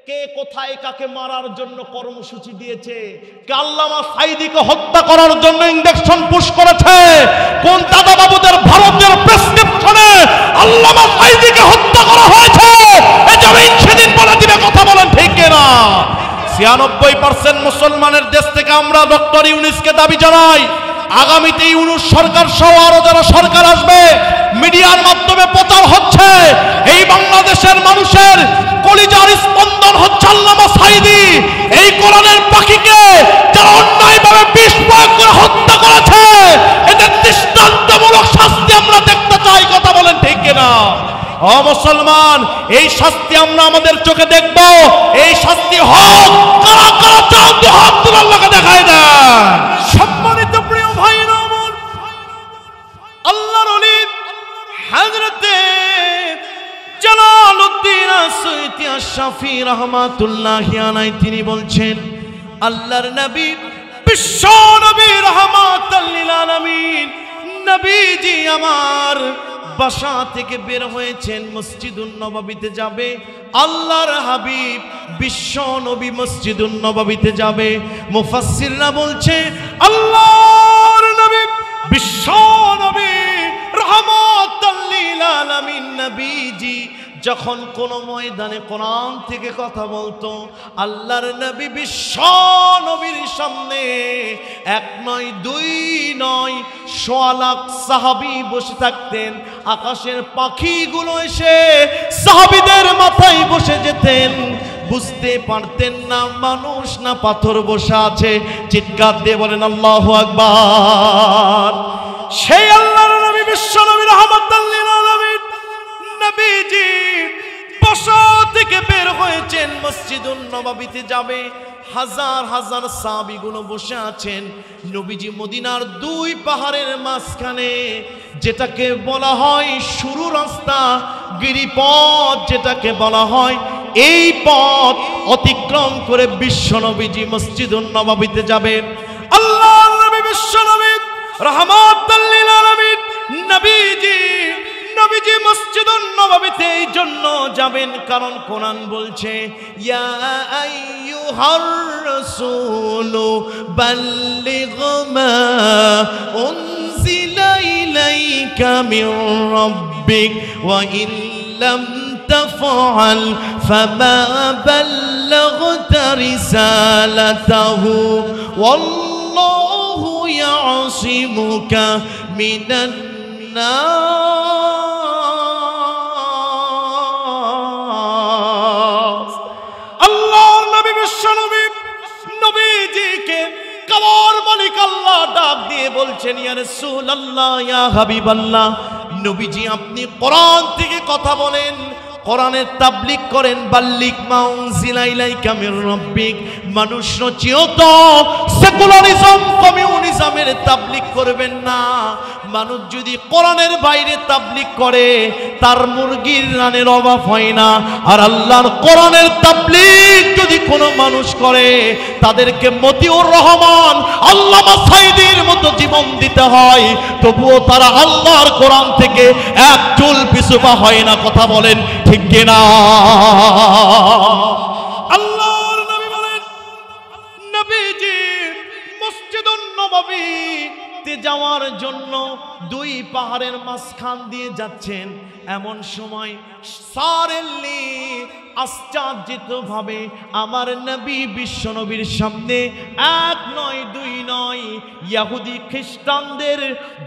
কে কোথায় কাকে মারার জন্য কর্মসূচি দিয়েছে, কে আল্লামা সাঈদীকে হত্যা করার জন্য ইনজেকশন পুশ করেছে, কোন দাদা বাবুদের ভারতের প্রেসক্রিপশনে আল্লামা সাঈদীকে হত্যা করা হয়েছে, এই জমিন সেদিন বলে দিবে। কথা বলেন ঠিক কিনা? 96% মুসলমানের দেশ থেকে আমরা ডক্টর ইউনূসকে দাবি জানাই, আগামীতে ইউনূস সরকার সহ আরো যারা সরকার আসবে, মিডিয়ার মাধ্যমে প্রচার হচ্ছে এই বাংলাদেশের মানুষের কলিজার স্পন্দন হচ্ছে আল্লামা সাঈদী। এই কোরআনের পাখিকে যারা অন্যায়ভাবে বিষ প্রয়োগ করে হত্যা করেছে, এদের দৃষ্টান্তমূলক শাস্তি আমরা দেখতে চাই। কথা বলেন ঠিক কিনা? ও মুসলমান, এই শাস্তি আমরা আমাদের চোখে দেখব। এই শাস্তি হোক, কারা কারা চাও তো হাত তুলে আল্লাহকে দেখায় দেন। সম্মানিত প্রিয় ভাইরা আমার, আল্লাহর ওলি হযরতে জালালউদ্দিন আসয়ুতী আশ-শাফী রাহমাতুল্লাহি আলাইহি তিনি বলছেন, আল্লাহর নবী বিশ্ব নবী রাহমাতাল লিল আলামিন নবীজি আমার বাসা থেকে বের হয়েছেন, মসজিদুন নববীতে যাবে। আল্লাহর হাবিব বিশ্ব নবী মসজিদুন নববীতে যাবে। মুফাসসিররা বলছে আল্লাহর নবী বিশ্ব নবী রাহমাতাল লিল আলামিন নবীজি যখন কোন ময়দানে কোরআন থেকে কথা বলতো, আল্লাহর নবী বিশ্ব নবীর সামনে এক নয় দুই নয় 1.25 লাখ সাহাবী বসে থাকতেন। আকাশের পাখিগুলো এসে সাহাবীদের মাথায় বসে যেতেন, বুঝতে পারতেন না মানুষ না পাথর বসে আছে। চিৎকার দিয়ে বলেন আল্লাহু আকবার। সেই আল্লাহর নবী বিশ্ব নবী রাহমাতাল লিল আলামিন নবীজি বাসা থেকে বের হয়েছেন, মসজিদুন নববীতে যাবে। হাজার হাজার সাহাবীগুলো বসে আছেন। নবীজি মদিনার 2 পাহাড়ের মাঝখানে, যেটাকে বলা হয় শুরু রাস্তা, গিরিপথ যেটাকে বলা হয়, এই পথ অতিক্রম করে বিশ্ব নবীজি মসজিদুন নববীতে যাবে। আল্লাহর নবী বিশ্ব নবী রাহমাতাল লিল আলামিন নবীজি মসজিদুন নববীতে এই জন্য যাবেন কারণ কোরআন বলছে, ইয়া আইয়ুহার রাসূলু বাল্লিগ মা উনজিলা ইলাইকা মির রাব্বিক ওয়া ইন লাম তাফআল ফামা বাল্লাগতা রিসালাতাহু ওয়াল্লাহু ইয়াসিমুকা মিনান নাস। আল্লাহর নবী বিশ্ব নবীজিকে কাবার মালিক আল্লাহ ডাক দিয়ে বলছেন, ইয়া রাসূলুল্লাহ, ইয়া হাবিবাল্লাহ, নবীজি আপনি কোরআন থেকে কথা বলেন, কোরআনের তাবলীগ করেন। বাল্লিগ মা উনজিলা ইলাইকা মির রাব্বিক, মানুষ রচিত সেকুলারিজম কমিউনিজমের তাবলীগ করবেন না। মানুষ যদি কোরআনের বাইরে তাবলীগ করে তার মুরগির রানের অভাব হয় না। আর আল্লাহর কোরআনের তাবলীগ যদি কোনো মানুষ করে তাদেরকে মতিউর রহমান আল্লামা সাঈদীর মতো জীবন দিতে হয়, তবুও তারা আল্লাহর কোরআন থেকে এক চুল পিছু পা হয় না। কথা বলেন ঠিক কিনা? আল্লাহর নবী বলেন, নবীজি মসজিদুন নববীতে যাওয়ার জন্য 2 পাহাড়ের মাঝখান দিয়ে যাচ্ছেন। এমন সময় সারেল্লি আশ্চর্যিতভাবে আমার নবী বিশ্ব নবীর সামনে 1 নয় 2 নয় ইহুদি খ্রিস্টানদের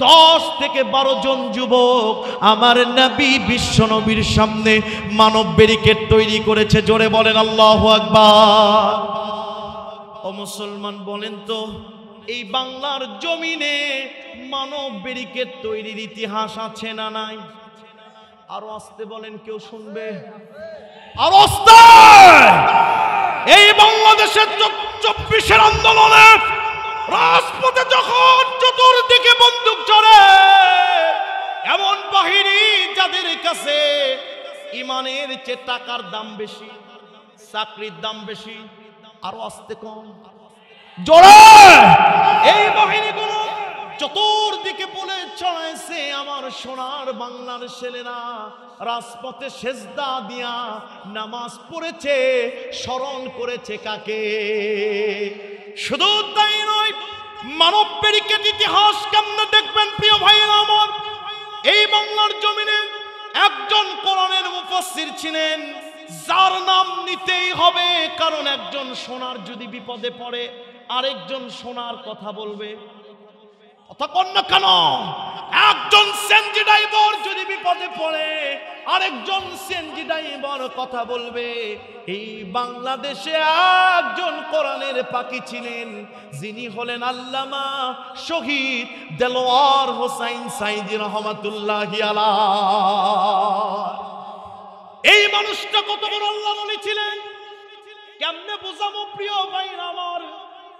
10 থেকে 12 জন যুবক আমার নবী বিশ্ব নবীর সামনে মানব ব্যারিকেড তৈরি করেছে। জোরে বলেন আল্লাহু আকবার। ও মুসলমান বলেন তো, এই বাংলার জমিনে মানব ব্যারিকেড তৈরির ইতিহাস আছে না নাই? আরো আসতে বলেন, কেউ শুনবে? আরো আসতে। এই বাংলাদেশের 24-এর আন্দোলনে রাজপথে যখন চতুর্দিকে বন্দুক চড়ে, এমন বাহিনী যাদের কাছে ইমানের চেয়ে টাকার দাম বেশি, চাকরির দাম বেশি, আরো আসতে কম জোরে, এই বাহিনীগুলো চতুর্দিকে বলে ছড়াইছে আমার সোনার বাংলার ছেলেরা রাজপথে সেজদা দিয়া নামাজ পড়েছে, স্মরণ করেছে কাকে? শুধু তাই নয়, মানব ব্যারিকেড ইতিহাস কেমনে দেখবেন প্রিয় ভাইয়েরা আমার, এই বাংলার জমিনে একজন কোরআনের মুফাসসির ছিলেন যার নাম নিতেই হবে, কারণ একজন সোনার যদি বিপদে পড়ে আরেকজন সোনার কথা বলবে। কথা কন না কেন? একজন সিএনজি ড্রাইভার যদি বিপদে পড়ে আরেকজন সিএনজি ড্রাইভার কথা বলবে। এই বাংলাদেশে একজন কোরআনের পাখি ছিলেন, যিনি হলেন আল্লামা শহীদ দেলোয়ার হোসাইন সাঈদী রহমাতুল্লাহি আলাইহি। এই মানুষটা কত বড় আল্লাহর ওলি ছিলেন কেমনে বোঝাবো প্রিয় ভাইরা আমার?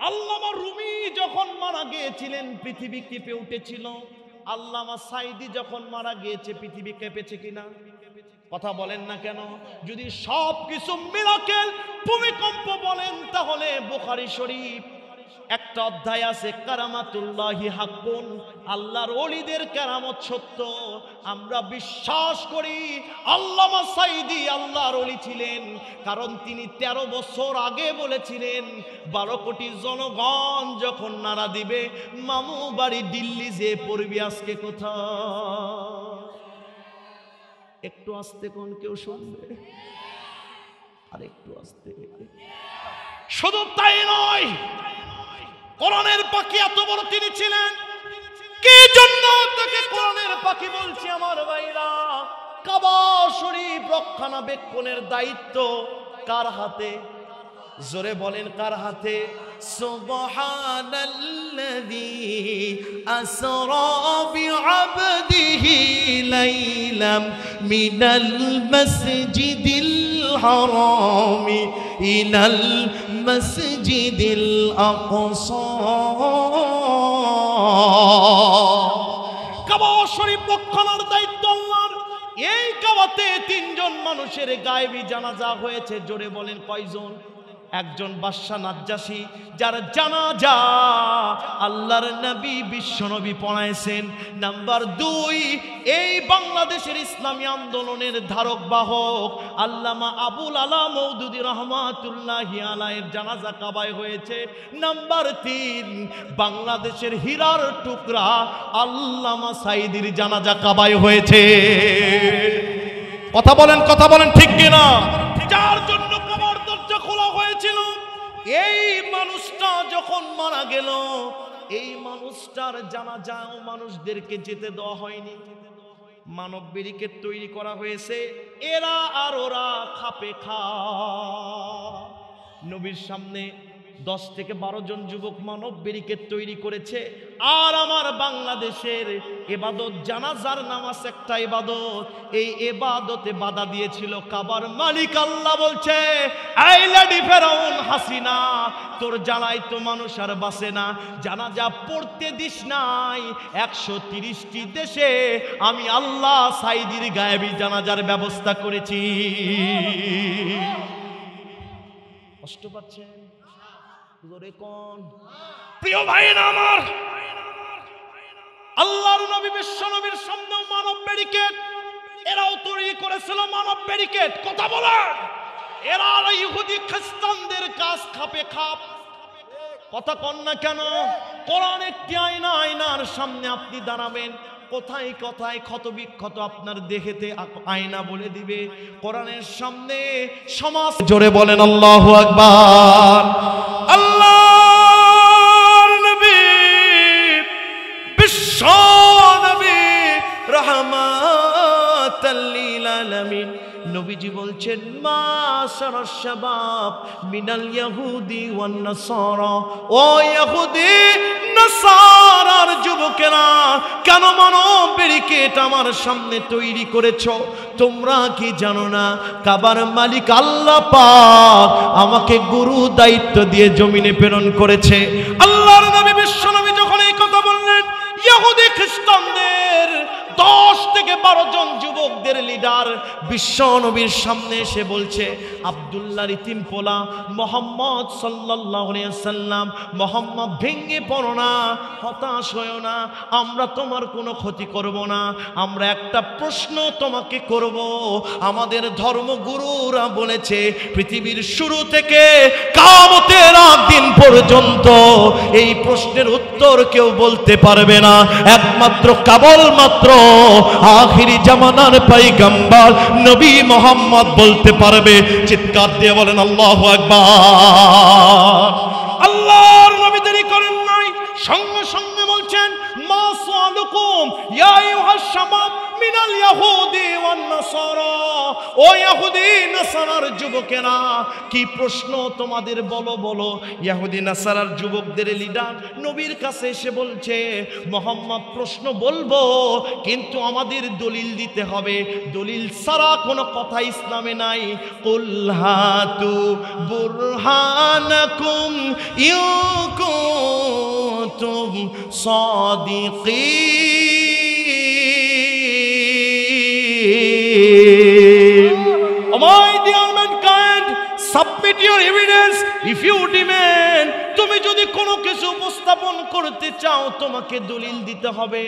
আল্লামা রুমি যখন মারা গিয়েছিলেন পৃথিবী কেঁপে উঠেছিল, আল্লামা সাঈদী যখন মারা গিয়েছে পৃথিবী কেঁপেছে কিনা? কথা বলেন না কেন? যদি সব কিছু মিরাকেল ভূমিকম্প বলেন তাহলে বুখারী শরীফ একটা অধ্যায় আছে, কারামাতুল্লাহি হাক্কুন, আল্লাহর ওলিদের কেরামত সত্য। আমরা বিশ্বাস করি আল্লামা সাঈদী আল্লাহর ওলি ছিলেন, কারণ তিনি 13 বছর আগে বলেছিলেন 12 কোটি জনগণ যখন নারা দিবে মামু বাড়ি দিল্লি যে পড়বি আজকে কোথায়? একটু আস্তে কোন কেউ শুনবে? আর একটু আস্তে। শুধু তাই নয়, কোরআনের পাখি এত বড় তিনি ছিলেন, কি জন্য তাকে কোরআনের পাখি বলছি আমার ভাইরা? কাবা শরীফ রক্ষণাবেক্ষণের দায়িত্ব কার হাতে? জোরে বলেন কার হাতে? সুবহানাল্লাযী আসরা বিআবদিহি লাইলাম মিনাল মাসজিদিল হারামি ইলাল মাসজিদিল আকসা। কাবা শরীফ রক্ষণার দায়িত্ব আল্লাহর। এই কাবাতে 3 জন মানুষের গায়েবী জানাজা হয়েছে। জোরে বলেন কয়জন? একজন বাদশাহ নাজ্জাশী, যার জানাজা আল্লাহর নবী বিশ্বনবী পড়াইছেন। নাম্বার 2, এই বাংলাদেশের ইসলামী আন্দোলনের ধারক বাহক আল্লামা আবুল আলা মওদুদী রহমাতুল্লাহি আলাইহির জানাজা কাবায় হয়েছে। নাম্বার 3, বাংলাদেশের হীরার টুকরা আল্লামা সাঈদীর জানাজা কাবায় হয়েছে। কথা বলেন ঠিক কিনা? যার জন্য কাবার দরজা খোলা হয়েছিল। এই মানুষটা যখন মারা গেল, এই মানুষটার জানাজাও মানুষদেরকে যেতে দেওয়া হয়নি। মানব ব্যারিকেড তৈরি করা হয়েছে, এরা আর ওরা খাপে খা। নবীর সামনে 10 থেকে 12 জন যুবক মানব ব্যারিকেড তৈরি করেছে। আর আমার বাংলাদেশের ইবাদত জানাজার নামাজ একটা ইবাদত, এই ইবাদতে বাধা দিয়েছিল কাবার মালিক আল্লাহ। বলছে, এই লেডি ফেরাউন হাসিনা, তোর জ্বালায় তো মানুষ আর বাঁচে না, জানাজা পড়তে দিস নাই। 130টি দেশে আমি আল্লাহ সাঈদীর গায়েবী জানাজার ব্যবস্থা করেছি। কষ্ট পাচ্ছেন? প্রিয় ভাইরা আমার, আল্লাহর নবী বিশ্ব নবীর সামনেও মানব ব্যারিকেড এরাও তৈরি করেছিল। মানব ব্যারিকেড কথা বলেন, এরা ইহুদি খ্রিস্টানদের কাজ খাপে খাপ। কথা কন না কেন? কোরআন একটি আয়না, আয়নার সামনে আপনি দাঁড়াবেন, কোথায় কোথায় ক্ষত বিক্ষত আপনার দেহেতে আয়না বলে দিবে। কোরআনের সামনে সমাজ। জোরে বলেন আল্লাহু আকবার। আল্লাহর নবী বিশ্ব নবী রাহমাতাল লিল আলামিন নবীজি বলছেন, মাশারাশ শাবাব মিনাল ইয়াহুদি ওয়ান নাসারা, ও ইহুদি নাসারার যুবকেরা, কেন মানব ব্যারিকেড আমার সামনে তৈরি করেছো? তোমরা কি জানো না কাবার মালিক আল্লাহ পাক আমাকে গুরু দায়িত্ব দিয়ে জমিনে প্রেরণ করেছে? আল্লাহর নবী বিশ্ব নবী যখন এই কথা বললেন, ইহুদি খ্রিস্টানদের 10 থেকে 12 জন যুবকদের লিডার বিশ্ব নবীর সামনে এসে বলছে, আব্দুল্লাহর ইতিম পোলা মুহাম্মদ সাল্লাল্লাহু আলাইহি ওয়াসাল্লাম, মুহাম্মদ ভেঙে পড়ো না, হতাশ হয়ো না, আমরা তোমার কোনো ক্ষতি করব না। আমরা একটা প্রশ্ন তোমাকে করব। আমাদের ধর্মগুরুরা বলেছে পৃথিবীর শুরু থেকে কিয়ামতের দিন পর্যন্ত এই প্রশ্নের উত্তর কেউ বলতে পারবে না, একমাত্র কেবলমাত্র আখিরি জামানার পয়গম্বর নবী মুহাম্মদ বলতে পারবে। চিৎকার দিয়ে বলেন আল্লাহু আকবার। আল্লাহর নবী দেরি করেন নাই, সঙ্গে সঙ্গে বলছেন, মা সালুকুম ইয়া আইয়ুহাস শাবাব মিনাল ইয়াহুদি ওয়ান নাসারা, ও ইহুদি নাসারার যুবকেরা, কি প্রশ্ন তোমাদের, বলো বলো। ইহুদি নাসারার যুবকদের লিডার নবীর কাছে এসে বলছে, মুহাম্মদ প্রশ্ন বলবো, কিন্তু আমাদের দলিল দিতে হবে, দলিল ছাড়া কোনো কথা ইসলামে নাই। কুল হাতু বুরহানাকুম ইন কুনতুম সাদিকিন। My dear mankind, submit your evidence if you demand. তুমি যদি কোনো কিছু উপস্থাপন করতে চাও তোমাকে দলিল দিতে হবে।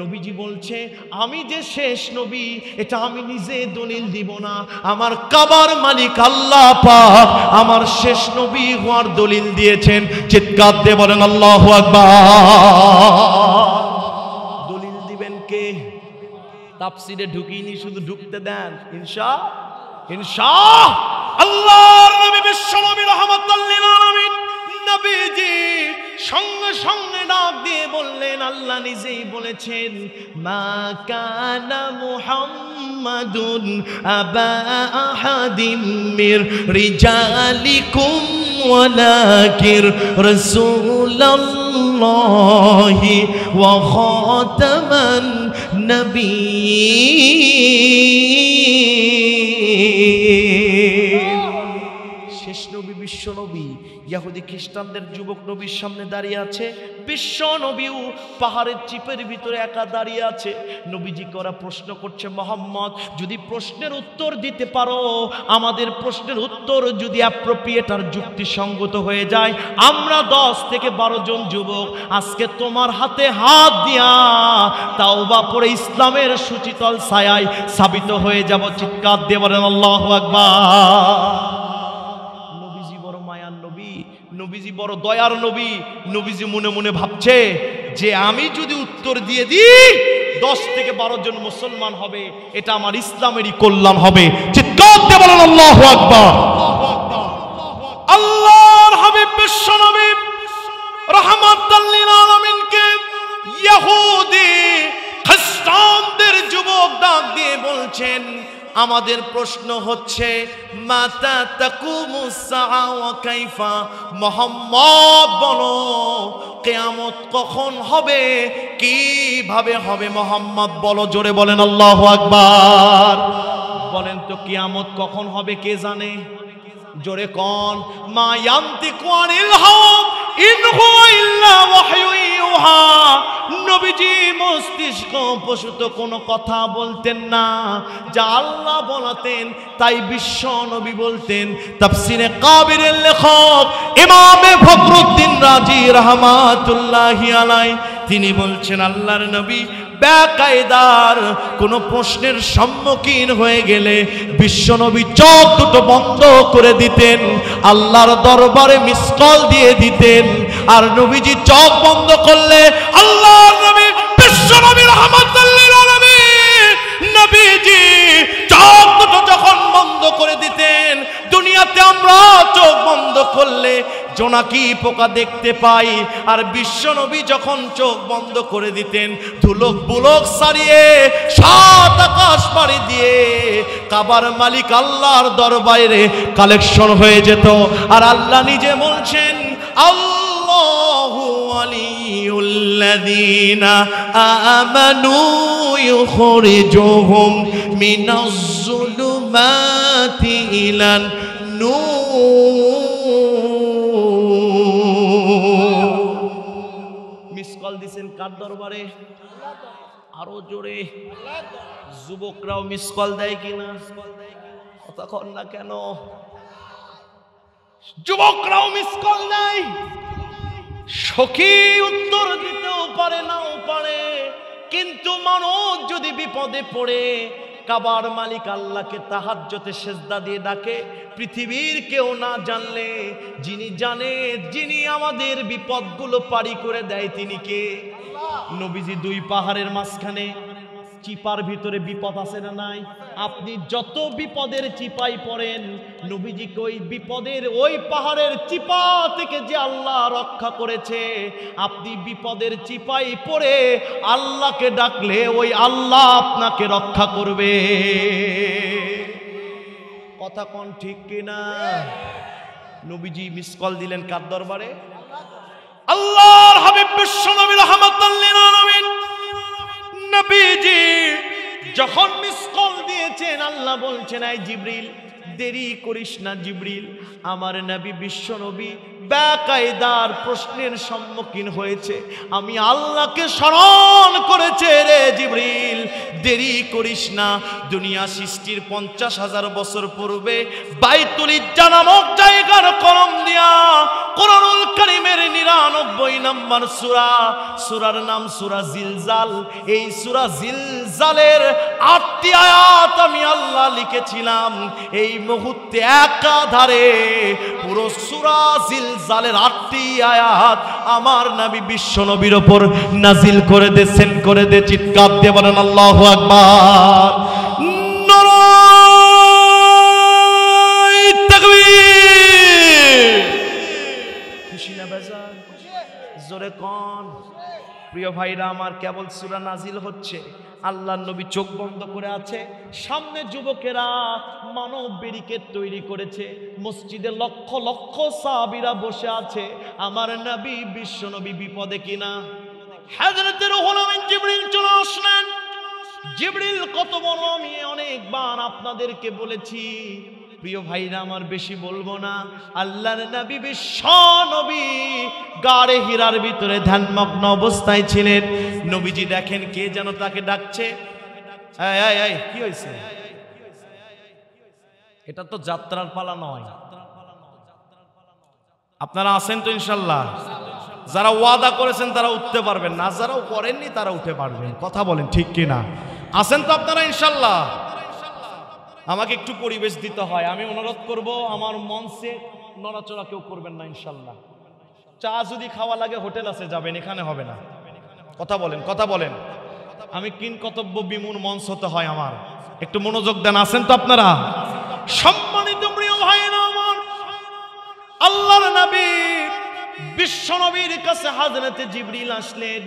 নবীজি বলছে, আমি যে শেষ নবী এটা আমি নিজে দলিল দিব না, আমার কাবার মালিক আল্লাহ পাক আমার শেষ নবী হওয়ার দলিল দিয়েছেন। চিৎকার দিয়ে বলেন আল্লাহু আকবার। দলিল দিবেন কে? তাফসীরে ঢুকিনি, শুধু ঢুকতে দেন। ইনশাআল্লাহ আল্লাহর নবী বিশ্বনবী রাহমাতুল লিল আলামিন নবীজি সঙ্গে সঙ্গে ডাক দিয়ে বললেন, আল্লাহ নিজেই বলেছেন, মা কানা মুহাম্মাদুন আবা আহাদিম মির রিজালিকুম ওয়ালাকিন রাসূলুল্লাহি ওয়া খাতামান নবিয়্যিন। শেষ নবী বিশ্ব নবী ইহুদি খ্রিস্টানদের যুবক নবীর সামনে দাঁড়িয়ে আছে, বিশ্ব নবীও পাহাড়ের চিপের ভিতরে একা দাঁড়িয়ে আছে। নবীজি করা প্রশ্ন করছে, মুহাম্মদ যদি প্রশ্নের উত্তর দিতে পারো, আমাদের প্রশ্নের উত্তর যদি অ্যাপ্রোপ্রিয়েট আর যুক্তিসঙ্গত হয়ে যায়, আমরা 10 থেকে 12 জন যুবক আজকে তোমার হাতে হাত দিয়া তাওবা পড়ে ইসলামের সুচিতল ছায়ায় সাবিত হয়ে যাব। চিৎকার দিয়ে বলেন আল্লাহু আকবার। নবীজি বড় দয়ার নবী। নবীজি মনে মনে ভাবছে যে আমি যদি উত্তর দিয়ে দিই 10 থেকে 12 জন মুসলমান হবে, এটা আমার ইসলামেরই কল্যাণ হবে। চিৎকার দিয়ে বলেন আল্লাহু আকবার। আল্লাহর হাবিব বিশ্ব নবী রাহমাতুল লিল আলামিনকে ইহুদি খ্রিস্টানদের যুবক ডাক দিয়ে বলছেন, আমাদের প্রশ্ন হচ্ছে, মাতা তাকুমুস সাআ ওয়া কাইফা, মুহাম্মদ বলো কিয়ামত কখন হবে, কিভাবে হবে, মুহাম্মদ বলো। জোরে বলেন আল্লাহু আকবার। বলেন তো কিয়ামত কখন হবে কে জানে? জোরে কোন? মা ইয়ান্তিকু আনিল হাওয়া ইন হুয়া ইল্লা ওয়াহয়ু ইউহা। নবীজি মস্তিষ্ক প্রসূত কোনো কথা বলতেন না, যা আল্লাহ বলতেন তাই বিশ্ব নবী বলতেন। তাফসীরে কাবিরের লেখক ইমামে ফখরুদ্দিন রাজি রাহমাতুল্লাহি আলাইহি তিনি বলছেন, আল্লাহর নবী বেকায়দার কোনো প্রশ্নের সম্মুখীন হয়ে গেলে বিশ্বনবী চোখ দুটো বন্ধ করে দিতেন, আল্লাহর দরবারে মিস কল দিয়ে দিতেন। আর নবীজি চোখ বন্ধ করলে আল্লাহর নবী বিশ্বনবী রাহমাতুল লিল আলামিন নবীজি চোখ দুটো যখন বন্ধ করে দিতেন, দুনিয়াতে আমরা চোখ বন্ধ করলে জোনাকি পোকা দেখতে পাই, আর বিশ্বনবী যখন চোখ বন্ধ করে দিতেন ধুলক বুলক সারিয়ে 7 আকাশ পাড়ি দিয়ে কাবার মালিক আল্লাহর দরবারে কালেকশন হয়ে যেত। আর আল্লাহ নিজে বলছেন, আল্লাহু ওয়ালিউল্লাযীনা আমানু ইউখরিজুহুম মিনাজ যুলুমাতি ইলান নূর। মিস কল দিছেন কার দরবারে? আরো জোরে। যুবকরাও মিস কল দেয় কিনা? কথা কন না কেন? যুবকরাও মিস কল দেয়। সখী উত্তর দিতেও পারে, নাও পারে, কিন্তু মানুষ যদি বিপদে পড়ে কাবার মালিক আল্লাহকে তাহাজ্জুদে সেজদা দিয়ে ডাকে, পৃথিবীর কেউ না জানলে যিনি জানে, যিনি আমাদের বিপদগুলো পারি করে দেয়, তিনি কে? নবীজি দুই পাহাড়ের মাঝখানে চিপার ভিতরে বিপদ আছে না নাই? আপনি যত বিপদের চিপাই পড়েন, নবীজিকে ওই বিপদের ওই পাহাড়ের চিপা থেকে যে আল্লাহ রক্ষা করেছে, আপনি বিপদের চিপাই পড়ে আল্লাহকে ডাকলে ওই আল্লাহ আপনাকে রক্ষা করবে। কথা কোন ঠিক কিনা? নবীজি মিস কল দিলেন কার দরবারে? আল্লাহর হাবিব বিশ্বনবী রাহমাতুল লিল আলামিন নবীজি যখন মিস কল দিয়েছেন, আল্লাহ বলছেন, এই জিবরিল দেরি করিস না জিবরিল। আমার নবী বিশ্বনবী বেকায়দার প্রশ্নের সম্মুখীন হয়েছে, আমি আল্লাহকে স্মরণ করেছে রে জিবরিল, দেরি করিস না। দুনিয়া সৃষ্টির 50,000 বছর পূর্বে বাইতুল ইজ্জা নামক জায়গার কলম দিয়া কোরআনুল কারীমের 99 নম্বর সূরা, সূরার নাম সূরা জিলজাল। এই সূরা জিলজালের 8টি আয়াত আমি আল্লাহ লিখেছিলাম। এই মুহূর্তে একাধারে পুরো সূরা জিলজালের 8টি আয়াত আমার নবী বিশ্ব নবীর উপর নাজিল করে দে, সেন্ড করে দে। চিৎকার দিয়ে বলেন আল্লাহু আকবার। নারায়ে তাকবীর। খুশি না বেজার? জোরে কোন। প্রিয় ভাইরা আমার, কেবল সূরা নাজিল হচ্ছে, আল্লাহর নবী চোখ বন্ধ করে আছে, সামনে যুবকেরা মানব ব্যারিকেড তৈরি করেছে, মসজিদে লক্ষ লক্ষ সাহাবীরা বসে আছে। আমার নবী বিশ্ব নবী বিপদে কিনা? হযরতে রুহুল আমিন জিবরিল চলে আসলেন। জিবরিল কত বড় আমি অনেকবার আপনাদেরকে বলেছি। প্রিয় ভাইরা আমার, বেশি বলবো না। আল্লাহর নবী বিশ্ব নবী গাড়ে হীরার ভিতরে ধ্যানমগ্ন অবস্থায় ছিলেন। নবীজি দেখেন কে যেন তাকে ডাকছে। কি হয়েছে? এটা তো যাত্রার পালা নয়। আপনারা আছেন তো ইনশাল্লাহ? যারা ওয়াদা করেছেন তারা উঠতে পারবেন না, যারাও করেননি তারা উঠে পারবেন। কথা বলেন ঠিক কিনা? আছেন তো আপনারা ইনশাল্লাহ? আমাকে একটু পরিবেশ দিতে হয়। আমি অনুরোধ করব, আমার মঞ্চে নড়াচড়া কেউ করবেন না ইনশাল্লাহ। চা যদি খাওয়া লাগে হোটেল আছে, যাবেন, এখানে হবে না। কথা বলেন, কথা বলেন। আমি কিন কর্তব্য বিমূঢ় মঞ্চ হতে হয় আমার। একটু মনোযোগ দেন। আছেন তো আপনারা? সম্মানিত প্রিয় ভাইরা আমার, আল্লাহর নবী বিশ্ব নবীর কাছে হযরতে জিবরিল আসলেন।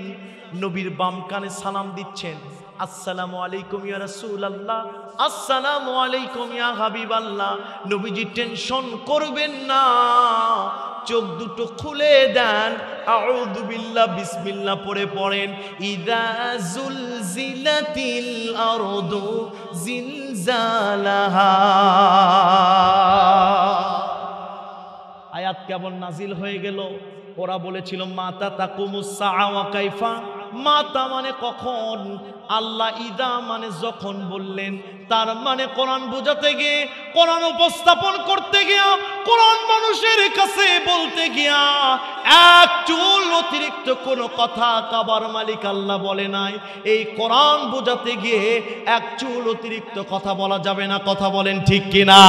নবীর বাম কানে সালাম দিচ্ছেন, আসসালামু আলাইকুম ইয়া রাসূলুল্লাহ, আসসালামু আলাইকুম ইয়া হাবিবাল্লাহ। নবীজি টেনশন করবেন না, চোখ দুটো খুলে দেন, আউযু বিল্লাহ বিসমিল্লাহ পড়ে পড়েন। ইযা যুলজিলাতিল আরদু জিলজালাহা। আয়াত কেবল নাজিল হয়ে গেল। ওরা বলেছিল মাতা তাকুমুস সাআ ওয়া কাইফা। মাতা মানে কখন, আল্লাহ ইদা মানে যখন বললেন। তার মানে কোরআন বোঝাতে গিয়ে, কোরআন উপস্থাপন করতে গিয়া, কোরআন মানুষের কাছে বলতে গিয়া এক চুল অতিরিক্ত কোনো কথা কাবার মালিক আল্লাহ বলে নাই। এই কোরআন বোঝাতে গিয়ে এক চুল অতিরিক্ত কথা বলা যাবে না। কথা বলেন ঠিক কিনা?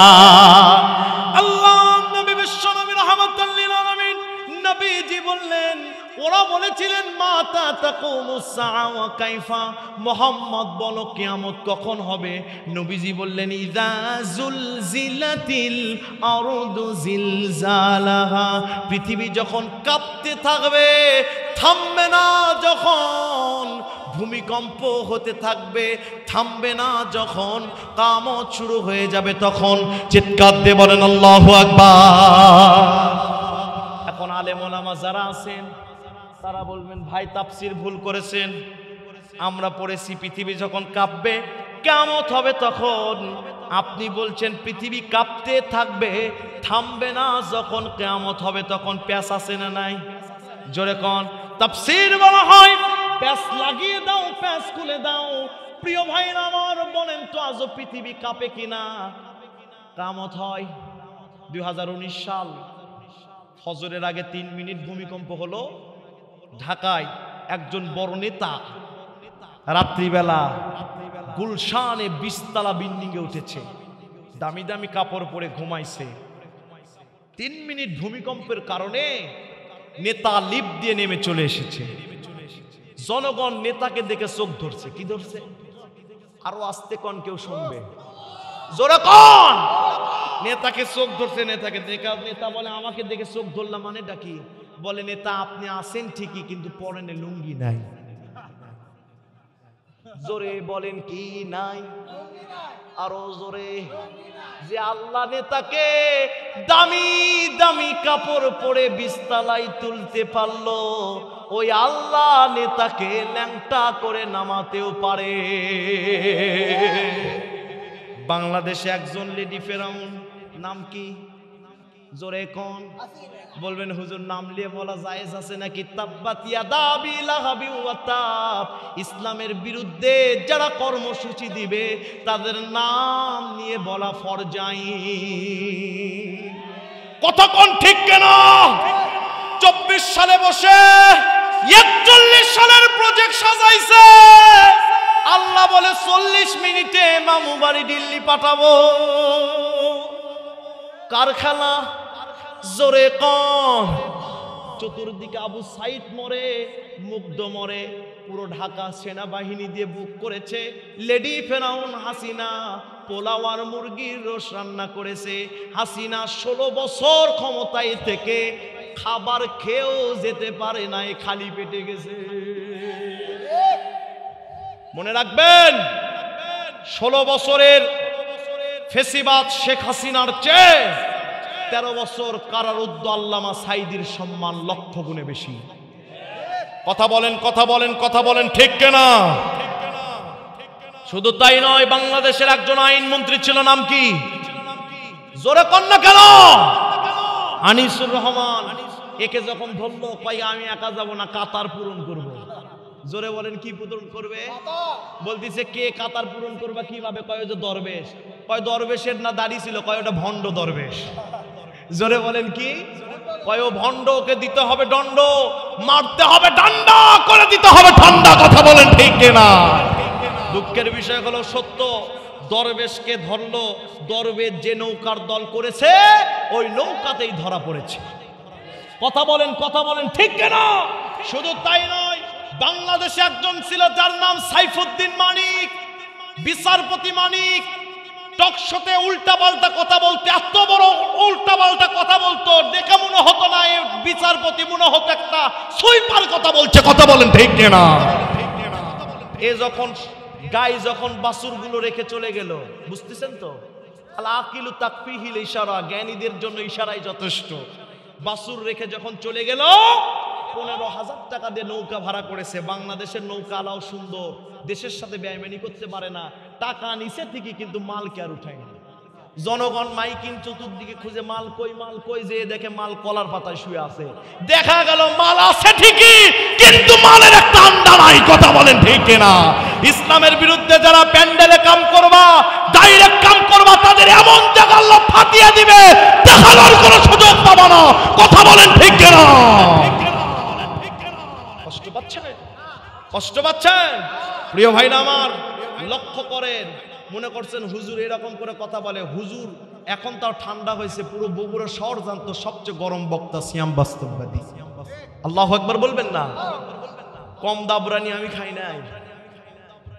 আল্লাহ নবী বিশ্ব নবী রাহমাতুল লিল আলামিন নবীজি বললেন, ওরা বলেছিলেন মাতা তাকুমুস সাআ ওয়া কাইফা, মুহাম্মদ বলো কিয়ামত কখন হবে? নবীজি বললেন ইযা যুলজিলাতিল আরদু জিলজালাহা। পৃথিবী যখন কাঁপতে থাকবে, থামবে না যখন, ভূমিকম্প হতে থাকবে, থামবে না যখন, কিয়ামত শুরু হয়ে যাবে তখন। চিৎকার দিয়ে বলেন আল্লাহু আকবার। এখন আলেম ওলামা যারা আছেন তারা বলবেন, ভাই তাফসীর ভুল করেছেন। আমরা পড়েছি পৃথিবী যখন কাঁপবে কিয়ামত হবে তখন। আপনি বলছেন পৃথিবী কাঁপতে থাকবে, থামবে না যখন, কিয়ামত হবে তখন। প্যাস আছে না নাই? জোরে কোন। তাফসীর বলা হয় প্যাঁচ লাগিয়ে দাও, প্যাঁচ খুলে দাও। প্রিয় ভাইরা আমার, বলেন তো আজও পৃথিবী কাঁপে কিনা? কিয়ামত হয় 2019 সাল, ফজরের আগে 3 মিনিট ভূমিকম্প হলো ঢাকায়। একজন বড় নেতা রাত্রিবেলা গুলশানে 20 তলা বিল্ডিং এ উঠেছে, দামি দামি কাপড় পরে ঘুমাইছে। 3 মিনিট ভূমিকম্পের কারণে নেতা লিফট দিয়ে নেমে চলে এসেছে। জনগণ নেতাকে দেখে চোখ ধরছে। কি ধরছে? আরো আস্তে কোন, কেউ শুনবে, জোরে কোন। নেতাকে চোখ ধরছে। নেতাকে দেখে নেতা বলে, আমাকে দেখে চোখ ধরলাম মানেটা কি? বলে, নেতা আপনি আছেন ঠিকই, কিন্তু পরনে লুঙ্গি নাই। জোরে বলেন, কি নাই? আরো জোরে। যে আল্লাহ নেতাকে দামি দামি কাপড় পরে 20 তলায় তুলতে পারলো, ওই আল্লাহ নেতাকে ল্যাংটা করে নামাতেও পারে। বাংলাদেশে একজন লেডি ফেরাউন, নাম কি? জোরে কোন। বলবেন হুজুর নাম নিয়ে বলা জায়েজ আছে নাকি? তাব্বাত ইয়াদা আবি লাহাবি ওয়া তাব। ইসলামের বিরুদ্ধে যারা কর্মসূচি দিবে তাদের নাম নিয়ে বলা ফরজাই। কথা কোন ঠিক কেন? 24 সালে বসে 41 সালের প্রজেক্ট সাজাইছে। আল্লাহ বলে 40 মিনিটে মামু বাড়ি দিল্লি পাঠাবো। কারখানা, জোরে কোন। চতুর্দিকে আবু সাইদ মরে, মুগ্ধ মরে। পুরো ঢাকা সেনাবাহিনী দিয়ে বুক করেছে। লেডি ফেরাউন হাসিনা পোলাও আর মুরগির রোস রান্না করেছে। হাসিনা 16 বছর ক্ষমতায় থেকে খাবার খেয়েও যেতে পারে নাই, খালি পেটে গেছে। মনে রাখবেন, 16 বছরের ফেসিবাদ শেখ হাসিনার চেয়ে 13 বছর কারারুদ্ধ আল্লামা সাইদির সম্মান লক্ষ গুণে বেশি। কথা বলেন, কথা বলেন, কথা বলেন, ঠিক কিনা? শুধু তাই নয়, বাংলাদেশের একজন আইনমন্ত্রী ছিল, নাম কি? জোরে কন না কেন? আনিসুর রহমান। একে যখন ধরলো, কয় আমি একা যাব না, কাতার পূরণ করব। জোরে বলেন, কি পূরণ করবে? বলতেছে কে কাতার পূরণ করবে কিভাবে? কয় যে দরবেশ। কয় দরবেশের না দাড়ি ছিল? কয় ওটা ভণ্ড দরবেশ। জোরে বলেন কি? কয় ও ভণ্ড, ওকে দিতে হবে দণ্ড, মারতে হবে ডান্ডা, করে দিতে হবে ঠান্ডা। কথা বলেন ঠিক কিনা? দুঃখের বিষয় হলো সত্য, দরবেশকে ধরলো, দরবেশ যে নৌকার দল করেছে ওই নৌকাতেই ধরা পড়েছে। কথা বলেন, কথা বলেন, ঠিক কিনা? শুধু তাই নয়, বাংলাদেশে একজন ছিল যার নাম সাইফুদ্দিন মানিক, বিচারপতি মানিক। টকশোতে উল্টা পাল্টা কথা বলতে, এত বড় উল্টা পাল্টা কথা বলতো, দেখে মনে হতো না এই বিচারপতি, মনে হতো একটা সুইপার কথা বলছে। কথা বলেন ঠিক কিনা? এ যখন গাই যখন বাছুরগুলো রেখে চলে গেল, বুঝতেছেন তো? আল আকিলু তাকফিহিল ইশারা, জ্ঞানীদের জন্য ইশারাই যথেষ্ট। বাছুর রেখে যখন চলে গেল, 15,000 টাকা দিয়ে নৌকা ভাড়া করেছে। বাংলাদেশের নৌকা আলাও সুন্দর, দেশের সাথে বেইমানি করতে পারে না। টাকা নিচে ঠিকই, কিন্তু মালকে আর উঠায় না। জনগণ মাইকিং চতুর্দিকে খুঁজে, মাল কই, মাল কই। যে দেখে মাল কলার পাতায় শুয়ে আছে। দেখা গেল মাল আছে ঠিকই, কিন্তু মালের একটা আন্ডা নাই। কথা বলেন ঠিক কিনা? ইসলামের বিরুদ্ধে যারা প্যান্ডেলে কাম করবা, ডাইরেক্ট কাম করবা, তাদের এমন জায়গা আল্লাহ ফাটিয়ে দিবে, দেখানোর কোনো সুযোগ পাবা না। কথা বলেন ঠিক কিনা? কষ্ট পাচ্ছেন? কষ্ট পাচ্ছেন? প্রিয় ভাইরা আমার, লক্ষ্য করেন। মনে করছেন হুজুর এরকম করে কথা বলে? হুজুর এখন তাও ঠান্ডা হয়েছে, পুরো বগুড়া শহর জানতো সবচেয়ে গরম বক্তা সিয়াম বাস্তববাদী। আল্লাহু আকবার বলবেন না? কম দাবরানি আমি খাই নাই।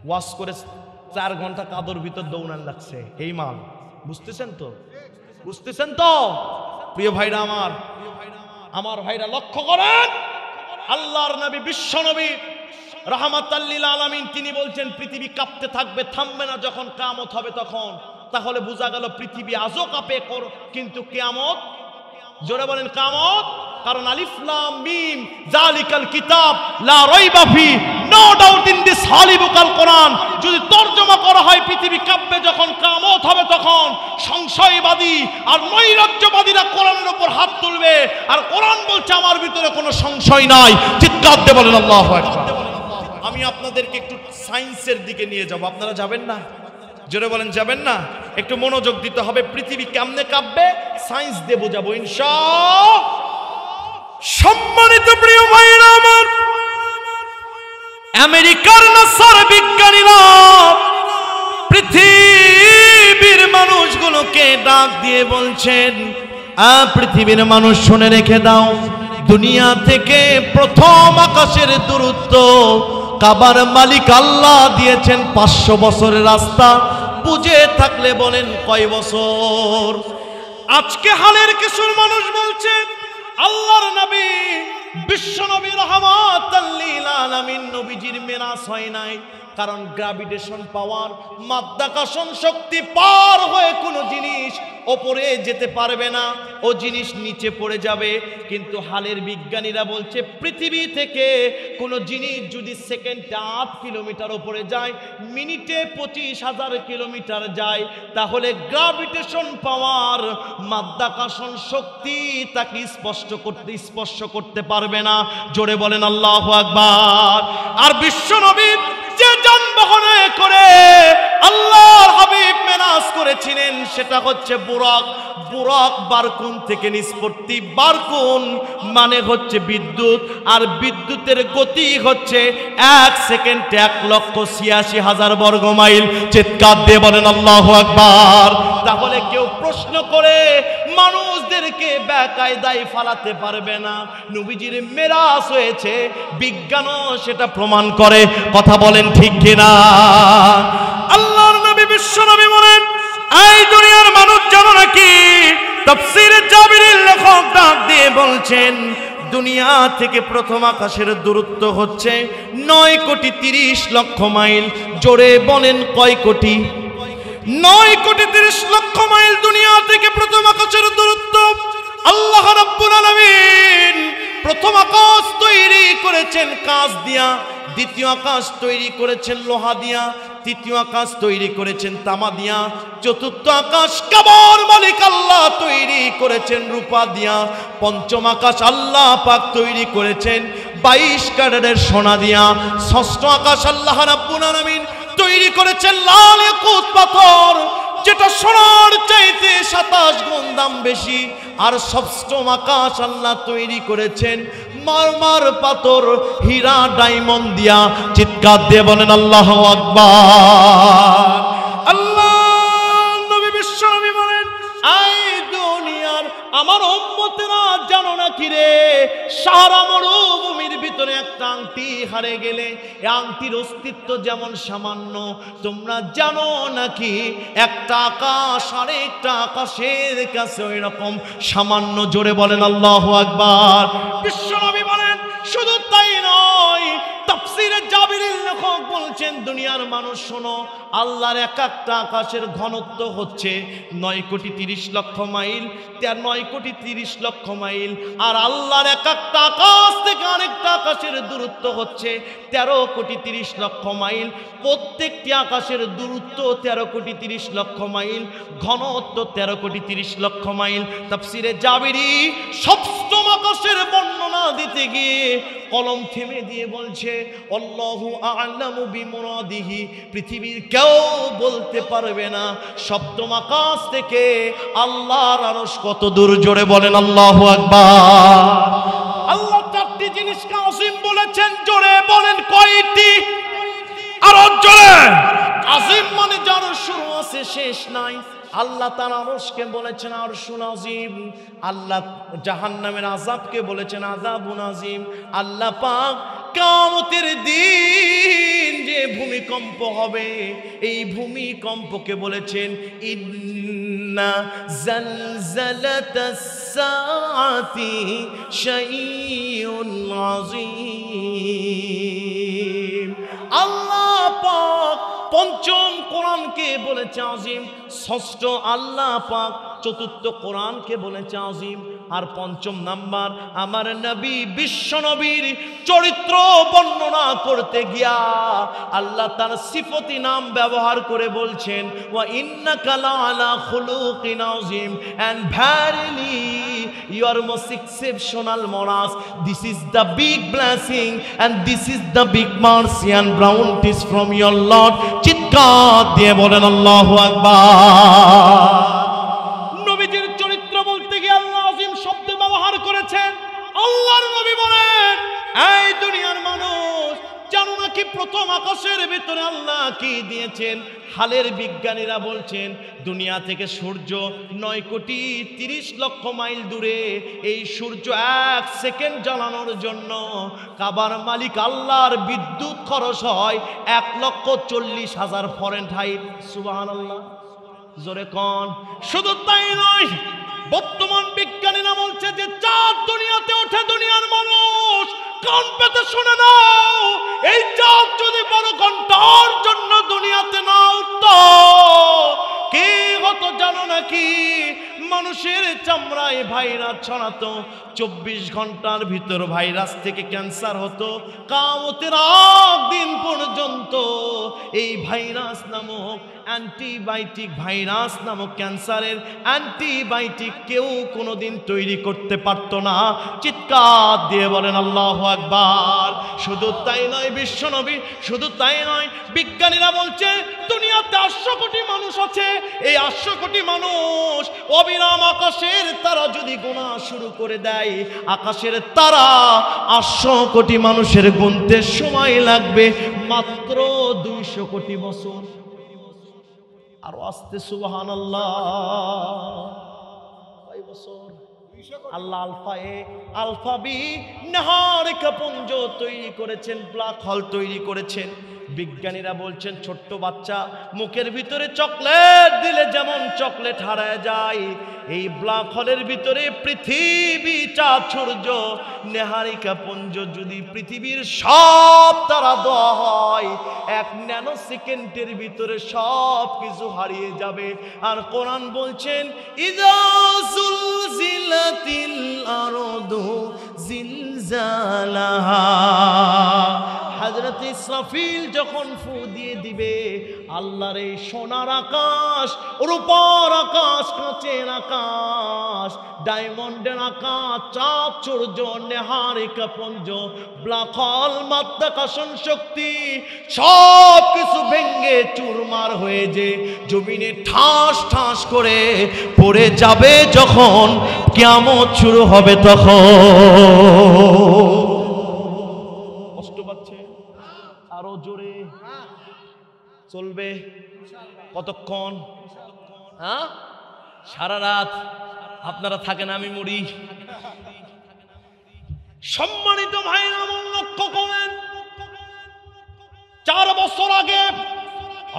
ওয়াজ করে 4 ঘন্টা কাদর ভিতর দৌড়ান লাগছে এই মাল। বুঝতেছেন তো? বুঝতেছেন তো? প্রিয় ভাইরা আমার, আমার ভাইরা লক্ষ্য করেন, আল্লাহর নবী, বিশ্ব নবী রাহমাতাল লিল আলামিন, তিনি বলছেন পৃথিবী কাঁপতে থাকবে, থামবে না যখন কিয়ামত হবে তখন। তাহলে বোঝা গেল পৃথিবী আজও কাঁপে, কিন্তু কিয়ামত, জোরে বলেন কিয়ামত। কারণ আলিফ লাম মিম জালিকাল কিতাব লা রাইবা ফি, নো ডাউট ইন দিস হলি বুক আল কোরআন। যদি তরজমা করা হয় পৃথিবী কাঁপবে যখন কিয়ামত হবে তখন, সংশয়বাদী আর নৈরাজ্যবাদীরা কোরআনের উপর হাত তুলবে, আর কোরআন বলছে আমার ভিতরে কোনো সংশয় নাই। চিৎকার দিয়ে বলেন আল্লাহু আকবার। আমি আপনাদেরকে একটু সায়েন্সের দিকে নিয়ে যাব, আপনারা যাবেন না? জোরে বলেন যাবেন না? একটু মনোযোগ দিতে হবে। পৃথিবী কেমনে কাঁপবে সায়েন্স দিয়ে বোঝাবো ইনশাআল্লাহ। সম্মানিত প্রিয় ভাইরা আমার, আমেরিকার নাসার বিজ্ঞানীরা পৃথিবীর মানুষগুলোকে ডাক দিয়ে বলছেন, পৃথিবীর মানুষ শুনে রেখে দাও, দুনিয়া থেকে প্রথম আকাশের দূরত্ব কাবার মালিক আল্লাহ দিয়েছেন 500 বছরের রাস্তা। বুঝে থাকলে বলেন কয় বছর? আজকে হালের কিশোর মানুষ বলছে আল্লাহর নবী বিশ্ব নবী রাহমাতাল লিল আলামিন নবীজির মেরাজ হয় নাই, কারণ গ্র্যাভিটেশন পাওয়ার, মাধ্যাকর্ষণ শক্তি পার হয়ে কোনো জিনিস ওপরে যেতে পারবে না, ও জিনিস নিচে পড়ে যাবে। কিন্তু হালের বিজ্ঞানীরা বলছে পৃথিবী থেকে কোনো জিনিস যদি সেকেন্ডে 8 কিলোমিটার ওপরে যায়, মিনিটে 25,000 কিলোমিটার যায়, তাহলে গ্র্যাভিটেশন পাওয়ার, মাধ্যাকর্ষণ শক্তি তাকে স্পর্শ করতে পারবে না। জোরে বলেন আল্লাহু আকবার। আর বিশ্ব নবী যে যানবাহনে করে আল্লাহর হাবিব মেরাজ করেছিলেন সেটা হচ্ছে বুরাক। বুরাক বারকুন থেকে নিষ্পত্তি। বারকুন মানে হচ্ছে বিদ্যুৎ, আর বিদ্যুতের গতি হচ্ছে 1 সেকেন্ডে 1,86,000 বর্গ মাইল। চিৎকার দিয়ে বলেন আল্লাহু আকবার। তাহলে কেউ প্রশ্ন করে মানুষদেরকে বেকায়দায় ফালাতে পারবে না। নবীজির মেরাজ হয়েছে, বিজ্ঞানও সেটা প্রমাণ করে। কথা বলেন ঠিক কিনা? আল্লাহর নবী বিশ্ব নবী বলেন, এই দুনিয়ার মানুষ জানো নাকি? তাফসীরে জাবিরের লেখক ডাক দিয়ে বলছেন, দুনিয়া থেকে প্রথম আকাশের দূরত্ব হচ্ছে 9,30,00,000 মাইল। জোরে বলেন কয় কোটি? 9,30,00,000 মাইল দুনিয়া থেকে প্রথম আকাশের দূরত্ব। আল্লাহ রাব্বুল আলামিন প্রথম আকাশ তৈরি করেছেন কাঁচ দিয়া, দ্বিতীয় আকাশ তৈরি করেছেন লোহা দিয়া, তৃতীয় আকাশ তৈরি করেছেন তামা দিয়া, চতুর্থ আকাশ কাবার মালিক আল্লাহ তৈরি করেছেন রূপা দিয়া, পঞ্চম আকাশ আল্লাহ পাক তৈরি করেছেন 22 ক্যারেটের সোনা দিয়া, ষষ্ঠ আকাশ আল্লাহ রাব্বুল আলামিন তৈরি করেছেন লাল ইয়াকুত পাথর, যেটা সোনার চাইতে 27 গুণ দাম বেশি। আর সপ্তম আকাশ আল্লাহ তৈরি করেছেন মারমার পাথর, হীরা, ডায়মন্ড দিয়া। চিৎকার দিয়ে বলেন আল্লাহু আকবার। আল্লাহ নবী বিশ্ব নবী বলেন, এই দুনিয়ার আমার উম্মতেরা জানো না কি রে, সারা মরুভূমির ভিতরে একটা আংটি হারিয়ে গেলে এই আংটির অস্তিত্ব যেমন সামান্য, তোমরা জানো নাকি একটা আকাশ আর একটা আকাশের কাছে ওই রকম সামান্য। জোরে বলেন আল্লাহু আকবার। বিশ্ব নবী বলেন শুধু তাই নয়, তাফসীরে জাবিরের লেখক বলছেন, দুনিয়ার মানুষ শোনো, আল্লাহর এক একটা আকাশের ঘনত্ব হচ্ছে 9,30,00,000 মাইল, 9,30,00,000 মাইল। আর আল্লাহর এক একটা আকাশ থেকে আরেকটা আকাশের দূরত্ব হচ্ছে 13,30,00,000 মাইল। প্রত্যেকটি আকাশের দূরত্ব 13,30,00,000 মাইল, ঘনত্ব 13,30,00,000 মাইল। তাফসীরে জাবিরি সপ্তম আকাশের বর্ণনা দিতে গিয়ে কলম থেমে দিয়ে বলছে, আল্লাহু আ'লামু বিমুরাদিহি, পৃথিবীর কেউ বলতে পারবে না সপ্তম আকাশ থেকে আল্লাহর আরশ কত দূর। জোরে বলেন আল্লাহু আকবার। আল্লাহ 4টি জিনিসকে আযীম বলেছেন। জোরে বলেন কয়টি? আর জোরে। আযীম মানে যার শুরু আছে শেষ নাই। আল্লাহ তার আরশকে বলেছেন আরশুন আযীম। আল্লাহ জাহান্নামের আযাবকে বলেছেন আযাবুন আযীম। আল্লাহ পাক কিয়ামতের দিন যে ভূমিকম্প হবে, এই ভূমিকম্পকে বলেছেন ইন্না জালজালাতাস সাআতি শাইউন আযীম। আল্লাহ পাক পঞ্চম কোরআনকে বলেছে আযীম, ষষ্ঠ আল্লাহ পাক চতুর্থ কোরআনকে বলেছে আযীম। আর পঞ্চম নাম্বার আমার নবী বিশ্ব নবীর চরিত্র বর্ণনা করতে গিয়া আল্লাহ তার সিফতি নাম ব্যবহার করে বলছেন, ওয়া ইন্নাকা লাআলা খুলুকিন আযীম, and verily You are most exceptional Monas. This is the big blessing and this is the big mercy and bounties from your Lord. চিৎকার দিয়ে বলেন আল্লাহু আকবার। নবীজির চরিত্র বলতে গিয়ে আল্লাহ আযীম শব্দ ব্যবহার করেছেন। আল্লাহর নবী বলেন, এই দুনিয়ার মানুষ জানো নাকি প্রথম আকাশের ভিতরে আল্লাহ কি দিয়েছেন? হালের বিজ্ঞানীরা বলছেন দুনিয়া থেকে সূর্য 9,30,00,000 মাইল দূরে। এই সূর্য 1 সেকেন্ড জ্বালানোর জন্য কাবার মালিক আল্লাহর বিদ্যুৎ খরচ হয় 1,40,000 ফরেনহাইট। সুবহানাল্লাহ, জোরে কোন। শুধু তাই নয়, বর্তমান বিজ্ঞানীরা বলছে যে চাঁদ দুনিয়াতে ওঠে দুনিয়ার মানুষ কান পেতে শুনে নাও, এই চাঁদ যদি 12 ঘন্টার জন্য দুনিয়াতে না উঠতো কি হতো জানো নাকি? মানুষের চামড়ায় ভাইরাস ছড়াতো, 24 ঘন্টার ভিতর ভাইরাস থেকে ক্যান্সার হতো। কিয়ামতের আগ দিন পর্যন্ত এই ভাইরাস নামক অ্যান্টিবায়োটিক, ভাইরাস নামক ক্যান্সারের অ্যান্টিবায়োটিক কেউ কোনোদিন তৈরি করতে পারতো না। চিৎকার দিয়ে বলেন আল্লাহু আকবার। শুধু তাই নয় বিশ্বনবী, শুধু তাই নয়, বিজ্ঞানীরা বলছে দুনিয়াতে 800 কোটি মানুষ আছে। এই 800 কোটি মানুষ অবিরাম আকাশের তারা যদি গোনা শুরু করে দেয়, আকাশের তারা 800 কোটি মানুষের গুনতে সময় লাগবে মাত্র 200 কোটি বছর। আর আস্তে সুবহানাল্লাহ, কয় বছর? আল্লাহ আলফা বি নাহারিকা পুঞ্জ তৈরি করেছেন, ব্ল্যাক হোল তৈরি করেছেন। বিজ্ঞানীরা বলছেন ছোট্ট বাচ্চা মুখের ভিতরে চকলেট দিলে যেমন চকলেট হারায় যায়, এই ব্ল্যাক হোলের ভিতরে পৃথিবী, চাঁদ, সূর্য, নেহারিকা পুঞ্জ যদি পৃথিবীর সব তারা দেওয়া হয় 1 ন্যানো সেকেন্ডের ভিতরে সব কিছু হারিয়ে যাবে। আর কোরআন বলছেন ইযা যুলজিলাতিল আরদু জিলজালাহা। হযরত ইসরাফিল যখন ফু দিয়ে দিবে, আল্লাহর এই সোনার আকাশ, রূপার আকাশ, কাঁচের আকাশ, ডায়মন্ডের আকাশ, চাঁদ, সূর্য, নেহারিকা পুঞ্জ, ব্ল্যাক হোল, মাধ্যাকর্ষণ শক্তি সব কিছু ভেঙে চুরমার হয়ে যে জমিনে ঠাস ঠাস করে পড়ে যাবে যখন কিয়ামত শুরু হবে তখন। কষ্ট পাচ্ছে? আরো জোরে চলবে। কতক্ষণ? হ্যাঁ, সারা রাত আপনারা থাকেন, আমি মরি। সম্মানিত ভাইরা আমার লক্ষ্য করেন, 4 বছর আগে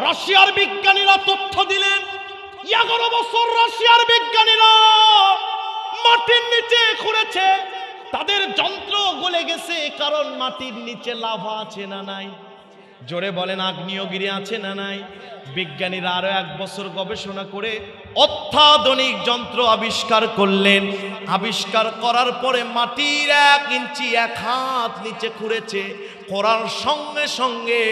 রাশিয়ার বিজ্ঞানীরা তথ্য দিলেন 11 বছর রাশিয়ার বিজ্ঞানীরা মাটির নিচে খুঁড়েছে, তাদের যন্ত্র গলে গেছে, কারণ মাটির নিচে লাভা আছে না নাই? জোরে বলেন আগ্নেয়গিরি আছে না নাই? বিজ্ঞানীরা আরো 1 বছর গবেষণা করে অত্যাধুনিক যন্ত্র আবিষ্কার করলেন। আবিষ্কার করার পরে মাটির 1 ইঞ্চি 1 হাত নিচে খুঁড়েছে, খোঁড়ার সঙ্গে সঙ্গে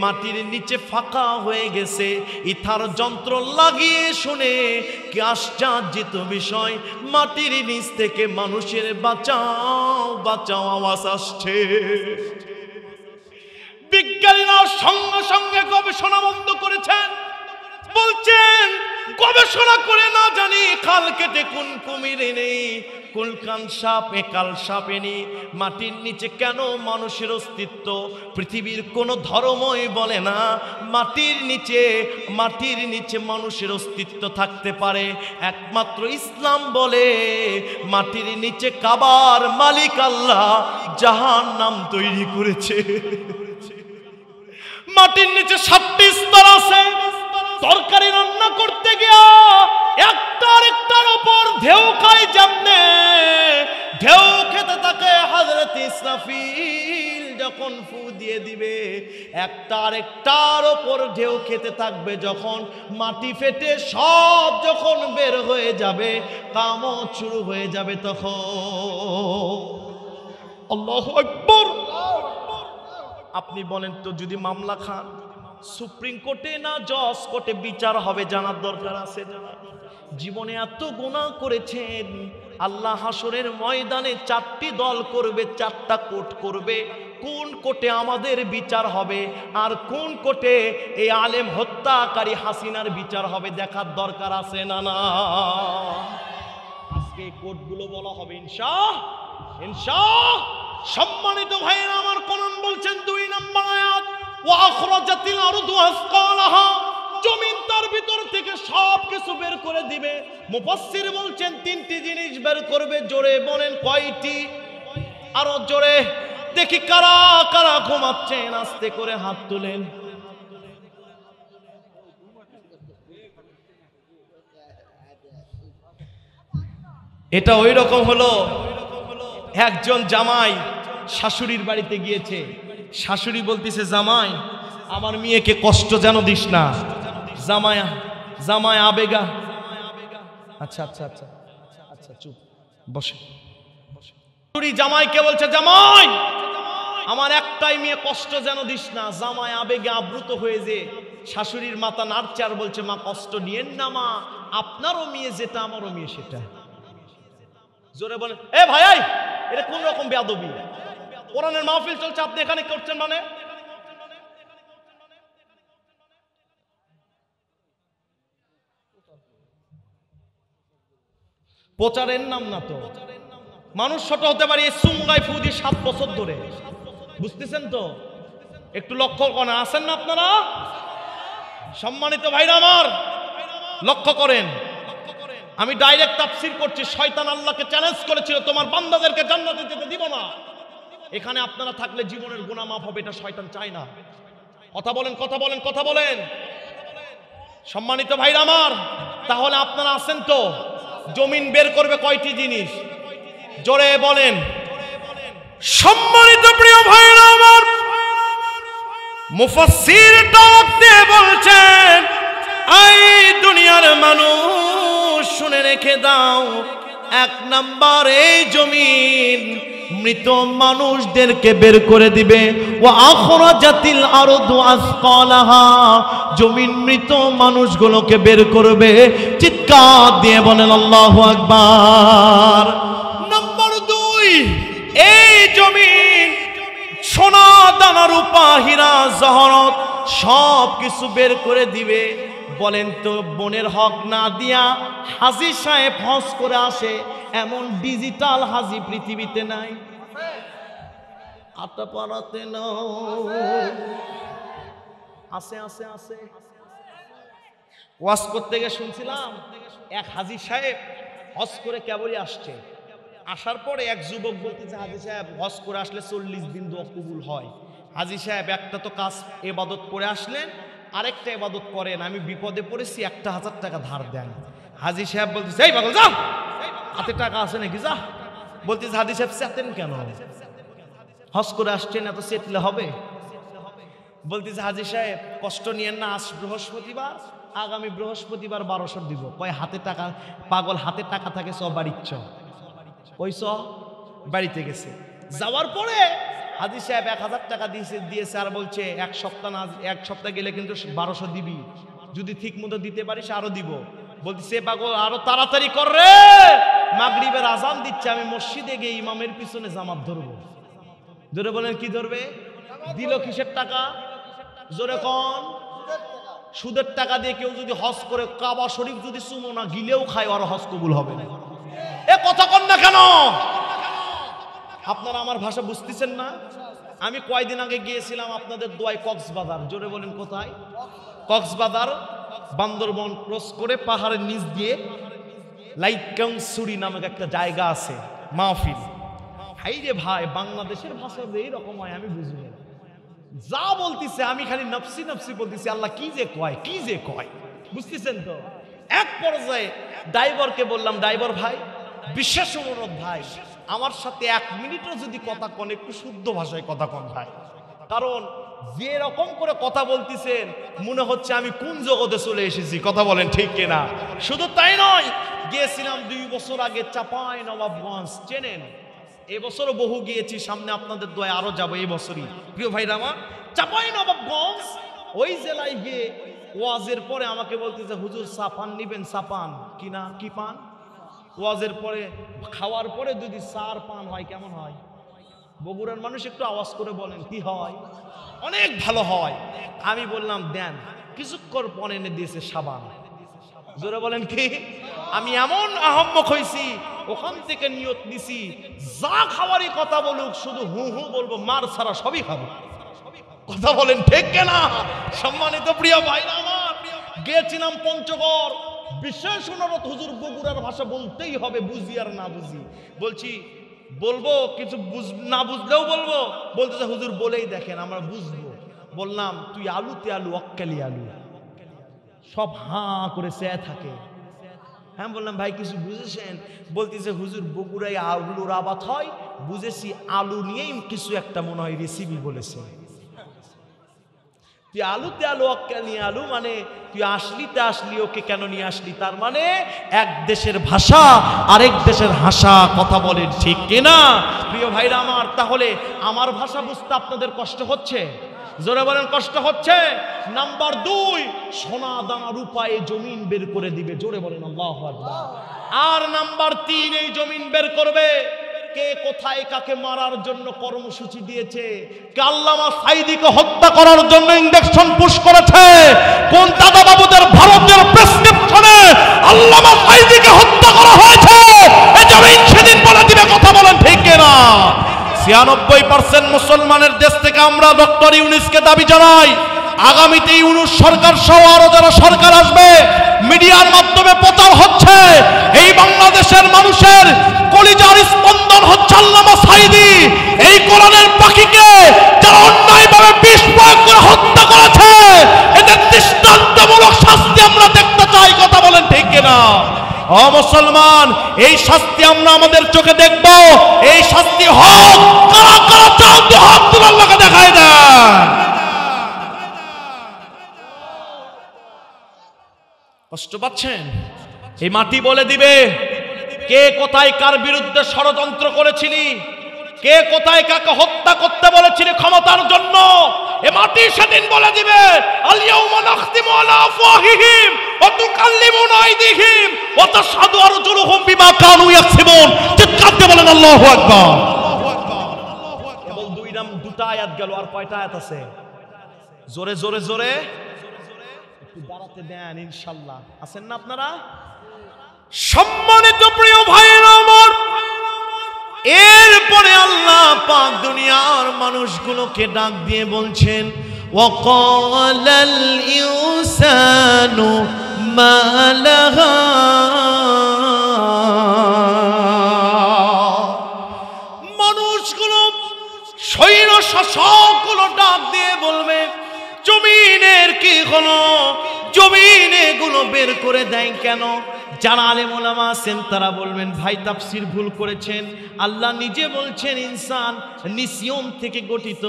মাটির নিচে ফাঁকা হয়ে গেছে। ইথার যন্ত্র লাগিয়ে শুনে কি আশ্চর্যিত বিষয়, মাটির নিচ থেকে মানুষের বাঁচাও বাঁচাও আওয়াজ আসছে। বিজ্ঞানীরা সঙ্গে সঙ্গে গবেষণা বন্ধ করেছেন, বলছেন গবেষণা করে না জানি খাল কেটে কোন কুমির এনে, কোন কান সাপ একাল সাপ এনে মাটির নিচে কেন মানুষের অস্তিত্ব? পৃথিবীর কোন ধর্মই বলে না মাটির নিচে মানুষের অস্তিত্ব থাকতে পারে। একমাত্র ইসলাম বলে মাটির নিচে কাবার মালিক আল্লাহ জাহান্নাম তৈরি করেছে। মাটির নিচে 7টি স্তর আছে। তরকারি রান্না করতে গিয়া একটার উপর ঢেউ খায়, যেমনে ঢেউ খেতে থাকে হযরত ইসরাফিল যখন ফু দিয়ে দিবে, একটার উপর ঢেউ খেতে থাকবে। যখন মাটি ফেটে সব যখন বের হয়ে যাবে, কিয়ামত শুরু হয়ে যাবে তখন। আল্লাহু আকবার। আপনি বলেন তো, যদি মামলা খান সুপ্রিম কোর্টে না জজ কোর্টে বিচার হবে, জানার দরকার আছে? জীবনে এত গুনাহ করেছেন, আল্লাহ হাসরের ময়দানে চারটি দল করবে, চারটা কোট করবে। কোন কোটে আমাদের বিচার হবে আর কোন কোটে এই আলেম হত্যাকারী হাসিনার বিচার হবে দেখার দরকার আছে না? না, আজকে এই কোটগুলো বলা হবে ইনশাআল্লাহ। সম্মানিত ভাইয়েরা আমার, কোরআন বলছেন 2 নম্বর আয়াত, ওয়া আখরাজাতিল আরদু আসকালাহা, জমিন তার ভিতর থেকে সব কিছু বের করে দিবে। মুফাসসির বলছেন 3টি জিনিস বের করবে। জোরে বলেন কয়টি? আরো জোরে দেখি কারা কারা ঘুমাচ্ছেন, আস্তে করে হাত তুলেন। এটা ওই রকম হলো, একজন জামাই শাশুড়ির বাড়িতে গিয়েছে। শাশুড়ি বলতেছে, জামাই আমার মেয়েকে কষ্ট যেন দিস না। জামাই আবেগা, আচ্ছা আচ্ছা আচ্ছা আচ্ছা চুপ বসে। শাশুড়ি জামাইকে বলছে, জামাই আমার একটাই মেয়ে, কষ্ট যেন দিস না। জামাই আবেগে আবৃত হয়ে যে শাশুড়ির মাথা নাড়ছে আর বলছে, মা কষ্ট নিয়েন না মা, আপনারও মেয়ে যেটা আমারও মেয়ে সেটা। জোরে বলেন এ ভাই, এটা কোন রকম বেয়াদবি? কোরআনের মাহফিল চলছে, আপনি এখানে করছেন মানে? প্রচারের নাম না তো, মানুষ ছোট হতে পারে। সুমগায় ফুদি 7 বছর ধরে, বুঝতেছেন তো? একটু লক্ষ্য করেন, আছেন না আপনারা? সম্মানিত ভাইরা আমার, লক্ষ্য করেন, আমি ডাইরেক্ট তাফসীর করছি। শয়তান আল্লাহকে চ্যালেঞ্জ করেছিল, তোমার বান্দাদেরকে জান্নাতে যেতে দিব না। এখানে আপনারা থাকলে জীবনের গুনাহ মাফ হবে, এটা শয়তান চায় না। কথা বলেন, কথা বলেন, কথা বলেন। সম্মানিত ভাইরা আমার, তাহলে আপনারা আছেন তো? জমিন বের করবে কয়টি জিনিস? জোরে বলেন। সম্মানিত প্রিয় ভাইরা আমার, মুফাসসির ডাক দিয়ে বলছেন, এই দুনিয়ার মানুষ শুনে রেখে দাও, 1 নাম্বার এই জমিন মৃত মানুষদেরকে বের করে দিবে। ওয়া আখরাজাতিল আরদু আসকালাহা, জমিন মৃত মানুষগুলোকে বের করবে। চিৎকার দিয়ে বলেন আল্লাহু আকবার। নম্বর 2, এই জমিন সোনা দানা রূপা হীরা জহরত সব কিছু বের করে দিবে। বলেন তো, বোনের হক না দিয়া হাজী সাহেব হজ করে আসে এমন ডিজিটাল হাজী পৃথিবীতে নাই। আটাপাড়াতে আছে আছে আছে। ওয়াজ করতে গিয়ে শুনছিলাম, এক হাজী সাহেব হজ করে কেবলই আসছে। আসার পরে এক যুবক বলতেছে, হাজী সাহেব হজ করে আসলে 40 দিন দোয়া কবুল হয়। হাজী সাহেব, একটা তো কাজ ইবাদত করে আসলেন, আরেকটা ইবাদত করেন, আমি বিপদে পড়েছি, 1000 টাকা ধার দেন। হাজী সাহেব বলতেছে, এই পাগল যা, হাতে টাকা আছে নাকি যা। বলতেছে, হাজী সাহেব চেতেন কেন? হজ করে আসছেন, এত চেতলে হবে? বলতেছে, হাজী সাহেব কষ্ট নিয়েন না, আজ বৃহস্পতিবার, আগামী বৃহস্পতিবার 1200 দিব। কয় হাতে টাকা? পাগল, হাতে টাকা থাকে সব বাড়ির চ কইস বাড়িতে গেছে। যাওয়ার পরে হাজী সাহেব 1000 টাকা দিয়েছে আর বলছে, 1 সপ্তাহ না, 1 সপ্তাহ গেলে কিন্তু 1200 দিবি, যদি ঠিক মতো দিতে পারিস আরো দিব। বলতেছে, পাগল আরো তাড়াতাড়ি কর রে, মাগরিবের আজান দিচ্ছে, আমি মসজিদে গিয়ে ইমামের পিছনে জামাত ধরবো। জোরে বলেন, কি ধরবে? দিল কিসের টাকা? জোরে কোন? সুদের টাকা দিয়ে কেউ যদি হজ করে, কাবা শরীফ যদি চুমো না গিলেও খায়, আর হজ কবুল হবে না। এ কথা কন না কেন? আপনারা আমার ভাষা বুঝতেছেন না? আমি কয়দিন আগে গিয়েছিলাম আপনাদের দোয়ায় কক্সবাজার। জোরে বলেন কোথায়? কক্সবাজার, বান্দরবন ক্রস করে পাহাড়ের নিচ দিয়ে লাইকাংসুরি নামক একটা জায়গা আছে, মাহফিল। হাই রে ভাই, বাংলাদেশের ভাষা যে এইরকম হয় আমি বুঝি না। যা বলতেছে আমি খালি নফসি নফসি বলতেছি, আল্লাহ কি যে কয়, কি যে কয়, বুঝতেছেন তো? এক পর্যায়ে ড্রাইভারকে বললাম, ড্রাইভার ভাই, বিশেষ অনুরোধ ভাই, আমার সাথে 1 মিনিটও যদি কথা কন, একটু শুদ্ধ ভাষায় কথা কন ভাই, কারণ যে রকম করে কথা বলতেছেন মনে হচ্ছে আমি কোন জগতে চলে এসেছি। কথা বলেন ঠিক কিনা? শুধু তাই নয়, গিয়েছিলাম 2 বছর আগে চাপাই নবাবগঞ্জ, চেনেন? এবছরও বহু গিয়েছি, সামনে আপনাদের দোয়া আরো যাবো এই বছরই। প্রিয় ভাইরা আমার, চাপাই নবাবগঞ্জ ওই জেলায় গিয়ে ওয়াজের পরে আমাকে বলতেছে, হুজুর চা পান নিবেন? চা পান কিনা? কি পান? ওয়াজের পরে খাওয়ার পরে যদি সার পান হয় কেমন হয়? বগুড়ার মানুষ একটু আওয়াজ করে বলেন কি হয়? অনেক ভালো হয়। আমি বললাম দেন, কিছুক্ষণ পরে এনে দিয়েছে সাবান। জোরে বলেন কি? আমি এমন আহম্মক হয়েছি, ওখান থেকে নিয়ত নিছি যা খাওয়ারই কথা বলুক শুধু হু হু বলবো, মার ছাড়া সবই খাবো। কথা বলেন ঠিক কিনা? সম্মানিত প্রিয় ভাইরা আমার, গিয়েছিলাম পঞ্চগড়, বিশেষ অনুরোধ, হুজুর বগুড়ার ভাষা বলতেই হবে, বুঝি আর না বুঝি। বলছি বলবো, কিছু না বুঝলেও বলবো। বলতেছে হুজুর বলেই দেখেন আমরা বুঝবো। বললাম তুই আলুতে আলু, অক্কালি আলু। সব হাঁ করে চেয়ে থাকে। হ্যাঁ বললাম ভাই কিছু বুঝেছেন? বলতেছে হুজুর বগুড়ায় আলুর আবাদ হয়, বুঝেছি আলু নিয়েই কিছু একটা মনে হয় রেসিপি বলেছে। তুই আলুতে আলু, অক্কালি আলু মানে তুই আসলিতে আসলি, ওকে কেন নিয়ে আসলি? তার মানে এক দেশের ভাষা আরেক দেশের ভাষা। কথা বলেন ঠিক কিনা প্রিয় ভাইরা আমার? তাহলে আমার ভাষা বুঝতে আপনাদের কষ্ট হচ্ছে? জোরে বলেন কষ্ট হচ্ছে? নাম্বার 2, সোনা দানা রূপায় জমিন বের করে দিবে। জোরে বলেন আল্লাহু আকবার। আর নাম্বার 3, এই জমিন বের করবে কে কোথায় কাকে মারার জন্য কর্মসূচি দিয়েছে, কে আল্লামা সাঈদীকে হত্যা করার জন্য ইনজেকশন পুশ করেছে, কোন দাদা বাবুদের ভারতের প্রেসক্রিপশনে আল্লামা সাঈদীকে হত্যা করা হয়েছে, এই জমিন সেদিন বলে দিবে। কথা বলেন ঠিক কিনা? 96% মুসলমানের দেশ থেকে আমরা ডক্টর ইউনূসকে দাবি জানাই, আগামীতে ইউনূস সরকার সহ আরো যারা সরকার আসবে, মিডিয়ার মাধ্যমে প্রচার হচ্ছে এই বাংলাদেশের মানুষের কলিজার স্পন্দন হচ্ছে আল্লামা সাঈদী। এই কোরআনের পাখিকে যারা অন্যায়ভাবে বিষ প্রয়োগ করে হত্যা করেছে, এদের দৃষ্টান্তমূলক শাস্তি আমরা দেখতে চাই। কথা বলেন ঠিক কিনা? ও মুসলমান, এই শাস্তি আমরা আমাদের চোখে দেখব। এই শাস্তি হোক, কারা কারা চাও হাত তুলে আল্লাহকে দেখায় দেন। কষ্ট পাচ্ছেন? এই মাটি বলে দিবে কে কোথায় কার বিরুদ্ধে ষড়যন্ত্র করেছিলি, কে কোথায় কাকে হত্যা করতে বলেছিলি ক্ষমতার জন্য। এ মাটি সেদিন বলে দিবে। আল ইয়াউমা নাখতিমু আলা আফওয়াহিহিম ওয়া তুকাল্লিমুনা আইদিহিম ওয়া তাশহাদু আরজুলুহুম বিমা কানু ইয়াকসিবুন। চিৎকার দিয়ে বলেন আল্লাহু আকবার। কেবল দুটা আয়াত গেল, আর কয়টা আয়াত আছে? জোরে জোরে জোরে একটু দাঁড়াতে দেন ইনশাআল্লাহ। আছেন না আপনারা? সম্মানিত প্রিয় ভাইরা আমার, এরপরে আল্লাহ পাক দুনিয়ার মানুষগুলোকে ডাক দিয়ে বলছেন, ওয়াকালাল ইনসানু মা লাহা। মানুষগুলো, স্বৈর শাসকগুলো ডাক দিয়ে বলবে জমিনের কি হলো, জমিনে এগুলো বের করে দেয় কেন? যারা আলেম ওলামা আছেন তারা বলবেন ভাই তাফসীর ভুল করেছেন। আল্লাহ নিজে বলছেন ইনসান নিসিয়ন থেকে গঠিত,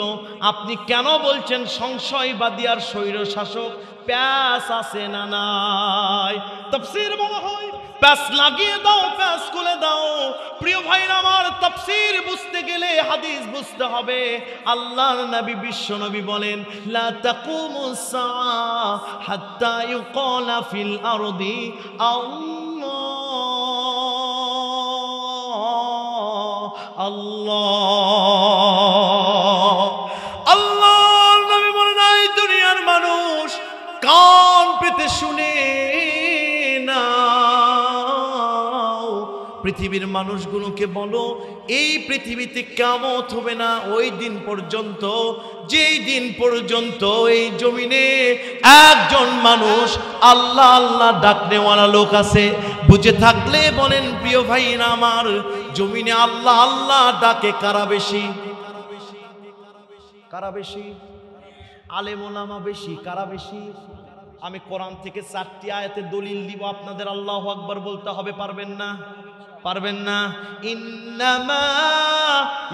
আপনি কেন বলছেন সংশয়বাদী আর স্বৈর শাসক? প্যাস আছে না নাই? তাফসীর বলা হয় প্যাস লাগিয়ে দাও, প্যাস খুলে দাও। প্রিয় ভাইরা আমার, তাফসীর বুঝতে গেলে হাদিস বুঝতে হবে। আল্লাহর নবী বিশ্ব নবী বলেন লা তাকুমুস সাআ হাত্তা ইউকালা ফিল আরদি আল্লাহ আল্লাহ। আল্লাহর নবী বলেন এই দুনিয়ার মানুষ কান পেতে শুনে নাও, পৃথিবীর মানুষগুলোকে বলো এই পৃথিবীতে কিয়ামত হবে না ওই দিন পর্যন্ত, যেই দিন পর্যন্ত এই জমিনে একজন মানুষ আল্লাহ আল্লাহ ডাকনেওয়ালা লোক আছে। বুঝে থাকলে বলেন প্রিয় ভাইরা আমার, জমিনে আল্লাহ আল্লাহ ডাকে কারা বেশি? কারা বেশি? আলেম ওলামা বেশি? কারা বেশি? আমি কোরআন থেকে 4টি আয়াতের দলিল দিব, আপনাদের আল্লাহু আকবার বলতে হবে। পারবেন না? পারবেন না? ইন্নামা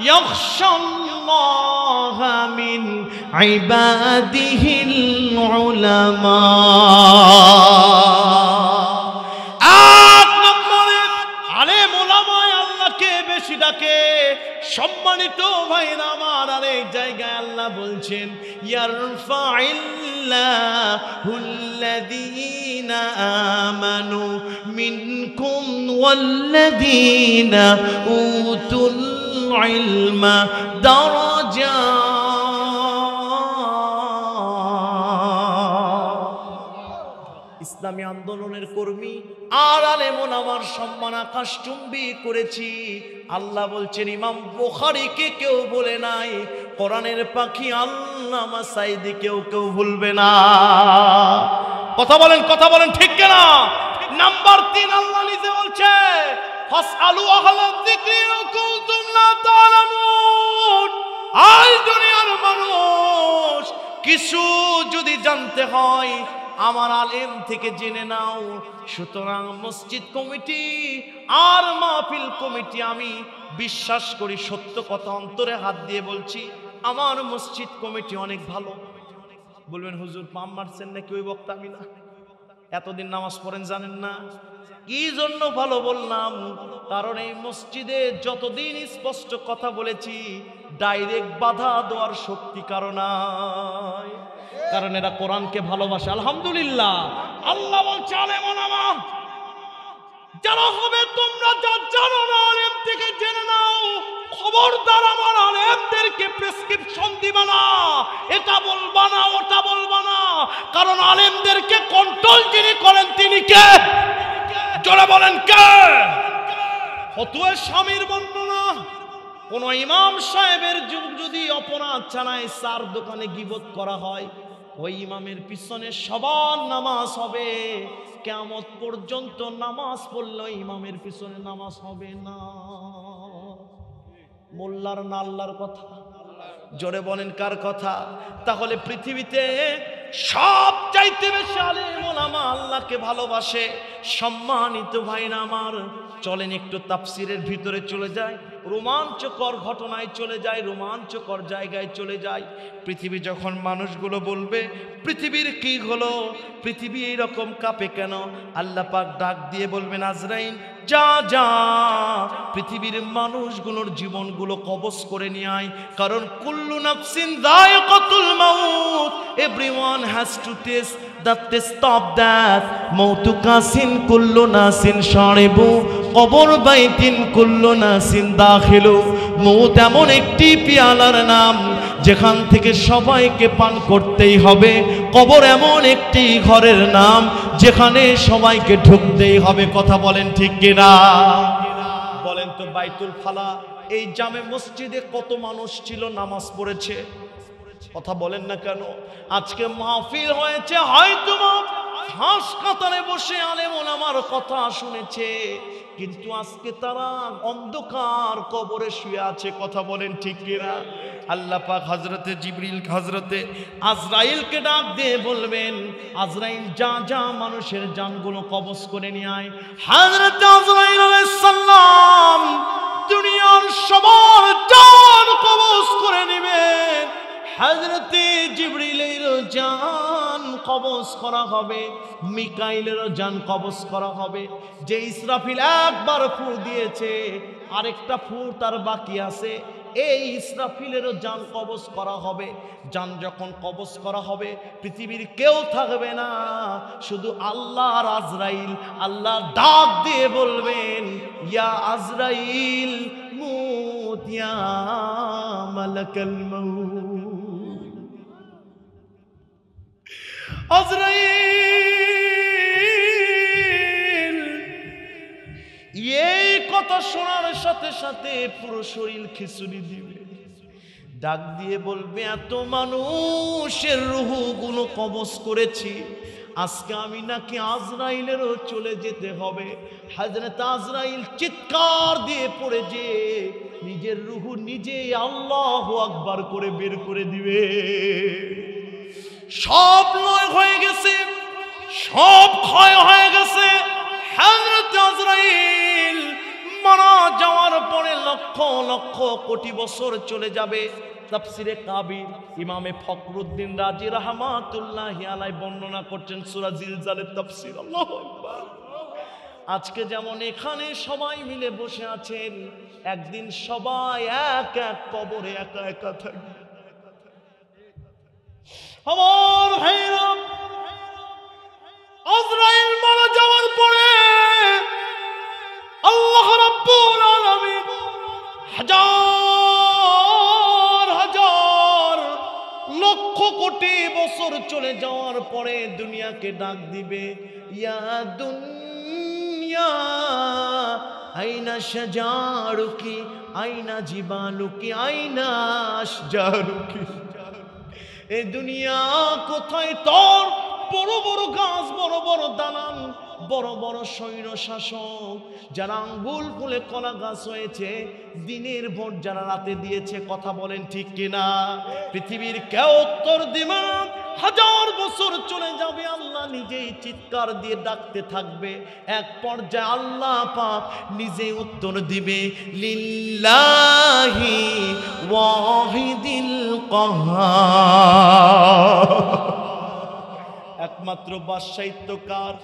ইয়াখশাল্লাহা মিন ইবাদিহিল উলামা। এক নম্বরে আলেম ওলামায়ে আল্লাহকে বেশি ডাকে। সম্মানিত ভাইরা আমার, আর এই জায়গায় আল্লাহ বলছেন ইয়ারফাইল্লাহুল্লাযীনা আমানু মিনকুম ওয়াল্লাযীনা উতুল ইলমা দারাজাত। ইসলামী আন্দোলনের কর্মী আর আলেম ওলামার সম্মান আকাশচুম্বী করেছি। আল্লাহ বলছেন, ইমাম বুখারীকে কেউ বলে নাই, কোরআনের পাখি আল্লামা সাঈদী কেউ ভুলবে না। কথা বলেন ঠিক কিনা? নাম্বার 3 আল্লাহ নিজে বলছে ফাসআলু আহলায যিকরি ইন কুনতুম লা তা'লামুন। আল দুনিয়ার মানুষ, কিছু যদি জানতে হয় আমার আলেম থেকে জেনে নাও। সুতরাং মসজিদ কমিটি আর মাহফিল কমিটি, আমি বিশ্বাস করি, সত্য কথা অন্তরে হাত দিয়ে বলছি, আমার মসজিদ কমিটি অনেক ভালো। বলবেন হুজুর পাম মারছেন নাকি ওই বক্তা? আমি না, এতদিন নামাজ পড়েন জানেন না কি জন্য ভালো বললাম? কারণ এই মসজিদে যতদিন স্পষ্ট কথা বলেছি, ডাইরেক্ট বাধা দেওয়ার শক্তি কারণ নাই, কারণ এরা কোরআনকে ভালোবাসে। আলহামদুলিল্লাহ। আল্লাহ বলছে আলেম ওলামা যারা হবে, তোমরা যা জানো না আলেম থেকে জেনে নাও। খবরদার আমার আলেমদেরকে প্রেসক্রিপশন দিবা না, এটা বলবা না, ওটা বলবা না, কারণ আলেমদেরকে কন্ট্রোল যিনি করেন তিনি কে? জোরে বলেন কে? ফতোয়া স্বামীর বর্ণনা, কোন ইমাম সাহেবের যুগ যদি অপরাধ ছাড়াই চার দোকানে গীবত করা হয়, ওই ইমামের পিছনে সবার নামাজ হবে। কিয়ামত পর্যন্ত নামাজ পড়লে ইমামের পিছনে নামাজ হবে না। মোল্লার না আল্লাহর কথা? জোরে বলেন কার কথা? তাহলে পৃথিবীতে সব চাইতে বেশি আলেম ওলামা আল্লাহকে ভালোবাসে। সম্মানিত ভাইরা আমার, চলেন একটু তাফসিরের ভিতরে চলে যায়, রোমাঞ্চকর ঘটনায় চলে যায়, রোমাঞ্চকর জায়গায় চলে যায়। পৃথিবী যখন মানুষগুলো বলবে পৃথিবীর কি হলো, পৃথিবী এইরকম কাঁপে কেন, আল্লাহ পাক ডাক দিয়ে বলবেন আজরাইল যা যা পৃথিবীর মানুষগুলোর জীবনগুলো কবজ করে নিয়ে আয়। কারণ কুল্লু নাফসিন যায়কাতুল মাউত, everyone has to taste the taste of death. মৌতু কাসিন কুল্লু নাসিন শারিবু, কবর বাইতিন কুল্লু নাসিন দাখিলু। মৌত এমন একটি পিয়ালার নাম যেখান থেকে সবাইকে পান করতেই হবে। কবর এমন একটি ঘরের নাম যেখানে সবাইকে ঢুকতেই হবে। কথা বলেন ঠিক কিনা? বলেন তো বাইতুল ফালা এই জামে মসজিদে কত মানুষ ছিল নামাজ পড়েছে? কথা বলেন না কেন? আজকে মাহফিল হয়েছে, হয়তো হাঁস কাতারে বসে আলেম ওলামার কথা শুনেছে, কিন্তু আজকে তারা অন্ধকার কবরে শুয়ে আছে। কথা বলেন ঠিক কিনা? আল্লাহ পাক হযরতে জিবরিল, হযরতে আজরাইলকে ডাক দিয়ে বলবেন আজরাইল যা যা মানুষের জানগুলো কবজ করে নিয়ে আয়। হযরতে আজরাইল আলাইহিস সালাম দুনিয়ার সবার জান কবজ করে নেবেন। হযরতে জিবরিলেরও জান কবজ করা হবে, মিকাইলেরও জান কবজ করা হবে। যে ইসরাফিল একবার ফু দিয়েছে, আরেকটা ফু তার বাকি আছে, এই ইসরাফিলেরও জান কবজ করা হবে। জান যখন কবজ করা হবে পৃথিবীর কেউ থাকবে না, শুধু আল্লাহ আর আজরাইল। আল্লাহ ডাক দিয়ে বলবেন ইয়া আজরাইল মুত ইয়া মালাকাল মাউত। আজরাইল এই কথা শোনার সাথে সাথে পুরো শরীর খিচুড়ি দিবে, ডাক দিয়ে বলবে এত মানুষের রূহগুলো কবজ করেছি, আজকে আমি নাকি আজরাইলেরও চলে যেতে হবে। হযরত আজরাইল চিৎকার দিয়ে পড়ে যে নিজের রূহ নিজে আল্লাহু আকবার করে বের করে দিবে। সব লয় হয়ে গেছে, সব ক্ষয় হয়ে গেছে। হযরত আজরাইল মারা যাওয়ার পরে লক্ষ লক্ষ কোটি বছর চলে যাবে। তাফসিরে কাবির ইমামে ফখরুদ্দিন রাজি রাহমাতুল্লাহি আলাইহি বর্ণনা করছেন সূরা জিলজালের তাফসীর। আল্লাহু আকবার। আজকে যেমন এখানে সবাই মিলে বসে আছেন, একদিন সবাই এক এক কবরে একা একা থাকবে। আমার ভাইরা, আজরাইল মারা যাওয়ার পরে আল্লাহ রাব্বুল আলামিন হাজার হাজার লক্ষ কোটি বছর চলে যাওয়ার পরে দুনিয়াকে ডাক দিবে, ইয়া দুনিয়া আইনা শাজারুকি আইনা জিবালুকি আইনা আশজারুকি। এ দুনিয়া কোথায় তোর বড় বড় গাছ, বড় বড় দালান, বড় বড় সৈন্য শাসক, যারা আঙ্গুল ফুলে কলা গাছ হয়েছে, দিনের ভোট যারা রাতে দিয়েছে, কথা বলেন ঠিক কিনা? পৃথিবীর কেউ উত্তর দিবে না। হাজার বছর চলে যাবে, আল্লাহ নিজেই চিৎকার দিয়ে ডাকতে থাকবে। এক পর্যায়ে আল্লাহ পাক নিজে উত্তর দিবে, লিল্লাহি ওয়াহিদিল কাহ্হার। একমাত্র বাদশাহিত্ব কার?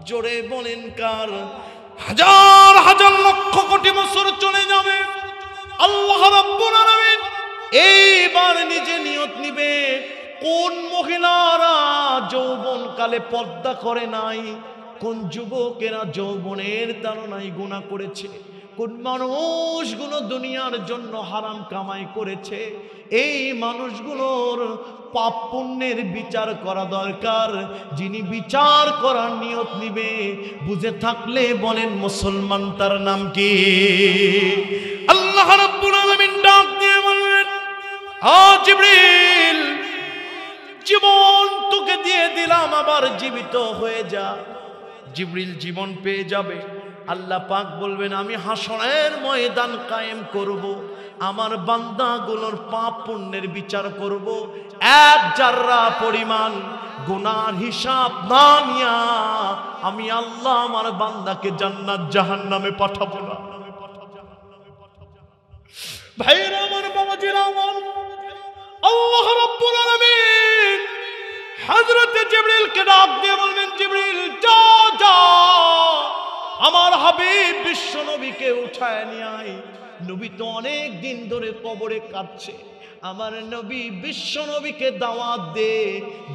জোরে বলেন কার? হাজার হাজার লক্ষ কোটি বছর চলে যাবে, আল্লাহ রাব্বুল আলামিন এইবার নিজে নিয়ত নিবে, কোন মহিলারা যৌবন কালে পর্দা করে নাই, কোন যুবকেরা যৌবনের তাড়নায় গুনাহ করেছে, কোন মানুষগুলো দুনিয়ার জন্য হারাম কামাই করেছে, এই মানুষগুলোর পাপ পুণ্যের বিচার করা দরকার। যিনি বিচার করার নিয়ত নিবে, বুঝে থাকলে বলেন মুসলমান, তার নাম কি? আল্লাহ রাব্বুল আলামিন ডাক দিয়ে বললেন, জিবরিল, জীবন তোকে দিয়ে দিলাম, আবার জীবিত হয়ে যা। জিবরিল জীবন পেয়ে যাবে। আল্লাহ পাক বলবেন, আমি হাসরের ময়দান কায়েম করব, আমার বান্দাগুলোর পাপ পুণ্যের বিচার করব। এক জাররা পরিমাণ গুনার হিসাব না নিয়া আমি আল্লাহ আমার বান্দাকে জান্নাত জাহান্নামে পাঠাবো না। ভাইরা আমার, বাবাজিরা আমার, আল্লাহ রাব্বুল আলামিন হযরত জিবরিলকে ডাক দিয়ে বলবেন, জিবরিল যা যা, আমার হাবিব বিশ্ব নবীকে উঠায় নিয়ে আয়। নবী তো অনেক দিন ধরে কবরে কাটছে, আমার নবী বিশ্ব নবীকে দাওয়াত দে,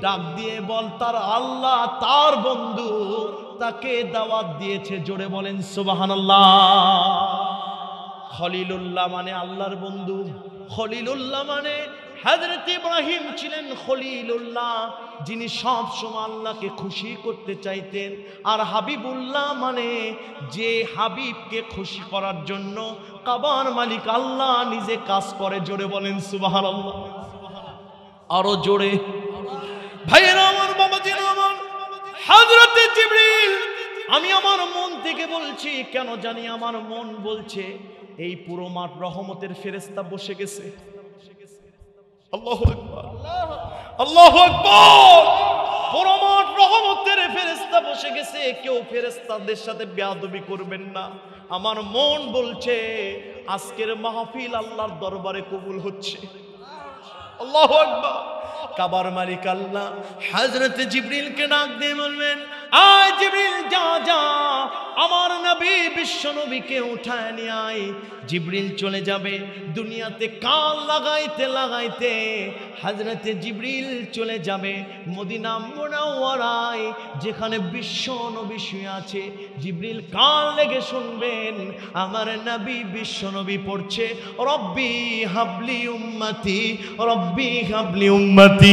ডাক দিয়ে বল তার আল্লাহ তার বন্ধু তাকে দাওয়াত দিয়েছে। জোরে বলেন সুবহানাল্লাহ। খলিলুল্লাহ মানে আল্লাহর বন্ধু, খলিলুল্লাহ মানে হযরত ইব্রাহিম ছিলেন খলিলুল্লাহ, যিনি সব সময় আল্লাহকে খুশি করতে চাইতেন। আর হাবিবুল্লাহ মানে যে হাবিবকে খুশি করার জন্য কাবার মালিক আল্লাহ নিজে কাজ করে। জোরে বলেন সুবহানাল্লাহ, আরো জোরে। ভাইরা আমার, বাবাজিরা আমার, হযরত জিবরিল, আমি আমার মন থেকে বলছি, কেন জানি আমার মন বলছে এই পুরো মাঠ রহমতের ফেরেশতা বসে গেছে। আল্লাহু আকবার, আল্লাহু আকবার। পুরো মাঠ রহমতের ফেরেশতা বসে গেছে, কেউ ফেরেশতাদের সাথে বেয়াদবি করবেন না। আমার মন বলছে আজকের মাহফিল আল্লাহর দরবারে কবুল হচ্ছে। আল্লাহু আকবার। কাবার মালিক আল্লাহ হযরত জিবরিলকে ডাক দিয়ে বলবেন, আয় জিবরিল, যা যা, আমার নবী বিশ্ব নবীকে উঠায় নিয়ে আয়। জিবরিল চলে যাবে দুনিয়াতে কান লাগাইতে লাগাইতে, হযরত জিবরিল চলে যাবে মদিনা মুনাওয়ারায়, যেখানে বিশ্ব নবী শুয়ে আছে। জিবরিল কান লেগে শুনবেন, আমার নবী বিশ্ব নবী পড়ছে, রব্বি হাবলি উম্মতি, রব্বি হাবলি উম্মতি।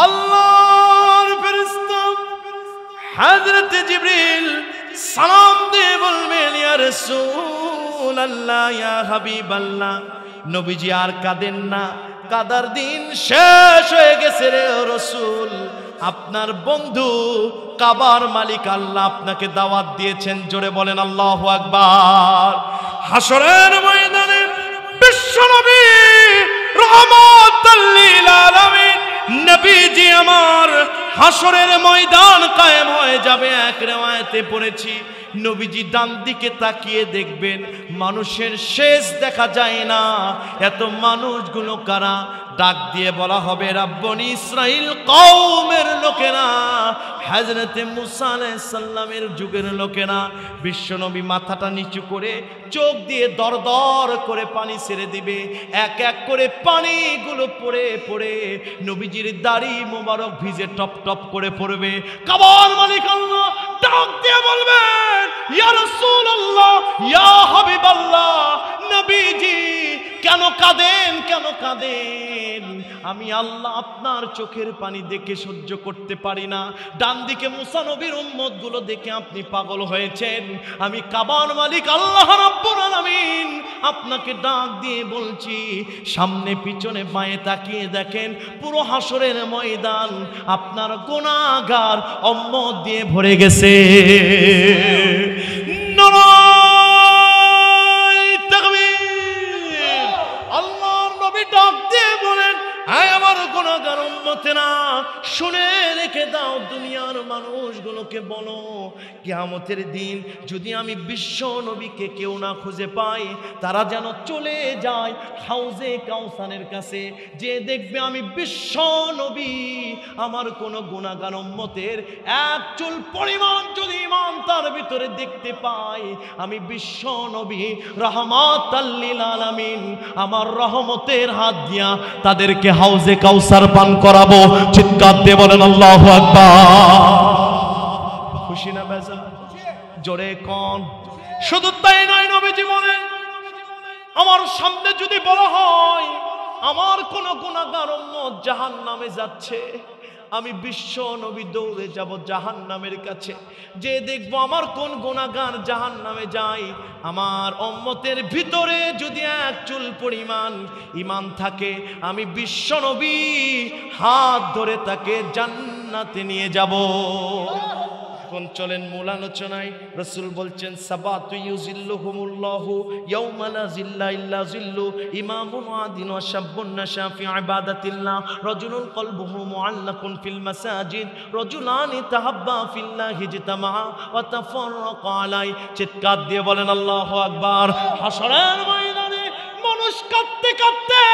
আল্লাহর ফেরেশতা হযরত জিবরিল সালাম দিয়ে বলবেন, ইয়া রাসূলুল্লাহ, ইয়া হাবিবাল্লাহ, নবীজি আর কাঁদেন না, কাদার দিন শেষ হয়ে গেছে রে রাসূল। আপনার বন্ধু কাবার মালিক আল্লাহ আপনাকে দাওয়াত দিয়েছেন। জোরে বলেন আল্লাহু আকবার। হাসরের ময়দানে বিশ্ব নবী রাহমাতাল লিল আলামিন নবীজি আমার হাসরের ময়দান কায়েম হয়ে যাবে। এক রিওয়ায়াতে পড়েছি নবীজি ডান দিকে তাকিয়ে দেখবেন মানুষের শেষ দেখা যায় না। এত মানুষগুলো কারা? ডাক দিয়ে বলা হবে রাব্বনী ইসরাইল কওমের লোকেরা, হযরতে মুসা আলাইহিস সালামের যুগের লোকেরা। বিশ্বনবী মাথাটা নিচু করে চোখ দিয়ে দরদর করে পানি ছেড়ে দিবে। এক এক করে পানিগুলো পড়ে পড়ে নবীজির দাড়ি মোবারক ভিজে টপ টপ করে পড়বে। কাবার মালিক আল্লাহ ডাক দিয়ে বলবেন ইয়া রাসূলুল্লাহ, ইয়া হাবিবাল্লাহ, নবীজি কেন কাঁদেন, কেন কাঁদেন? আমি আল্লাহ আপনার চোখের পানি দেখে সহ্য করতে পারি না। ডান দিকে মুসা নবীর উম্মত গুলো দেখে আপনি পাগল হয়েছেন। আমি কাবার মালিক আল্লাহ রাব্বুল আলামিন আপনাকে ডাক দিয়ে বলছি, সামনে পিছনে বাঁয়ে তাকিয়ে দেখেন পুরো হাসরের ময়দান আপনার গুনাহগার উম্মত দিয়ে ভরে গেছে। গুনাহগার উম্মতেরা শুনে রেখে দাও, দুনিয়ার মানুষগুলোকে বলো কিয়ামতের দিন যদি আমি বিশ্ব নবীকে কেউ না খুঁজে পাই, তারা যেন চলে যায় হাউজে কাউসারের কাছে, যে দেখবে আমি বিশ্ব নবী আমার কোন গুনাহগার উম্মতের এক চুল পরিমাণ যদি ঈমান তার ভিতরে দেখতে পাই, আমি বিশ্ব নবী রাহমাতাল লিল আলামিন আমার রহমতের হাত দিয়া তাদেরকে হাউজে কাউসার পান করাবো। চিৎকার দিয়ে বলেন আল্লাহু আকবার। খুশি না বেজার? জোরে কোন? শুধু তাই নয়, নবীজি বলেন আমার সামনে যদি বলা হয় আমার কোন গুনাহগার উম্মত জাহান্নামে যাচ্ছে, আমি বিশ্ব নবী দৌড়ে যাব জাহান্নামের কাছে, যে দেখবো আমার কোন গুনাহগার জাহান্নামে যায়। আমার উম্মতের ভিতরে যদি এক চুল পরিমাণ ঈমান থাকে, আমি বিশ্ব নবী হাত ধরে তাকে জান্নাতে নিয়ে যাব। এখন চলেন মূল আলোচনায়। রাসূল বলছেন সাবাতু ইউজিল্লুহুমুল্লাহু ইয়াওমা লা জিল্লা ইল্লা জিল্লু, ইমামুন আদিন ওয়া শাববুন নাশা ফি ইবাদাতিল্লাহ, রাজুলুন কলবুহু মুআল্লাকুন ফিল মাসাজিদ, রাজুলানি তাহাব্বা ফিল্লাহি ইজতামা ওয়া তাফাররাকা আলাই। চিৎকার দিয়ে বলেন আল্লাহু আকবার। হাসরের ময়দানে মানুষ কাঁদতে কাঁদতে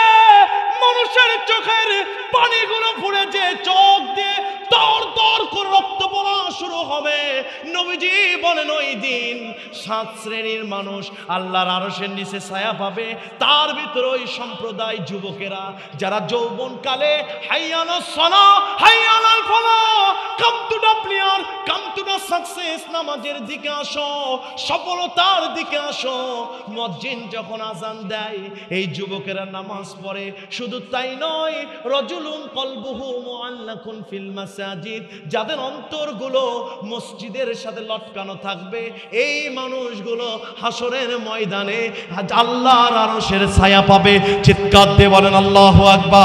মানুষের চোখের পানিগুলো ফুরে যে চোখ দিয়ে দর দর করে রক্ত পড়া শুরু হবে। নবীজি বলেন ওই দিন 7 শ্রেণীর মানুষ আল্লাহর আরশের নিচে ছায়া পাবে। তার ভিতরে ওই সম্প্রদায় যুবকেরা যারা যৌবনকালে হাইয়ালাস সালাহ হাইয়ালাল ফালাহ, come to the prayer, come to the success, নামাজের দিকে আসো, সফলতার দিকে আসো। মুয়াজ্জিন যখন আযান দেয় এই যুবকেরা নামাজ পড়ে। শুধু তাই নয়, রাজুলুন কলবুহু মুআল্লাকুন ফিল মাসাজিদ, যাদের অন্তরগুলো মসজিদের সাথে লটকানো থাকবে, এই মানুষগুলো হাসরের ময়দানে আল্লাহর আরশের ছায়া পাবে। চিৎকার দিয়ে বলেন আল্লাহু আকবার।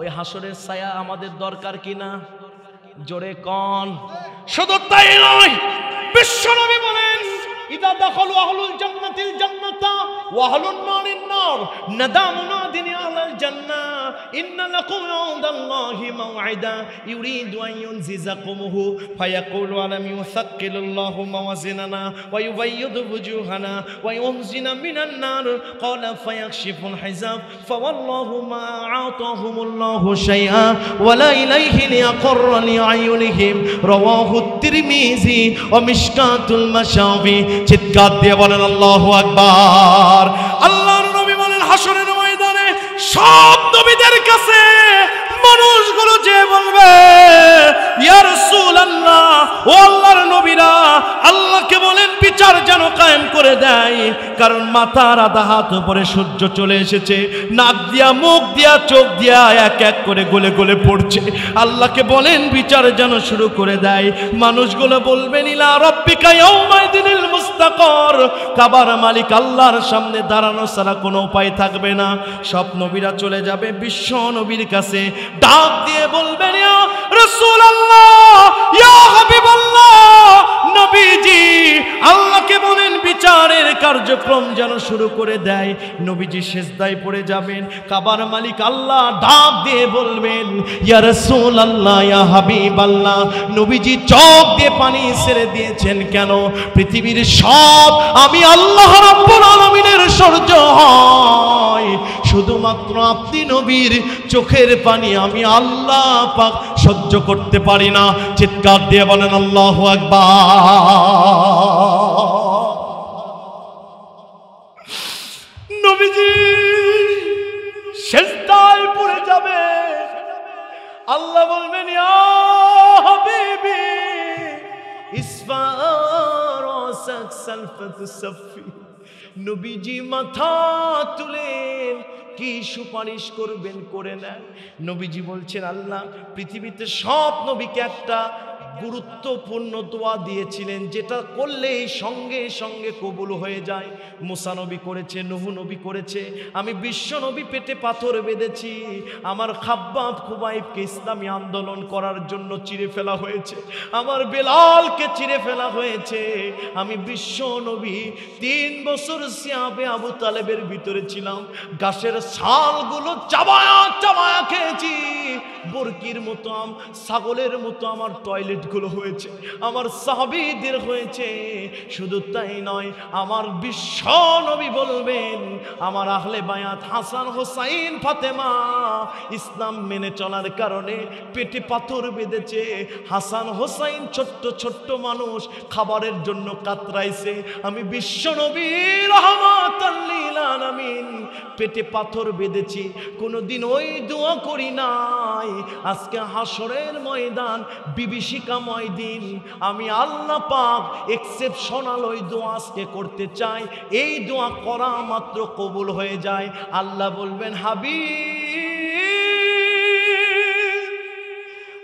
ওই হাসরের ছায়া আমাদের দরকার কিনা? জোরে কোন? শুধু তাই নয়, বিশ্বনবী বলেন ইদা দাখালু আহলুল জান্নাতিল জান্নাতা ওয়া আহলুন নারিন নার নাদা মুনাদিন আলাল জান্নাহ ইন্না লাকুম ইনদাল্লাহি মাও'ইদা ইউরিদু আন ইউনজিজাকুমহু ফায়াকুলু আলাম ইউসাক্কিলুল্লাহু মাওয়াজিনানা ওয়া ইউবাইয়িদু বুজুহানা ওয়া ইউনজিনা মিনান নার ক্বালা ফায়াকশিফুল হিজাব ফাওয়াল্লাহু মা আ'তাহুমুল্লাহু শাইআ ওয়া লা ইলাইহি লিয়াকররা লিআয়ুনিহিম রাওয়াহু তিরমিজি ওয়া মিশকাতুল মাশাবি। চিৎকার দিয়ে বলেন আল্লাহু আকবার। আল্লাহর নবী বলেন হাসরের ময়দানে সব নবীদের কাছে মানুষগুলো যে বলবে ইয়া রাসূলুল্লাহ, ও আল্লাহর নবীরা, আল্লাহকে বলেন বিচার যেন কায়েম করে দেয়, কারণ মাথার আধা হাত উপরে সূর্য চলে এসেছে, নাক দিয়া মুখ দিয়া চোখ দিয়া এক এক করে গলে গলে পড়ছে। আল্লাহকে বলেন বিচার যেন শুরু করে দেয়। মানুষগুলো বলবেন ইলা রাব্বিকা ইয়াউমাইদিনিল মুস্তাকার, কাবার মালিক আল্লাহর সামনে দাঁড়ানো ছাড়া কোনো উপায় থাকবে না। সব নবীরা চলে যাবে বিশ্ব নবীর কাছে, ডাক দিয়ে বলবেন ইয়া রাসূলুল্লাহ, ইয়া হাবিবাল্লাহ, নবীজি, আল্লাহকে বলেন বিচারের কার্যক্রম যেন শুরু করে দেয়। নবীজি সেজদায় পড়ে যাবেন, কাবার মালিক আল্লাহ ডাক দিয়ে বলবেন, ইয়া রাসূলুল্লাহ, ইয়া হাবিবাল্লাহ। নবীজি চোখ দিয়ে পানি ছেড়ে দিয়েছেন, কেন? পৃথিবীর সব আমি আল্লাহ রাব্বুল আলামিনের সহ্য হয়, শুধুমাত্র আপনি নবীর চোখের পানি আমি আল্লাহ পাক সহ্য করতে পারি না। চিৎকার দিয়ে বলেন আল্লাহু আকবার। নবীজি সেজদায় পড়ে যাবে, আল্লাহ বলবেন, ইয়া হাবিবি ইসফার সালফাতু সাফি। নবীজি মাথা তুলেন, কি সুপারিশ করবেন করে নেন। নবীজি বলছেন, আল্লাহ পৃথিবীতে সব নবীকে একটা গুরুত্বপূর্ণ দোয়া দিয়েছিলেন, যেটা করলেই সঙ্গে সঙ্গে কবুল হয়ে যায়। মুসা নবী করেছে, নূহ নবী করেছে, আমি বিশ্ব নবী পেটে পাথর বেঁধেছি, আমার খাব্বাব খুবাইবকে ইসলামী আন্দোলন করার জন্য চিরে ফেলা হয়েছে, আমার বেলালকে চিরে ফেলা হয়েছে, আমি বিশ্ব নবী 3 বছর সিয়াবে আবু তালেবের ভিতরে ছিলাম, গাছের ছালগুলো চাবায়া চাবায়া খেয়েছি, বরকির মতো ছাগলের মতো আমার টয়লেটগুলো হয়েছে, আমার সাহাবীদের হয়েছে। শুধু তাই নয়, আমার বিশ্ব নবী বলবেন, আমার আহলে বায়াত হাসান হোসাইন ফাতেমা ইসলাম মেনে চলার কারণে পেটে পাথর বেঁধেছে। হাসান হোসাইন ছোট্ট ছোট্ট মানুষ, খাবারের জন্য কাতরাইছে, আমি বিশ্ব নবী রাহমাতাল লিল আলামিন পেটে পাথর বেঁধেছি, কোনোদিন ওই দোয়া করি নাই। আজকে হাসরের ময়দান বিভীষিকাময় দিন, আমি আল্লাহ পাক এক্সেপশনাল ওই দোয়া আজকে করতে চাই, এই দোয়া করা মাত্র কবুল হয়ে যায়। আল্লাহ বলবেন,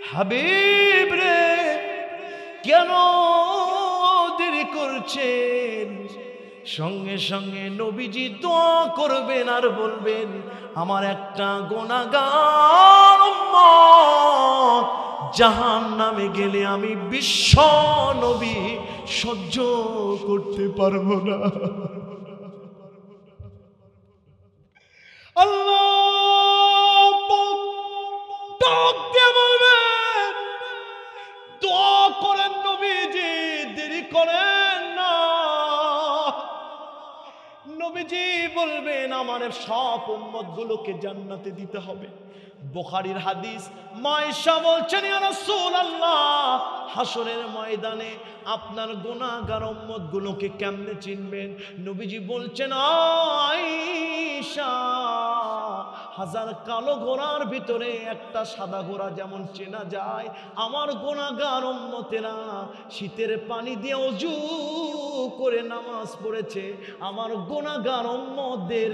হাবিব রে, কেন দেরি করছেন? সঙ্গে সঙ্গে নবীজি দোয়া করবেন আর বলবেন, আমার একটা গুনাহগার উম্মত জাহান্নামে গেলে আমি বিশ্ব নবী সহ্য করতে পারবো না। আল্লাহ ডাক দিয়ে বলবেন, দোয়া করেন নবীজি, দেরি করেন না। নবীজি বলবেন, আমার সব উম্মত গুলোকে জান্নাতে দিতে হবে। বুখারীর হাদিস, মা আয়েশা বলছেন, ইয়া রাসূলুল্লাহ, হাসরের ময়দানে আপনার গুনাহগার উম্মত গুলোকে কেমনে চিনবেন? নবীজি বলছেন, আয়েশা, হাজার কালো ঘোড়ার ভিতরে একটা সাদা ঘোড়া যেমন চেনা যায়, আমার গুনাহগার উম্মতেরা শীতের পানি দিয়ে ওযু করে নামাজ পড়েছে, আমার গুনাহগার উম্মতদের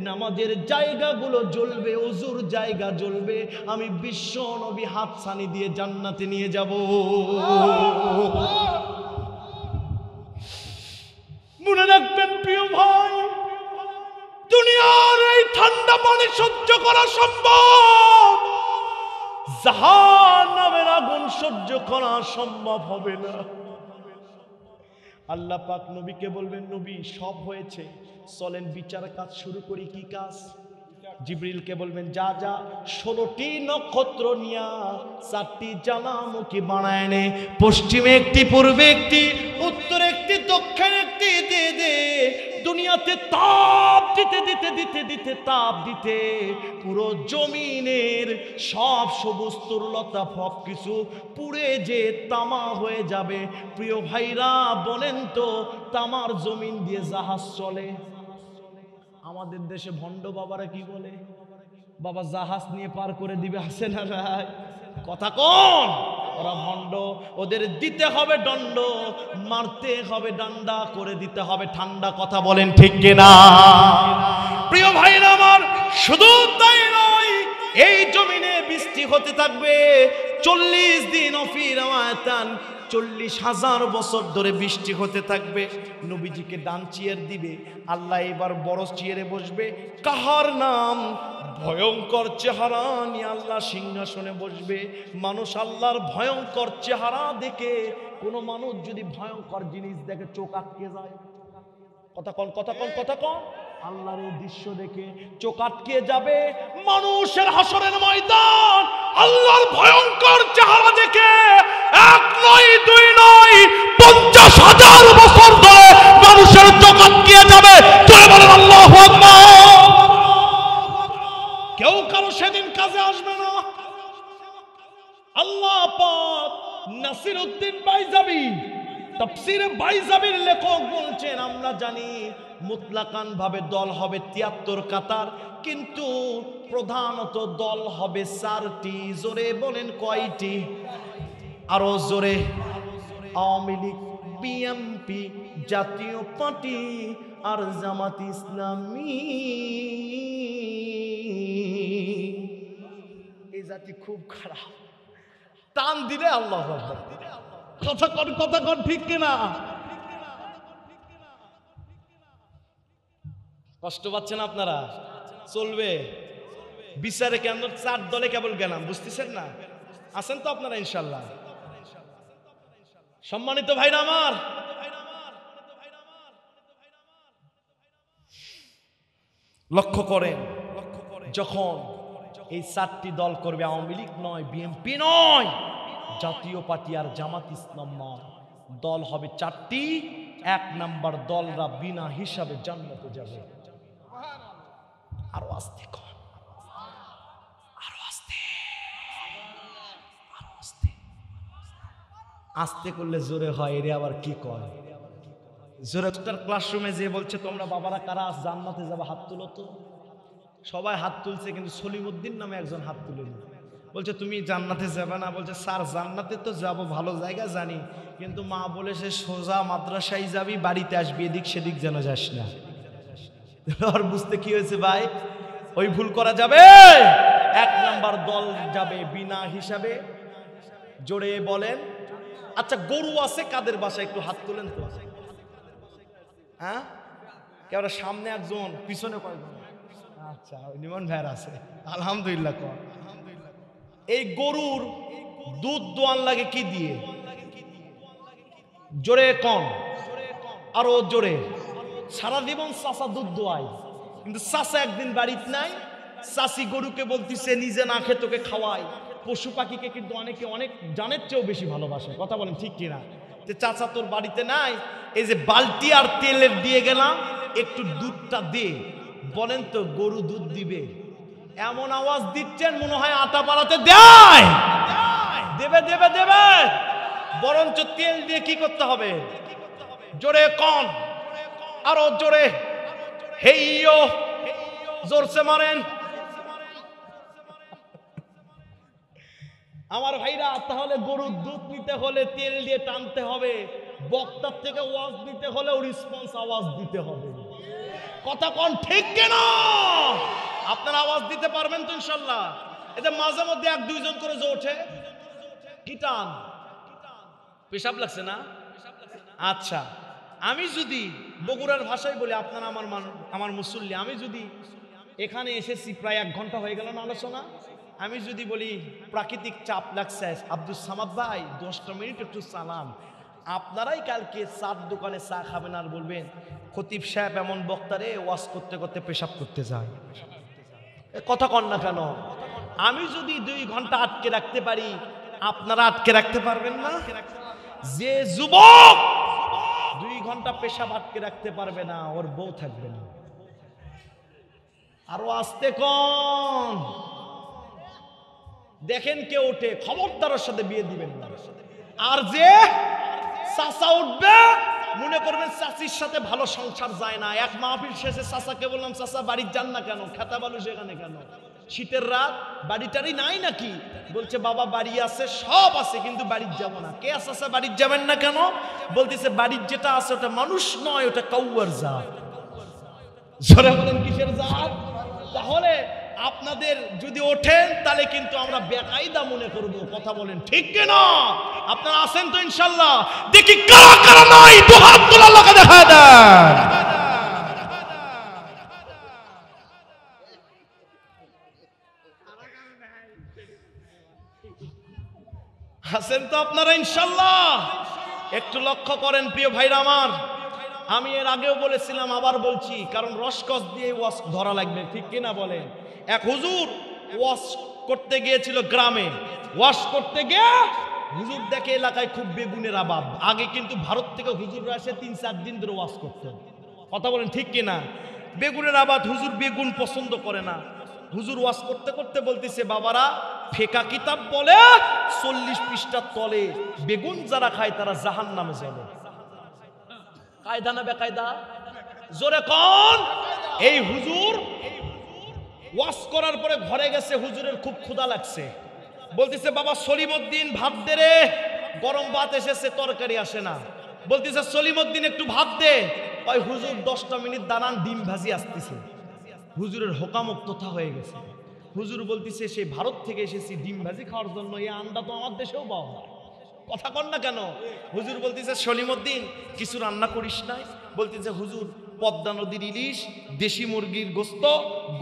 নামাজের জায়গাগুলো জ্বলবে, ওযুর জায়গা জ্বলবে, আমি বিশ্ব নবী হাতছানি দিয়ে জান্নাতে নিয়ে যাব। মনে রাখবেন প্রিয় ভাই, দুনিয়ার এই ঠান্ডা পানি সহ্য করা সম্ভব, জাহান্নামের আগুন সহ্য করা সম্ভব হবে না। আল্লাহ পাক নবীকে বলবেন, নবী সব হয়েছে, চলেন বিচার কাজ শুরু করি। কি কাজ? জিবরিলকে বলবেন, যা যা 16টি নক্ষত্র নিয়া 4টি জ্বালামুখী বানায় নে, পশ্চিমে একটি, পূর্বে একটি, উত্তরে একটি, দক্ষিণে একটি দিয়ে দে। দুনিয়াতে তাপ দিতে দিতে দিতে দিতে তাপ দিতে পুরো জমিনের সব সবুজ তরুলতা সব কিছু পুড়ে যে তামা হয়ে যাবে। প্রিয় ভাইরা বলেন তো, তামার জমিন দিয়ে জাহাজ চলে? আমাদের দেশে ভণ্ড বাবারা কি বলে? বাবা জাহাজ নিয়ে পার করে দিবে, আছে না নাই? কথা কোন? ওরা ভণ্ড, ওদের দিতে হবে দণ্ড, মারতে হবে ডান্ডা, করে দিতে হবে ঠান্ডা। কথা বলেন ঠিক কিনা? প্রিয় ভাইরা আমার, শুধু তাই নয়, এই জমিনে বৃষ্টি হতে থাকবে 40 দিন, অফির আওয়াতান 40,000 বছর ধরে বৃষ্টি হতে থাকবে। নবীজিকে ডান চেয়ার দিবে, আল্লাহ এবার বড় চেয়ারে বসবে, কাহার নাম? ভয়ঙ্কর চেহারা নিয়ে আল্লাহ সিংহাসনে বসবে। মানুষ আল্লাহর ভয়ঙ্কর চেহারা দেখে, কোনো মানুষ যদি ভয়ঙ্কর জিনিস দেখে চোখ আটকে যায়, কথা কন। আল্লাহর এই দৃশ্য দেখে চোখ আটকে যাবে। মানুষের হাসরের ময়দান আল্লাহর ভয়ঙ্কর চেহারা দেখে 1 নয় 2 নয় 50,000 বছর ধরে মানুষের চোখ আটকে যাবে। জোরে বলেন আল্লাহু আকবার। কেউ কারো সেদিন কাজে আসবে না। আল্লাহ পাক নাসিরউদ্দিন বাইজাবি তাফসীরে বাইজাবির লেখক বলছেন, আমরা জানি মুতলাকান ভাবে দল হবে 73 কাতার, কিন্তু প্রধানত দল হবে 4টি। জোরে বলেন কয়টি? আরো জোরে। আওয়ামী লীগ, বিএনপি, জাতীয় পার্টি আর জামাত ইসলামী। এই জাতি খুব খারাপ। টান দিলে আল্লাহু আকবার। কথা কন ঠিক কিনা? কষ্ট পাচ্ছেন আপনারা? চলবে বিচারে কেন 4 দলে কেবল গেলাম, বুঝতেছেন না? আছেন তো আপনারা ইনশাল্লাহ? সম্মানিত ভাইরা আমার, লক্ষ্য করেন, যখন এই 4টি দল করবে, আওয়ামী লীগ নয়, বিএনপি নয়, জাতীয় পার্টি আর জামাত ইসলাম নয়, দল হবে 4টি। 1 নাম্বার দলরা বিনা হিসাবে জান্নাতে যাবে। আরো আস্তে কর, আরো আস্তে, আরো আস্তে। আস্তে করলে জোরে হয়, এরে আবার কি কয়? জোরে তার ক্লাসরুমে যে বলছে, তোমরা বাবারা কারা জান্নাতে যাবে হাত তুলো তো। সবাই হাত তুলছে, কিন্তু সলিমউদ্দিন নামে একজন হাত তুলেনি। বলছে তুমি জান্নাতে যাবে না? বলছে স্যার জান্নাতে তো যাব, ভালো জায়গা জানি, কিন্তু মা বলেছে সোজা মাদ্রাসায় যাবি, বাড়িতে আসবি, এদিক সেদিক যেন যাস না। আর বুঝতে কি হয়েছে ভাই? ওই ভুল করা যাবে? 1 নাম্বার দল যাবে বিনা হিসাবে। জোরে বলেন। আচ্ছা, গরু আছে কাদের বাসায়? একটু হাত তুলেন তো। হ্যাঁ, কেউ সামনে একজন, পিছনে কয়জন? আচ্ছা, নিমন ভাইয়ের আছে, আলহামদুলিল্লাহ। এই গরুর দুধ দোয়ান লাগে কি দিয়ে? জোরে কন, আরো জোরে। সারা জীবন চাচা দুধ দোয়ায়, কিন্তু চাচা একদিন বাড়িতে নাই। চাচি গরুকে বলতেছে নিজে না খেয়ে তোকে খাওয়াই। পশু পাখিকে কিন্তু অনেকে অনেক জানের চেয়েও বেশি ভালোবাসে। কথা বলেন ঠিক কিনা? যে চাচা তোর বাড়িতে নাই, এই যে বালতি আর তেলের দিয়ে গেলাম, একটু দুধটা দে। বলেন তো গরু দুধ দিবে? এমন আওয়াজ দিচ্ছেন মনে হয় আটা বাড়াতে দেয়। দেবে দেবে দেবে, বরঞ্চ তেল দিয়ে কি করতে হবে? জোরে কন, আরো জোরে। হেইয়ো, জোরসে মারেন আমার ভাইরা। তাহলে গরুর দুধ নিতে হলে তেল দিয়ে টানতে হবে, বক্তার থেকে ওয়াজ নিতে হলেও রেসপন্স আওয়াজ দিতে হবে। কথা কন ঠিক কেনা? আপনারা আওয়াজ দিতে পারবেন তো ইনশাল্লাহ? এতে মাঝে মধ্যে 1-2 জন করে যে ওঠে, কি টান? পেশাব লাগছে না? আচ্ছা, আমি যদি বগুড়ার ভাষায় বলি, আপনারা আমার মুসল্লি, আমি যদি এখানে এসেছি প্রায় 1 ঘন্টা হয়ে গেল না আলোচনা, আমি যদি বলি প্রাকৃতিক চাপ লাগছে, আব্দুল সামাদ ভাই 10টা মিনিট একটু সালাম, আপনারাই কালকে চার দোকানে চা খাবেন আর বলবেন খতিব সাহেব এমন বক্তারে ওয়াজ করতে করতে পেশাব করতে যায়। কথা কন না কেন? আমি যদি 2 ঘন্টা আটকে রাখতে পারি, আপনারা আটকে রাখতে পারবেন না? যে যুবক 2 ঘন্টা পেশাব আটকে রাখতে পারবে না, ওর বউ থাকবে না। আরো আস্তে কন। দেখেন কে ওঠে, খবরদারের সাথে বিয়ে দিবেন না। আর যে চাচা উঠবে, মনে করবেন চাচির সাথে ভালো সংসার যায় না। এক মাহফিল শেষে চাচাকে বললাম, চাচা বাড়ির যান না কেন? খেতা বালু সেখানে কেন? শীতের রাত, বাড়িটারি নাই নাকি? বলছে বাবা বাড়ি আছে, সব আছে, কিন্তু বাড়ির যাব না। কে চাচা বাড়ির যাবেন না কেন? বলতেছে বাড়ির যেটা আছে ওটা মানুষ নয়, ওটা কাউয়ার জাত। জোরে বলেন কিসের জাত? তাহলে আপনাদের যদি ওঠেন তাহলে কিন্তু আমরা বেকায়দা মনে করব। কথা বলেন ঠিক কিনা? আপনারা আছেন তো ইনশাআল্লাহ? দেখি কারা কারা নাই, দু হাত তুলে আল্লাহকে দেখা দেন। আছেন তো আপনারা ইনশাআল্লাহ? একটু লক্ষ্য করেন প্রিয় ভাইরা আমার, আমি এর আগেও বলেছিলাম, আবার বলছি, কারণ রসকস দিয়ে ওয়াজ ধরা লাগবে, ঠিক কিনা বলেন? এক হুজুর ওয়াজ করতে গিয়েছিল গ্রামে, ওয়াজ করতে গিয়ে হুজুর দেখে এলাকায় খুব বেগুনের আবাদ। আগে কিন্তু ভারত থেকে হুজুররা এসে 3-4 দিন ধরে ওয়াজ করতেন, কথা বলেন ঠিক কিনা? বেগুনের আবাদ, হুজুর বেগুন পছন্দ করে না। হুজুর ওয়াজ করতে করতে বলতেছে, বাবারা ফেকা কিতাব বলে 40 পৃষ্ঠার তলে বেগুন যারা খায় তারা জাহান্নামে যাবে। কায়দা না বেকায়দা? জোরে কোন? এই হুজুর ওয়াজ করার পরে ঘরে গেছে, হুজুরের খুব ক্ষুধা লাগছে, বলতেছে বাবা সলিমউদ্দিন ভাত দে রে, গরম ভাত এসেছে তরকারি আসে না। বলতেছে সলিমউদ্দিন একটু ভাত দে। ওই হুজুর 10টা মিনিট দাঁড়ান, ডিম ভাজি আসতেছে। হুজুরের হোকামুক্ততা হয়ে গেছে। হুজুর বলতেছে সেই ভারত থেকে এসেছি ডিম ভাজি খাওয়ার জন্য, এই আন্ডা তো আমার দেশেও পাওয়া যায়, কথা কন না কেন? হুজুর বলতেছে সলিমউদ্দিন কিছু রান্না করিস নাই? বলতেছে হুজুর পদ্মা নদীর ইলিশ, দেশি মুরগির গোস্ত,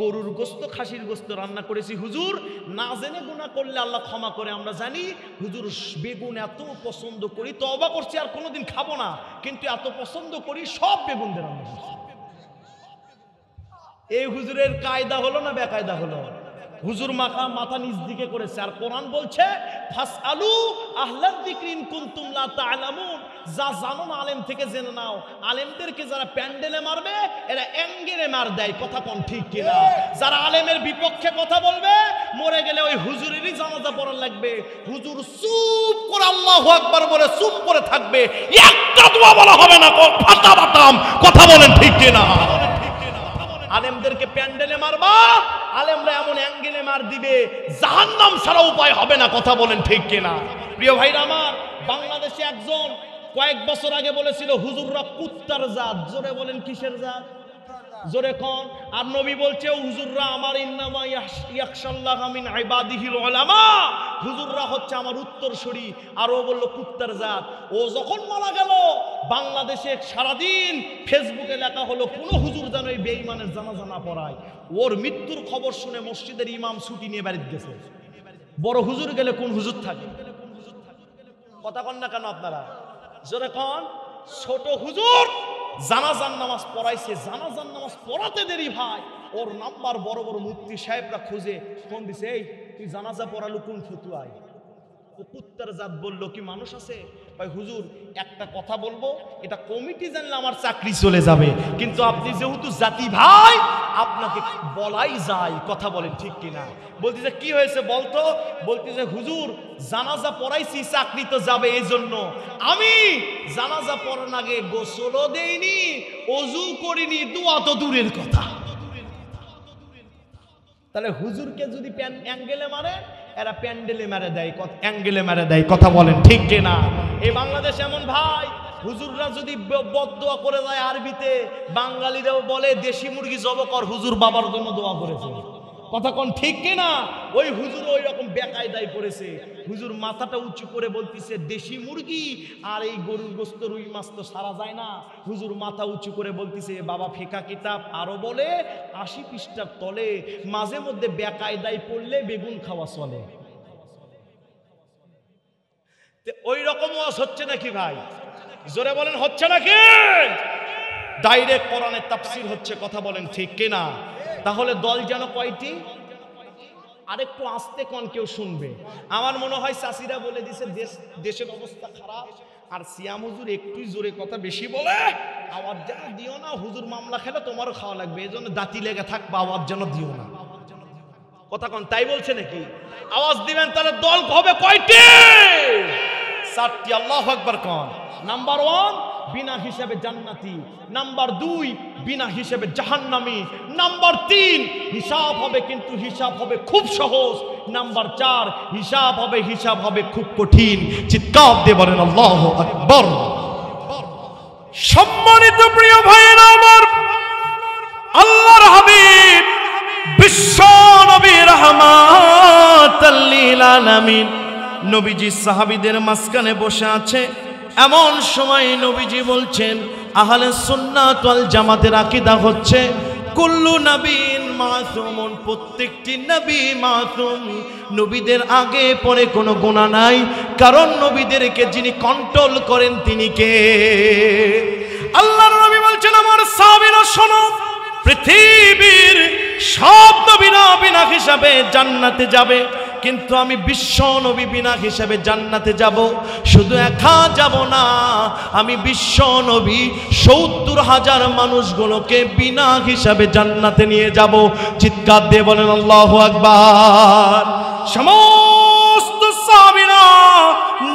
গরুর গোস্ত, খাসির গোস্ত রান্না করেছি হুজুর। না জেনে গুনাহ করলে আল্লাহ ক্ষমা করে, আমরা জানি। হুজুর বেগুন এত পছন্দ করি, তওবা করছি আর কোনোদিন খাবো না, কিন্তু এত পছন্দ করি সব বেগুন দিয়ে রান্না করছি। এই হুজুরের কায়দা হলো না বেকায়দা হলো? হুজুর মাথা নিচ দিকে করেছে। আর কোরআন বলছে ফাসআলু আহলাদ যিকরি ইন কুনতুম লা তা'লামুন, যা জানো না আলেম থেকে জেনে নাও। আলেমদেরকে যারা প্যান্ডেলে মারবে এরা অ্যাঙ্গেলে মার দেয়, কথা কোন ঠিক কিনা? যারা আলেমের বিপক্ষে কথা বলবে মরে গেলে ওই হুজুরেরই জানাজা পড়া লাগবে। হুজুর চুপ করে আল্লাহু আকবার বলে চুপ করে থাকবে, একটা দোয়া বলা হবে না, ফাটা বাটাম, কথা বলেন ঠিক কিনা? আলেমদেরকে প্যান্ডেলে মারবা, আলেমরা এমন অ্যাঙ্গেলে মার দিবে জাহান্নাম ছাড়া উপায় হবে না, কথা বলেন ঠিক কিনা? প্রিয় ভাইরা আমার, বাংলাদেশে একজন কয়েক বছর আগে বলেছিল হুজুররা কুত্তার জাত। জোরে বলেন কিসের জাত? জোরে কোন? আর নবী বলছে হুজুররা আমার ইন্নামা ইয়াখশাল্লাহ মিন ইবাদিহিল উলামা, হুজুররা হচ্ছে আমার উত্তরসূরি। আর ও বলল কুত্তার জাত। ও যখন মারা গেল বাংলাদেশে সারাদিন ফেসবুকে লেখা হলো কোন হুজুর যেন এই বেঈমানের জানাজা না পড়ায়। ওর মৃত্যুর খবর শুনে মসজিদের ইমাম ছুটি নিয়ে বাড়িতে গেছে। বড় হুজুর গেলে কোন হুজুর থাকে? কথা কন না কেন আপনারা? জোরে কন। ছোট হুজুর জানাজার নামাজ পড়াইছে, জানাজার নামাজ পড়াতে দেরি ভাই, ওর নাম্বার বড় বড় মুফতি সাহেবরা খুঁজে ফোন দিছে, এই তুই জানাজা পড়ালু কোন ফতুয়ায়? ও কুত্তার জাত বললো কি মানুষ আছে? ভাই হুজুর একটা কথা বলবো, এটা কমিটি জানলে আমার চাকরি চলে যাবে, কিন্তু আপনি যেহেতু জাতি ভাই আপনাকে বলাই যায়, কথা বলেন ঠিক কিনা? বলতেছে কি হয়েছে বলতো? বলতেছে হুজুর জানাজা পড়াইছি, চাকরি তো যাবে, এই জন্য আমি জানাজা পড়ার আগে গোসলও দেইনি, ওযু করিনি, দোয়া তো দূরের কথা। তাহলে হুজুরকে যদি অ্যাঙ্গেলে মারে, এরা প্যান্ডেলে মেরে দেয়, অ্যাঙ্গেলে মেরে দেয়, কথা বলেন ঠিক কিনা? এই বাংলাদেশ এমন ভাই, হুজুররা যদি বদদোয়া করে যায় আরবিতে, বাঙালিরাও বলে দেশি মুরগি জব কর, হুজুর বাবার জন্য দোয়া করেছে, কথা কোন ঠিক কিনা? ওই হুজুর ওই রকম বেকায়দায় পড়েছে। হুজুর মাথাটা উঁচু করে বলতেছে দেশি মুরগি আর এই গরুর গোস্ত রুই মাছ তো সারা যায় না। হুজুর মাথা উঁচু করে বলতেছে বাবা ফেকা কিতাব আরো বলে 80 পৃষ্ঠার তলে মাঝে মধ্যে বেকায়দায় পড়লে বেগুন খাওয়া চলে। ওই রকম ওয়াজ হচ্ছে নাকি ভাই? জোরে বলেন হচ্ছে নাকি? ডাইরেক্ট কোরআনের তাফসীর হচ্ছে, কথা বলেন ঠিক কিনা? তাহলে দল যেন কয়টি? আরেকটু আস্তে কোন কেউ শুনবে। আমার মনে হয় চাষিরা বলে দিছে দেশের অবস্থা খারাপ, আর সিয়াম হুজুর একটু জোরে কথা বেশি বলে, আওয়াজ যেন দিও না, হুজুর মামলা খেলে তোমারও খাওয়া লাগবে, এই জন্য দাঁতি লেগে থাকবে, আওয়াজ যেন দিও না, কথা কোন তাই বলছে নাকি? আওয়াজ দিবেন তাহলে দল হবে কয়টি? 4টি। আল্লাহু আকবার কোন। নাম্বার 1 বিনা হিসাবে জান্নাতি, নাম্বার 2 বিনা হিসাবে জাহান্নামী, নাম্বার 3 হিসাব হবে, কিন্তু হিসাব হবে খুব সহজ, নাম্বার 4 হিসাব হবে খুব কঠিন। চিৎকার দিয়ে বলেন আল্লাহু আকবার। সম্মানিত প্রিয় ভাইয়েরা আমার, আল্লাহর হাবিব বিশ্ব নবী রাহমাতাল লিল আলামিন নবীজি সাহাবীদের মাঝখানে বসে আছে। এমন সময় নবীজি বলছেন আহলে সুন্নাত ওয়াল জামাতের আকীদা হচ্ছে কুল্লু নবীন মাসুমুন, প্রত্যেকটি নবী মাসুম, নবীদের আগে পরে কোনো গুনাহ নাই, কারণ নবীদেরকে যিনি কন্ট্রোল করেন তিনি কে? আল্লাহর নবী সব নবীরা বিনা হিসাবে জান্নাতে যাবে, কিন্তু আমি বিশ্ব নবী বিনা হিসাবে জান্নাতে যাব। শুধু একা যাব না, আমি বিশ্ব নবী ৭০,০০০ মানুষগুলোকে বিনা হিসাবে জান্নাতে নিয়ে যাব। চিৎকার দিয়ে বলেন আল্লাহু আকবার। সমস্ত সাহাবীরা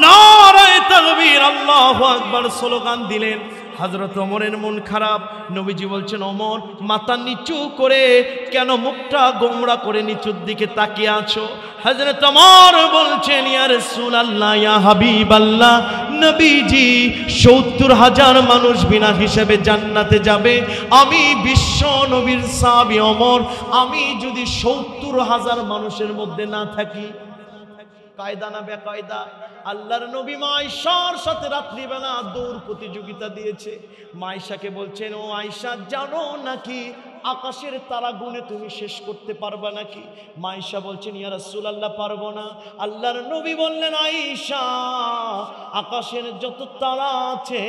নারায়ে তাকবীর আল্লাহু আকবার স্লোগান দিলেন। হযরত ওমরের মন খারাপ। নবীজি বলছেন, ওমর মাথা নিচু করে কেন মুখটা গোমড়া করে নিচুর দিকে তাকিয়ে আছো? হযরত ওমর বলছেন, ইয়া রাসূলুল্লাহ, ইয়া হাবিবাল্লাহ, নবীজি ৭০,০০০ মানুষ বিনা হিসেবে জান্নাতে যাবে। আমি বিশ্ব নবীর সাহাবী ওমর, আমি যদি ৭০,০০০ মানুষের মধ্যে না থাকি, কায়দা না বেকায়দা? আল্লাহর নবী মা আয়েশার সাথে রাত্রিবেলা দৌড় প্রতিযোগিতা দিয়েছে। মা আয়েশাকে বলছেন, ও আয়েশা, জানো নাকি আকাশের তারা গুনে তুমি শেষ করতে পারবা নাকি? মা আয়েশা বলছেন, ইয়া রাসূলুল্লাহ, পারবো না। আল্লাহর নবী বললেন, আয়েশা, আকাশের যত তারা আছে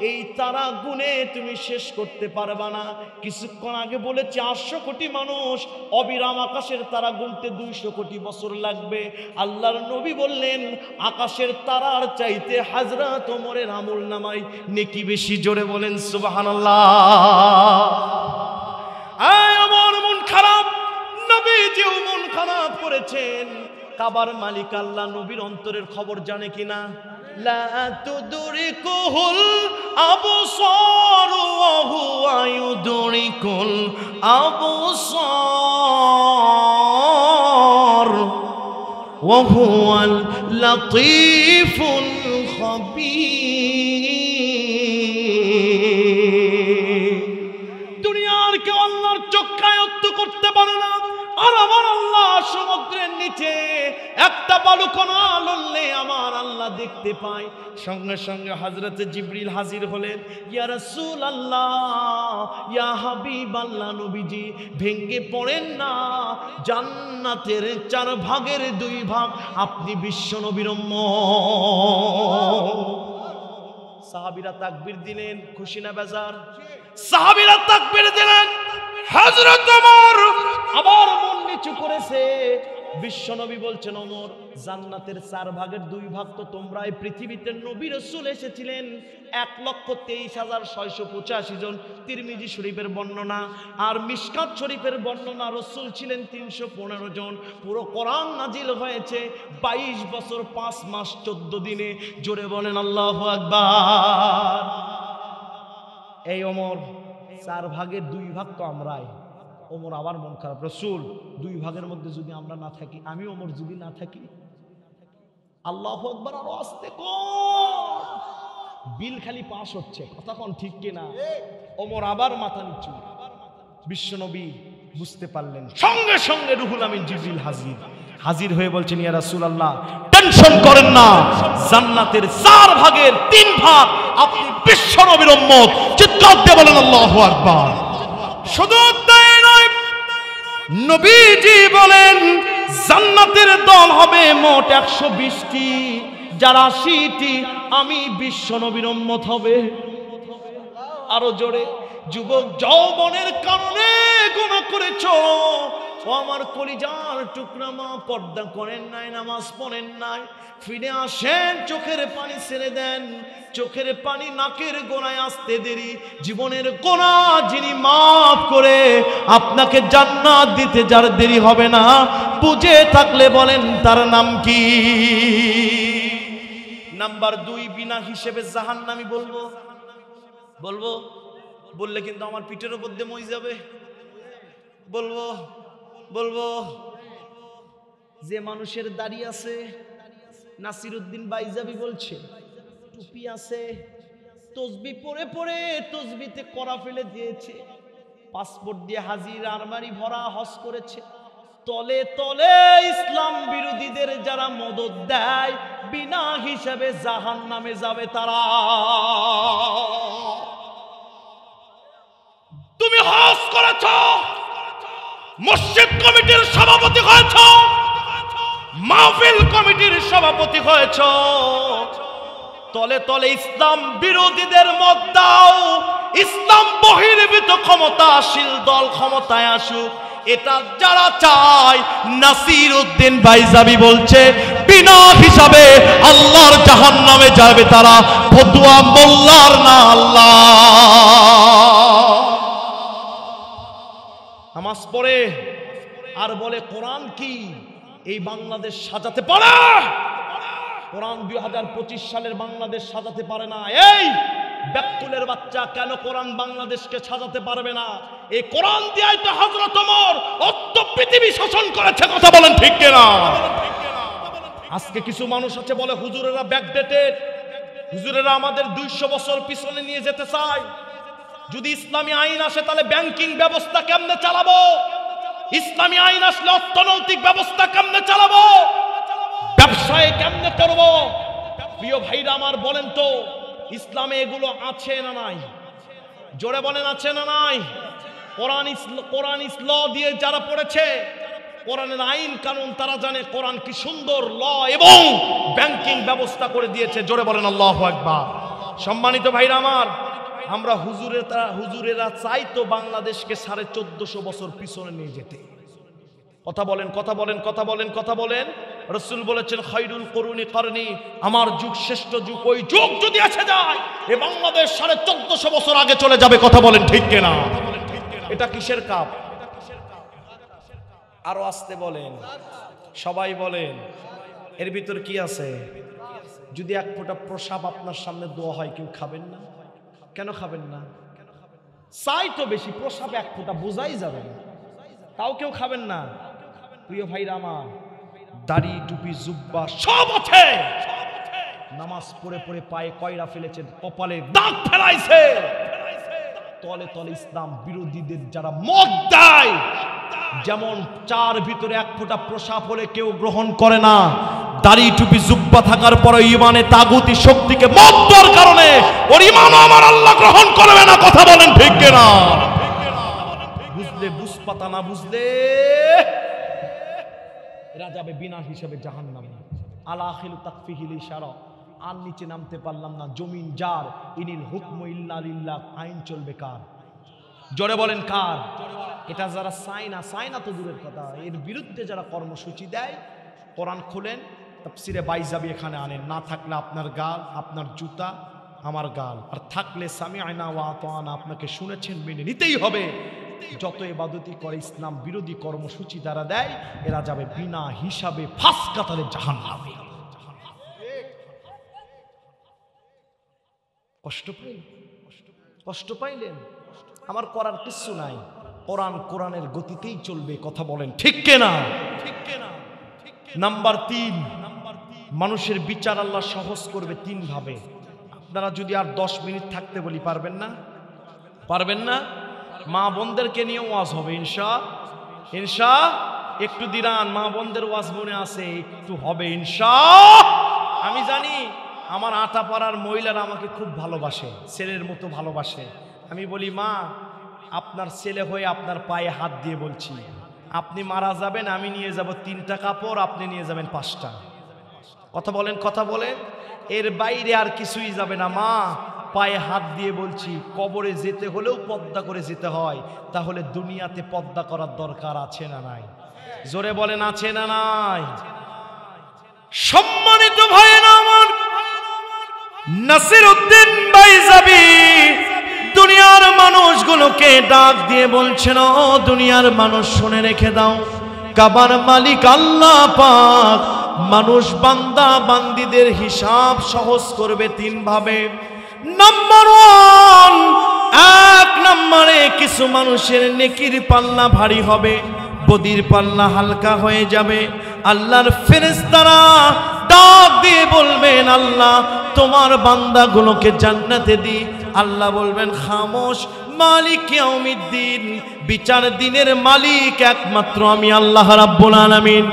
এই তারা গুনে তুমি শেষ করতে পারবা না। কিছুক্ষণ আগে বলেছি ৮০০ কোটি মানুষ, অবিরাম আকাশের তারা গুনতে ২০০ কোটি বছর লাগবে। আল্লাহর নবী বললেন, আকাশের তারার চাইতে হযরত ওমরের আমল নামায় নেকি বেশি। জোরে বলেন সুবহানাল্লাহ। আমার মন খারাপ, নবীজিও মন খারাপ করেছেন। কাবার মালিক আল্লাহ নবীর অন্তরের খবর জানে কিনা? লা তুদরিকুল আবসার ওয়া হুয়া ইউদরিকুল আবসার ওয়া হুয়াল লাতীফুল খাবীর। দুনিয়ার কেউ আল্লাহর চক্ষায়ত্ত করতে পারে না, আর আমার আল্লাহ সমুদ্রের নিচে একটা বালুকণা লড়লে আমার আল্লাহ দেখতে পায়। সঙ্গে সঙ্গে হযরত জিবরিল হাজির হলেন। ইয়া রাসূলুল্লাহ, ইয়া হাবিবাল্লাহ, নবীজি ভেঙ্গে পড়েন না, জান্নাতের ৪ ভাগের ২ ভাগ আপনি বিশ্ব নবীর উম্মত। সাহাবীরা তাকবীর দিলেন, খুশি না বেজার? সাহাবীরা তাকবীর দিলেন। হযরত ওমর আবার মন নিচু করেছে। বিশ্বনবী বলছেন, ওমর, জান্নাতের ৪ ভাগের ২ ভাগ তো তোমরা এই পৃথিবীতে নবী রাসূল এসেছিলেন ১,২৩,৬৮৫ জন, তিরমিজি শরীফের বর্ণনা। আর মিশকাত শরীফের বর্ণনা, রাসূল ছিলেন ৩১৫ জন। পুরো কোরআন নাজিল হয়েছে ২২ বছর ৫ মাস ১৪ দিনে। জোরে বলেন আল্লাহু আকবার। এই ওমর ৪ ভাগের ২ ভাগ তো আমরাই। ওমর আবার মন খারাপ, রাসূল ২ ভাগের মধ্যে যদি আমরা না থাকি, আমি ওমর যদি না থাকি? আল্লাহু আকবার। আরো আস্তে কোন বিল খালি পাস হচ্ছে, কথা কোন ঠিক কিনা? ওমর আবার মাথা নিচু। বিশ্বনবী বুঝতে পারলেন। সঙ্গে সঙ্গে রুহুল আমিন জিবরিল হাজির হয়ে বলছেন, ইয়া রাসূলুল্লাহ, টেনশন করেন না, জান্নাতের ৪ ভাগের ৩ ভাগ আপনি বিশ্বনবীর উম্মত। চিৎকার দিয়ে বলেন আল্লাহু আকবার। শুধু তাই নয়, নবীজি বলেন জান্নাতের দল হবে মোট ১২০টি, যার ৮০টি আমি বিশ্বনবীর উম্মত হবে। আরো জোরে, যুবক যৌবনের কারণে গুনাহ করেছো, ও আমার কলিজার টুকরা মা, পর্দা করেন নাই, নামাজ পড়েন নাই, ফিরে আসেন, চোখের পানি ছেড়ে দেন। চোখের পানি নাকের গোড়ায় আসতে দেরি। জীবনের গুনাহ যিনি মাফ করে আপনাকে জান্নাত দিতে যার দেরি হবে না, বুঝে থাকলে বলেন তার নাম কি? নাম্বার ২, বিনা হিসেবে জাহান্নামী। বলবো বললে কিন্তু আমার পিঠের উপর দিয়ে মই যাবে। বলবো যে মানুষের দাড়ি আছে, নাসিরউদ্দিন বাইজাবি বলছে, টুপি আছে, তসবি পরে পরে তসবিতে করা ফেলে দিয়েছে, পাসপোর্ট দিয়ে হাজির, আলমারি ভরা হজ করেছে, তলে তলে ইসলাম বিরোধীদের যারা মদদ দেয়, বিনা হিসাবে জাহান্নামে যাবে তারা। তুমি হজ করেছ, মসজিদ কমিটির সভাপতি হয়েছ, মাহফিল কমিটির সভাপতি হয়েছ, তলে তলে ইসলাম বিরোধীদের মত দাও, ইসলাম বহির্ভূত ক্ষমতাশীল দল ক্ষমতায় আসুক, এটা যারা চায় নাসির উদ্দিন বাইজাবি বলছে বিনা হিসাবে আল্লাহর জাহান্নামে যাবে তারা, ফতুয়া মোল্লার না আল্লাহ। নামাজ পড়ে আর বলে কোরআন কি এই বাংলাদেশ সাজাতে পারে? কোরআন 2025 সালের বাংলাদেশ সাজাতে পারে না। এই বেকুলের বাচ্চা, কেন কোরআন বাংলাদেশকে সাজাতে পারবে না? এই কোরআন দিয়েই তো হযরত ওমর অত পৃথিবী শাসন করেছে, কথা বলেন ঠিক কিনা? আজকে কিছু মানুষ আছে বলে হুজুরেরা ব্যাকডেটেড, হুজুরেরা আমাদের 200 বছর পিছনে নিয়ে যেতে চায়। যদি ইসলামী আইন আসে তাহলে ব্যাংকিং ব্যবস্থা কেমনে চালাবো? ইসলামী আইন আসলে অর্থনৈতিক ব্যবস্থা কেমনে চালাবো? ব্যবসায় কেমনে করব? প্রিয় ভাইরা আমার, বলেন তো ইসলামে এগুলো আছে না নাই? জোরে বলেন আছে না নাই? কোরআন ল দিয়ে যারা পড়েছে, কোরআনের আইন কানুন তারা জানে কোরআন কি সুন্দর ল এবং ব্যাংকিং ব্যবস্থা করে দিয়েছে। জোরে বলেন আল্লাহু আকবার। সম্মানিত ভাইরা আমার, আমরা হুজুরেরা চাই তো বাংলাদেশকে 1450 বছর পিছনে নিয়ে যেতে। কথা বলেন, কথা বলেন, কথা বলেন, কথা বলেন। রাসূল বলেছেন খায়রুল কুরুনি করনি, আমার যুগ শ্রেষ্ঠ যুগ। ওই যুগ যদি এসে যায় এ বাংলাদেশ 1450 বছর আগে চলে যাবে। কথা বলেন ঠিক কিনা? এটা কিসের কাপ? আরো আসতে বলেন, সবাই বলেন, এর ভিতর কি আছে? যদি এক ফোঁটা প্রসাব আপনার সামনে দোয়া হয়, কেউ খাবেন না? কেন খাবেন না? চাই তো বেশি, প্রসাব এক ফোঁটা বোঝাই যাবে না, তাও কেউ খাবেন না। প্রিয় ভাইরা আমার, দাড়ি টুপি জুব্বা সব আছে, নামাজ পড়ে পড়ে পায়ে কয়রা ফেলেছে, কপালে দাগ ফেলাইছে, তলে তলে ইসলাম বিরোধীদের যারা মত দেয়, যেমন চার ভিতরে এক ফোঁটা প্রসাব হলে কেউ গ্রহণ করে না, দাড়ি টুপি জুব্বা থাকার পরে ইমানে তাগুতি শক্তিকে মত দেওয়ার কারণে ওর ইমান আমার আল্লাহ গ্রহণ করবে না। কথা বলেন ঠিক কিনা? বুঝলে বুঝপাতা, না বুঝলে এরা যাবে বিনা হিসাবে জাহান্নামে। আলাখিল তাকফিহিল ইশারা, আর নিচে নামতে পারলাম না, জমিন যার, ইনিল হুকমু ইল্লা লিল্লাহ, আইন চলবে কার? জোরে বলেন কার? এটা যারা চায় না তো দূরের কথা, এর বিরুদ্ধে যারা কর্মসূচি দেয়, কোরআন খোলেন, তাফসিরে বাইজাবি এখানে আনেন, না থাকলে আপনার গাল, আপনার জুতা আমার গাল, আর থাকলে সামিআনা ওয়া আতানা, আপনাকে শুনেছেন মেনে নিতেই হবে। যত ইবাদতি করে ইসলাম বিরোধী কর্মসূচি দ্বারা দেয়, এরা যাবে বিনা হিসাবে ফাঁস কাতারে জাহান্নামে। কষ্ট পাইলেন? আমার করার কিছু নাই, কোরআনের গতিতেই চলবে। কথা বলেন ঠিক কিনা? নাম্বার 3, মানুষের বিচার আল্লাহ সহজ করবে 3 ভাবে। আপনারা যদি আর 10 মিনিট থাকতে বলি, পারবেন না? পারবেন না? মা বোনদেরকে নিয়ে ওয়াজ হবে ইনশা একটু দিরান, মা বোনদের ওয়াজ মনে আছে, একটু হবে ইনশা। আমি জানি আমার আটাপাড়ার মহিলারা আমাকে খুব ভালোবাসে, ছেলের মতো ভালোবাসে। আমি বলি, মা আপনার ছেলে হয়ে আপনার পায়ে হাত দিয়ে বলছি, আপনি মারা যাবেন, আমি নিয়ে যাব 3টা কাপড়, আপনি নিয়ে যাবেন 5টা। কথা বলেন, কথা বলেন, এর বাইরে আর কিছুই যাবে না। মা পায়ে হাত দিয়ে বলছি, কবরে যেতে হলেও পর্দা করে যেতে হয়, তাহলে দুনিয়াতে পর্দা করার দরকার আছে না নাই? জোরে বলেন আছে না নাই? সম্মানিত ভাইরা আমার, নাসির উদ্দিন বাইজাবি দুনিয়ার মানুষগুলোকে ডাক দিয়ে বলছেন, ও দুনিয়ার মানুষ শুনে রেখে দাও, কাবার মালিক আল্লাহ পাক মানুষ বান্দা বান্দীদের হিসাব সহজ করবে 3 ভাবে। নাম্বার 1, 1 নম্বরে কিছু মানুষের নেকির পাল্লা ভারী হবে, বদির পাল্লা হালকা হয়ে যাবে। আল্লাহর ফেরেশতারা ডাক দিয়ে বলবেন, আল্লাহ তোমার বান্দাগুলোকে জান্নাতে দি। আল্লাহ বলবেন, খামোশ, মালিক ইয়াউমিদ্দিন, বিচার দিনের মালিক একমাত্র আমি আল্লাহ রাব্বুল আলামিন।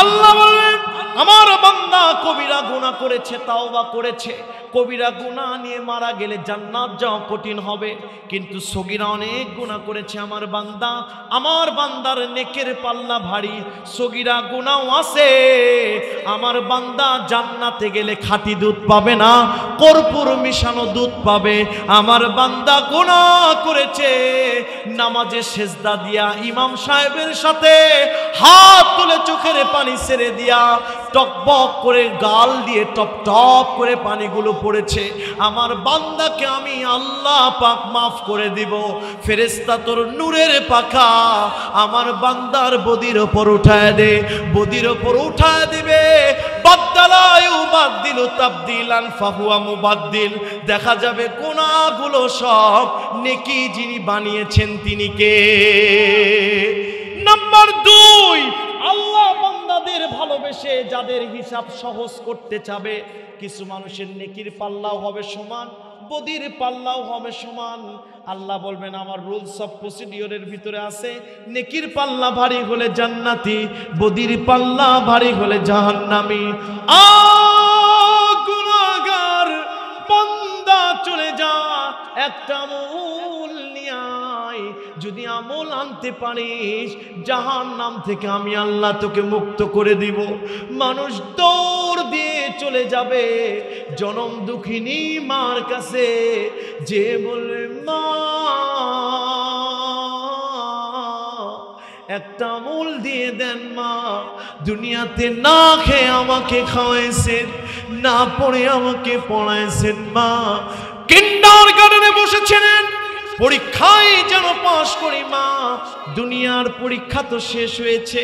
আল্লাহ বলবেন, আমার বান্দা কবিরা গুনাহ করেছে, তাওবা করেছে, কবিরা গুনাহ নিয়ে মারা গেলে জান্নাত যাওয়া কঠিন হবে, কিন্তু সগীরা অনেক গুনাহ করেছে আমার বান্দা, আমার বান্দার নেকের পাল্লা ভারী, সগীরা গুনাহ আছে, আমার বান্দা জান্নাতে গেলে খাঁটি দুধ পাবে না, কর্পূর মিশানো দুধ পাবে। আমার বান্দা গুনাহ করেছে, নামাজে সেজদা দিয়া ইমাম সাহেবের সাথে হাত তুলে চোখের পানি ছেড়ে দিয়া টকবক করে গাল দিয়ে টপ টপ করে পানিগুলো পড়েছে, আমার বান্দাকে আমি আল্লাহ পাক মাফ করে দিব। ফেরেশতা তোর নূরের পাখা আমার বান্দার বদির ওপর উঠায় দে, বদির ওপর উঠায় দিবে। বাদদালা ইউবাদদিলু তাবদিলান ফাহুয়া মুবাদদিল, দেখা যাবে গুনাহগুলো সব নেকি যিনি বানিয়েছেন তিনি কে। নাম্বার 2, আল্লাহ বান্দাদের ভালোবেসে যাদের হিসাব সহজ করতে চাবে, কিছু মানুষের নেকির পাল্লাও হবে সমান, বদির পাল্লাও হবে সমান। আল্লাহ বলবেন আমার রুলস অফ প্রসিডিওরের ভিতরে আছে, নেকির পাল্লা ভারী হলে জান্নাতি, বদির পাল্লা ভারী হলে জাহান্নামী। গুনাহগার বান্দা চলে যা, একটা আমল নিয়ে আয়, যদি আমল আনতে পারিস জাহান্নাম থেকে আমি আল্লাহ তোকে মুক্ত করে দিব। মানুষ দৌড় দিয়ে চলে যাবে জনম দুঃখিনী মার কাছে, যে বলবে মা একটা আমল দিয়ে দেন মা, দুনিয়াতে না খেয়ে আমাকে খাওয়াইছেন, না পড়ে আমাকে পড়াইছেন মা, কিন্ডারগার্টেনে বসেছিলেন, পরীক্ষায় যেন পাশ করি মা, দুনিয়ার পরীক্ষা তো শেষ হয়েছে,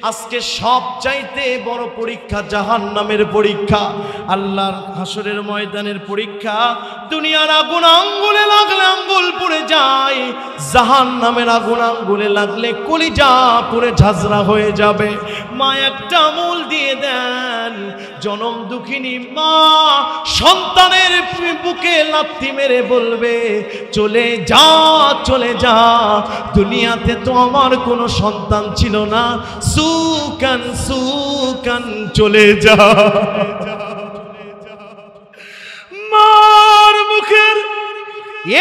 আজকে সব চাইতে বড় পরীক্ষা জাহান্নামের পরীক্ষা, আল্লাহর হাসরের ময়দানের পরীক্ষা। দুনিয়ার আগুন আঙ্গুলে লাগলে আঙ্গুল পুড়ে যায়, জাহান্নামের আগুন আঙ্গুলে লাগলে কলিজা পুড়ে ঝাঁঝরা হয়ে যাবে। মা একটা আমল দিয়ে দেন, জনম দুঃখিনী মা সন্তানের বুকে লাথি মেরে বলবে চলে যা, চলে যা, দুনিয়াতে তো আমার কোনো সন্তান ছিল না, সুকান সুকান চলে যা। মার মুখের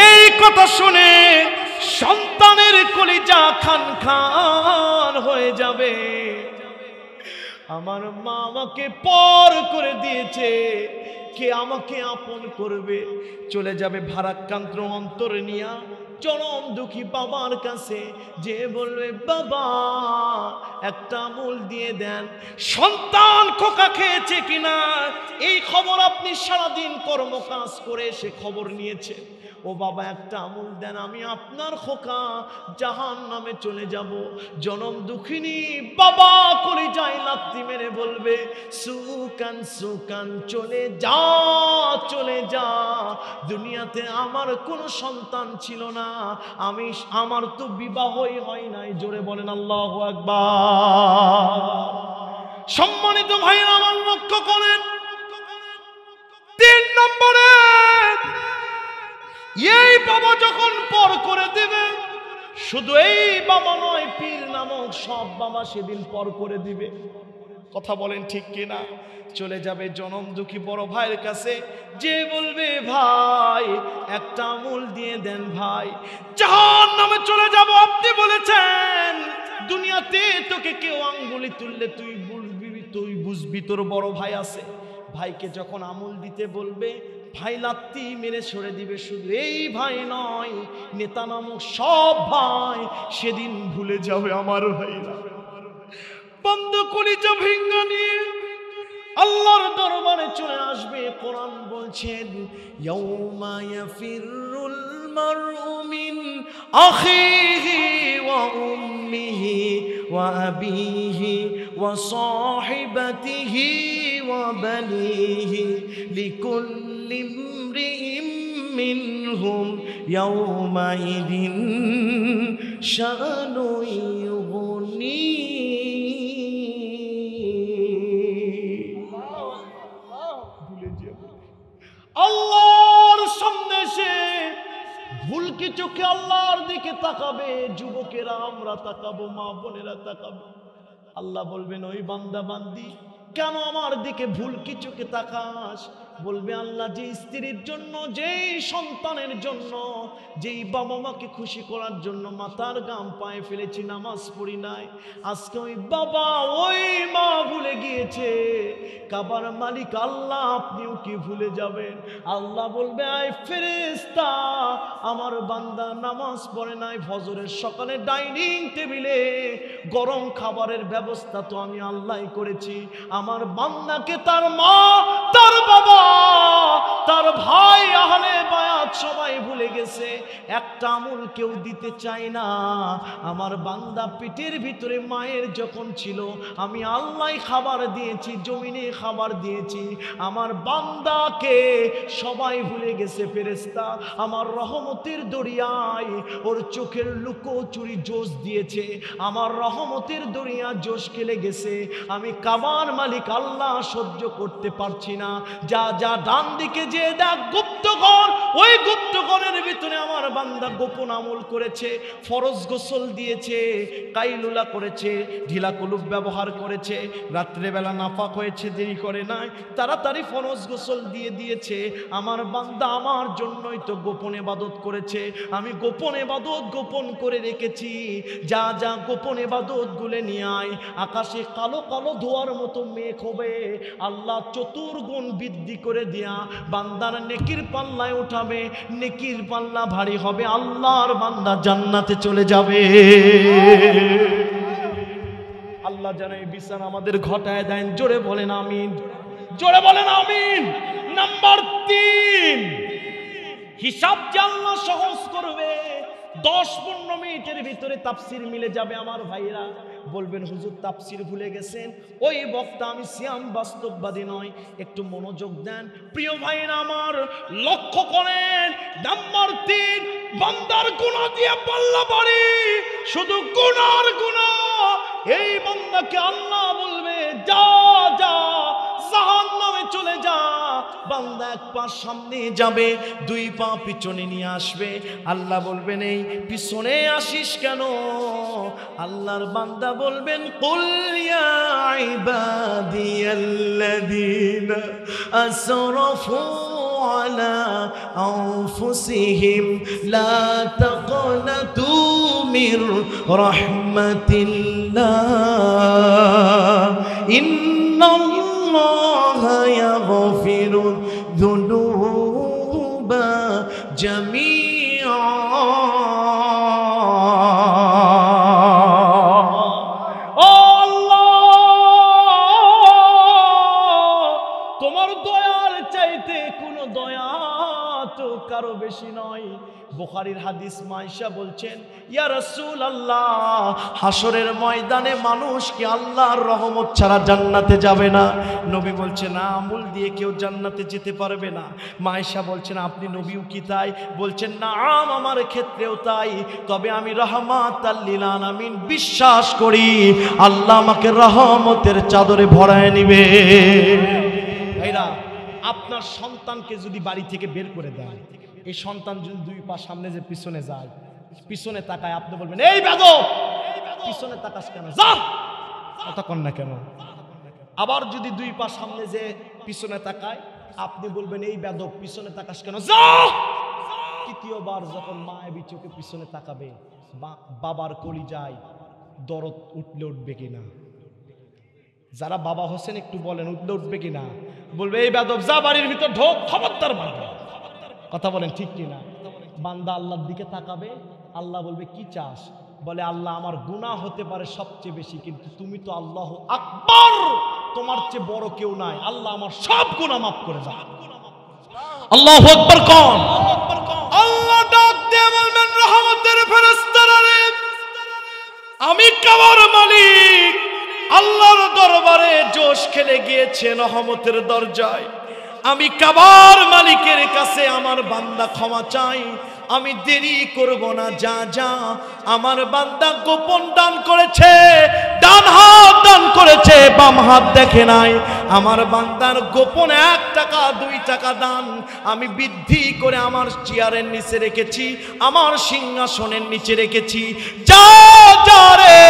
এই কথা শুনে সন্তানের কলিজা খান খান হয়ে যাবে। আমার মা আমাকে পর করে দিয়েছে, কে আমাকে আপন করবে? চলে যাবে ভারাক্রান্ত অন্তর নিয়া জনম দুঃখী বাবার কাছে, যে বলবে বাবা একটা আমল দিয়ে দেন। সন্তান খোকা খেয়েছে কিনা এই খবর আপনি সারাদিন কর্মকাজ করে সে খবর নিয়েছে, ও বাবা একটা আমল দেন, আমি আপনার খোকা জাহান্নামে চলে যাব। জনম দুঃখিনী বাবা করে যায় লাথি মেরে বলবে সুকান সুকান চলে যা, চলে যা, দুনিয়াতে আমার কোনো সন্তান ছিল না, আমার তো বিবাহই হয় নাই। জোরে বলেন আল্লাহু আকবার। সম্মানিত ভাইরা আমার লক্ষ্য করেন, 3 নম্বরে এই বাবা যখন পর করে দিবে, শুধু এই বাবা নয়, পীর নামক সব বাবা সেদিন পর করে দিবে। কথা বলেন ঠিক কিনা? চলে যাবে জনম দুঃখী বড় ভাইয়ের কাছে, যে বলবে ভাই একটা আমল দিয়ে দেন ভাই, জাহান্নামে চলে যাব। আপনি বলেছেন দুনিয়াতে তোকে কেউ আঙ্গুলি তুললে তুই বুঝবি তোর বড় ভাই আছে। ভাইকে যখন আমল দিতে বলবে, ভাই লাত্তি মেরে সরে দিবে। শুধু এই ভাই নয়, নেতা নামক সব ভাই সেদিন ভুলে যাবে আমার ভাইরা। বন্ধ কলিজা ভেঙ্গা নিয়ে আল্লাহর দরবারে চলে আসবে। কোরআন বলছেন ইয়াউমা ইয়াফিরুল মারউ মিন আখিহি ওয়া উম্মিহি ওয়া আবিহি ওয়া সাহিবাতিহি ওয়া বানিহি লিকুল্লি ইমরিইম মিনহুম ইয়াউমাইদিন শানু ইউগনি। আল্লাহর সামনে সে ভুলকি চোখে আল্লাহর দিকে তাকাবে, যুবকেরা আমরা তাকাবো, মা বোনেরা তাকাবে। আল্লাহ বলবেন ওই বান্দা বান্দি কেন আমার দিকে ভুল চোখে তাকাস? বলবে আল্লাহ, যে স্ত্রীর জন্য, যেই সন্তানের জন্য, যেই বাবা মাকে খুশি করার জন্য মাথার ঘাম পায়ে ফেলেছি, নামাজ পড়ি নাই, আজকে ওই বাবা ওই মা ভুলে গিয়েছে, কাবার মালিক আল্লাহ আপনিও কি ভুলে যাবেন? আল্লাহ বলবে, আয় ফেরেশতা, আমার বান্দা নামাজ পড়ে নাই, ফজরের সকালে ডাইনিং টেবিলে গরম খাবারের ব্যবস্থা তো আমি আল্লাহ করেছি, আমার বান্দাকে তার মা, তার বাবা, তার ভাই, আহলে বায়াত সবাই ভুলে গেছে, একটা আমল কেউ দিতে চায় না। আমার বান্দা পেটের ভিতরে মায়ের যখন ছিল, আমি আল্লাহ খাবার দিয়েছি, জমিনে খাবার দিয়েছি, আমার বান্দাকে সবাই ভুলে গেছে। ফেরেশতা আমার রহমতের দরিয়ায় ওর চোখের লুকোচুরি জোশ দিয়েছে, আমার রহমতের দরিয়া জোশ খেলে গেছে, আমি কাবার মালিক আল্লাহ সহ্য করতে পারছি না। যা যা ডান দিকে যে দেখ গুপ্তঘর, ওই গুপ্তঘরের ভিতরে আমার বান্দা গোপন আমল করেছে, ফরজ গোসল দিয়েছে, কাইলুলা করেছে, ঢিলা কলুব ব্যবহার করেছে, রাত্রেবেলা নাফাক হয়েছে, দেরি করে নাই, তাড়াতাড়ি ফরজ গোসল দিয়ে দিয়েছে। আমার বান্দা আমার জন্যই তো গোপন ইবাদত করেছে, আমি গোপন ইবাদত গোপন করে রেখেছি। যা যা গোপন ইবাদত গুলে নিয়ে আয়, আকাশে কালো কালো ধোয়ার মতো মেঘ হবে, আল্লাহ চতুর্গুণ বৃদ্ধি করে দিয়া বান্দার নেকির পাল্লায় উঠাবে, নেকির পাল্লা ভারী হবে, আল্লাহর বান্দা জান্নাতে চলে যাবে। আল্লাহ যেন এই বিছানা আমাদের ঘটায় দেন, জোরে বলেন আমিন, জোরে বলেন আমিন। নাম্বার 3, হিসাব যে আল্লাহ সহজ করবে। 10-15 মিনিটের ভিতরে তাফসির মিলে যাবে। আমার ভাইরা বলবেন, হুজুর তাফসির ভুলে গেছেন, ওই বক্তা আমি সিয়াম বাস্তববাদী নয়, একটু মনোযোগ দেন। প্রিয় ভাইরা আমার, লক্ষ্য করেন, নাম্বার 3, বান্দার গুনাহ দিয়ে পাল্লা ভারী, শুধু গুনার গুনাহ। এই বান্দাকে আল্লাহ বলবে, যা যা জাহান্নামে চলে যা। বান্দা 1 পা সামনে যাবে, 2 পা পিছনে নিয়ে আসবে। আল্লাহ বলবেন, এই পিছনে আসিস কেন? আল্লাহর বান্দা বলবেন, কুল ইয়া ইবাদিয়াল্লাযীনা আসরাফু আলা আনফুসিহিম লা তাকনাতু মির রাহমাতিল্লাহ ইন্নাল্লাহা ইয়াগফিরু যুনুবা জামিআ। তোমার দয়ার চাইতে কোনো দয়া তো কারো বেশি নয়। বুখারীর হাদিস, মাইশা বলছেন, ইয়া রাসূলুল্লাহ, হাসরের ময়দানে মানুষ কি আল্লাহর রহমত ছাড়া জান্নাতে যাবে না? নবী বলছেন, না, আমল দিয়ে কেউ জান্নাতে যেতে পারবে না। মাইশা বলছেন, আপনি নবীও কি তাই? বলছেন, না, আমার ক্ষেত্রেও তাই, তবে আমি রাহমাতাল লিল আলামিন বিশ্বাস করি আল্লাহ আমাকে রহমতের চাদরে ভরায় নিবে। ভাইরা, আপনার সন্তানকে যদি বাড়ি থেকে বের করে দেয়, এই সন্তান যদি 2 পা সামনে যে পিছনে যায়, পিছনে তাকায়, আপনি বলবেন, এই বেয়াদব, পিছনে তাকাস কেন, যা, কথা কন না কেন? আবার যদি 2 পা সামনে যে পিছনে তাকায়, আপনি বলবেন, এই বেয়াদব, পিছনে তাকাস কেন, যা। তৃতীয়বার যখন মায়াবী চোখে পিছনে তাকাবে, বাবার কলিজায় দরদ উঠবে কিনা? যারা বাবা হোসেন একটু বলেন, উঠবে কিনা? বলবে, এই বেয়াদব, যা, বাড়ির ভিতর ঢোক, খবরদার মারবে। কথা বলেন ঠিক কিনা? বান্দা আল্লাহর দিকে তাকাবে, আল্লাহ বলবে, কি চাস? বলে, আল্লাহ, আমার গুনাহ হতে পারে সবচেয়ে বেশি, কিন্তু তুমি তো আল্লাহু আকবার, তোমার চেয়ে বড় কেউ নাই, আল্লাহ আমার সব গুনাহ মাফ করে দাও। আল্লাহু আকবার কোন? আল্লাহ ডাক দিয়ে বলবেন, রহমতের ফেরেশতারা রে, আমি কাবার মালিক আল্লাহর দরবারে জোশ খেলে গিয়েছে রহমতের দরজায়। আমি কাবার মালিকের কাছে আমার বান্দা ক্ষমা চাই, আমি দেরি করব না। যা যা, আমার বান্দা গোপন দান করেছে, ডান হাত দান করেছে, বাম হাত দেখে নাই। আমার বান্দার গোপন 1 টাকা 2 টাকা দান আমি বৃদ্ধি করে আমার চেয়ারের নিচে রেখেছি, আমার সিংহাসনের নিচে রেখেছি। যা যা রে,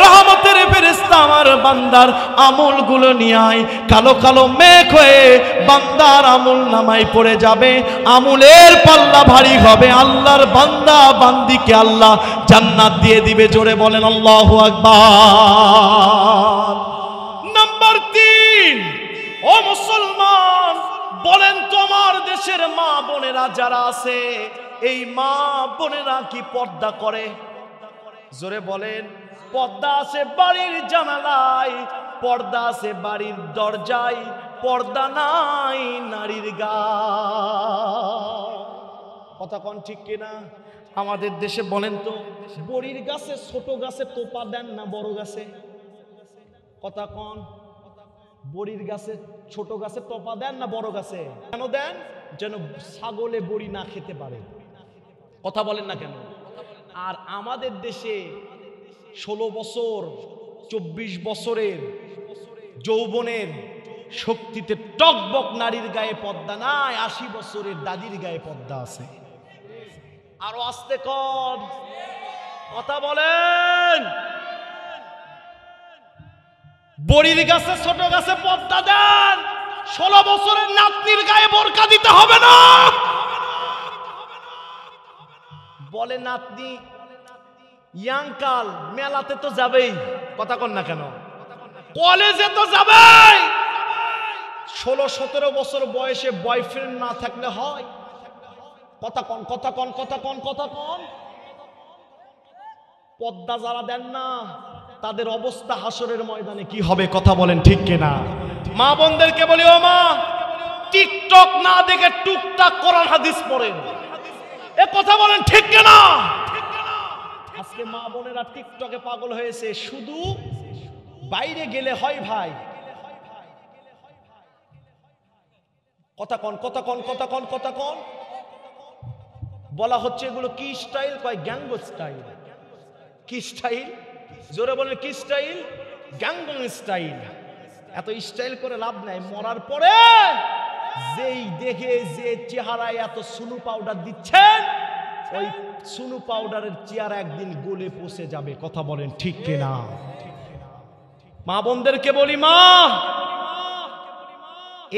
রহমতের ফেরেশতা আমার বান্দার আমলগুলো নিয়ে আয়। কালো কালো মেঘ হয়ে বান্দার আমল নামায় পড়ে যাবে, আমলের পাল্লা ভারী হবে, আল্লাহর বান্দা বান্দিকে আল্লাহ জান্নাত দিয়ে দিবে। জোরে বলেন আল্লাহু আকবার। নাম্বার 3, ও মুসলমান, বলেন তোমার দেশের মা বোনেরা যারা আছে, এই মা বোনেরা কি পর্দা করে? জোরে বলেন। পর্দা আছে বাড়ির জানালায়, পর্দা আছে বাড়ির দরজায়, পর্দা নাই নারীর গায়ে। কথা কোন ঠিক কিনা? আমাদের দেশে বলেন তো, বড়ির গাছে ছোট গাছে টোপা দেন না বড় গাছে? কথা কোন? বড়ির গাছে ছোট গাছে টোপা দেন না বড় গাছে? কেন দেন? যেন ছাগলে বড়ি না খেতে পারে। কথা বলেন না কেন? আর আমাদের দেশে 16 বছর 24 বছরের যৌবনের শক্তিতে টকবক নারীর গায়ে পর্দা নাই, 80 বছরের দাদির গায়ে পর্দা আছে। আরো আস্তে কর, কথা বলেন। বড়ির গাছে ছোট গাছে পর্দা দেন, 16 বছরের নাতনির গায়ে বোরকা দিতে হবে না। বলে নাতনি ইয়াংকাল মেলাতে তো যাবেই, কথা কন না কেন? কলেজে তো যাবেই। 16-17 বছর বয়সে বয়ফ্রেন্ড না থাকলে হয়? কথা কন, কথা কন, কথা কন, কথা কন। পর্দা যারা দেন না তাদের অবস্থা হাসরের ময়দানে কি হবে? কথা বলেন ঠিক কিনা? মা বোনদেরকে বলি, ও মা, টিকটক না দেখে টুকটাক কোরআন হাদিস পড়েন। এ কথা বলেন ঠিক কিনা? আজকে মা বোনেরা টিকটকে পাগল হয়েছে, শুধু বাইরে গেলে হয় ভাই। কথা কন, কথা কন, কথা কন, কথা কন। বলা হচ্ছে এগুলো কি স্টাইল? কয় গ্যাংগো স্টাইল। কি স্টাইল? জোরে বলেন কি স্টাইল? গ্যাংগো স্টাইল। এত স্টাইল করে লাভ নাই, মরার পরে যেই দেখে যে চেহারায় এত সুনু পাউডার দিচ্ছেন, ওই সুনু পাউডারের চেহারা একদিন গলে পচে যাবে। কথা বলেন ঠিক কিনা? মা বোনদেরকে বলি, মা,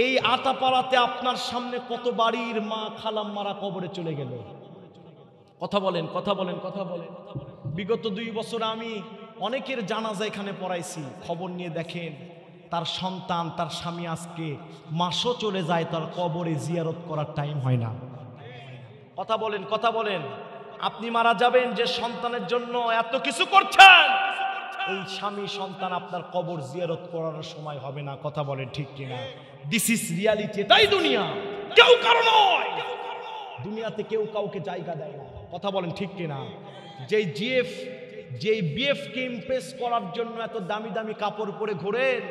এই আটাপাড়াতে আপনার সামনে কত বাড়ির মা খালাম মারা কবরে চলে গেল। কথা বলেন, কথা বলেন, কথা বলেন। বিগত 2 বছর আমি অনেকের জানাজা এখানে পড়াইছি। খবর নিয়ে দেখেন, তার সন্তান, তার স্বামী আজকে মাসও চলে যায়, তার কবরে জিয়ারত করার টাইম হয় না। কথা বলেন, কথা বলেন। আপনি মারা যাবেন, যে সন্তানের জন্য এত কিছু করছেন, এই স্বামী সন্তান আপনার কবর জিয়ারত করার সময় হবে না। কথা বলেন ঠিক কিনা? This is reality. এটাই দুনিয়া, কেউ কারো নয়। দুনিয়াতে কেউ কাউকে জায়গা দেয় না। কথা বলেন ঠিক কিনা? যেই বিএফ কে ইমপ্রেস করার জন্য এত দামি দামি কাপড় পরে ঘোরেন,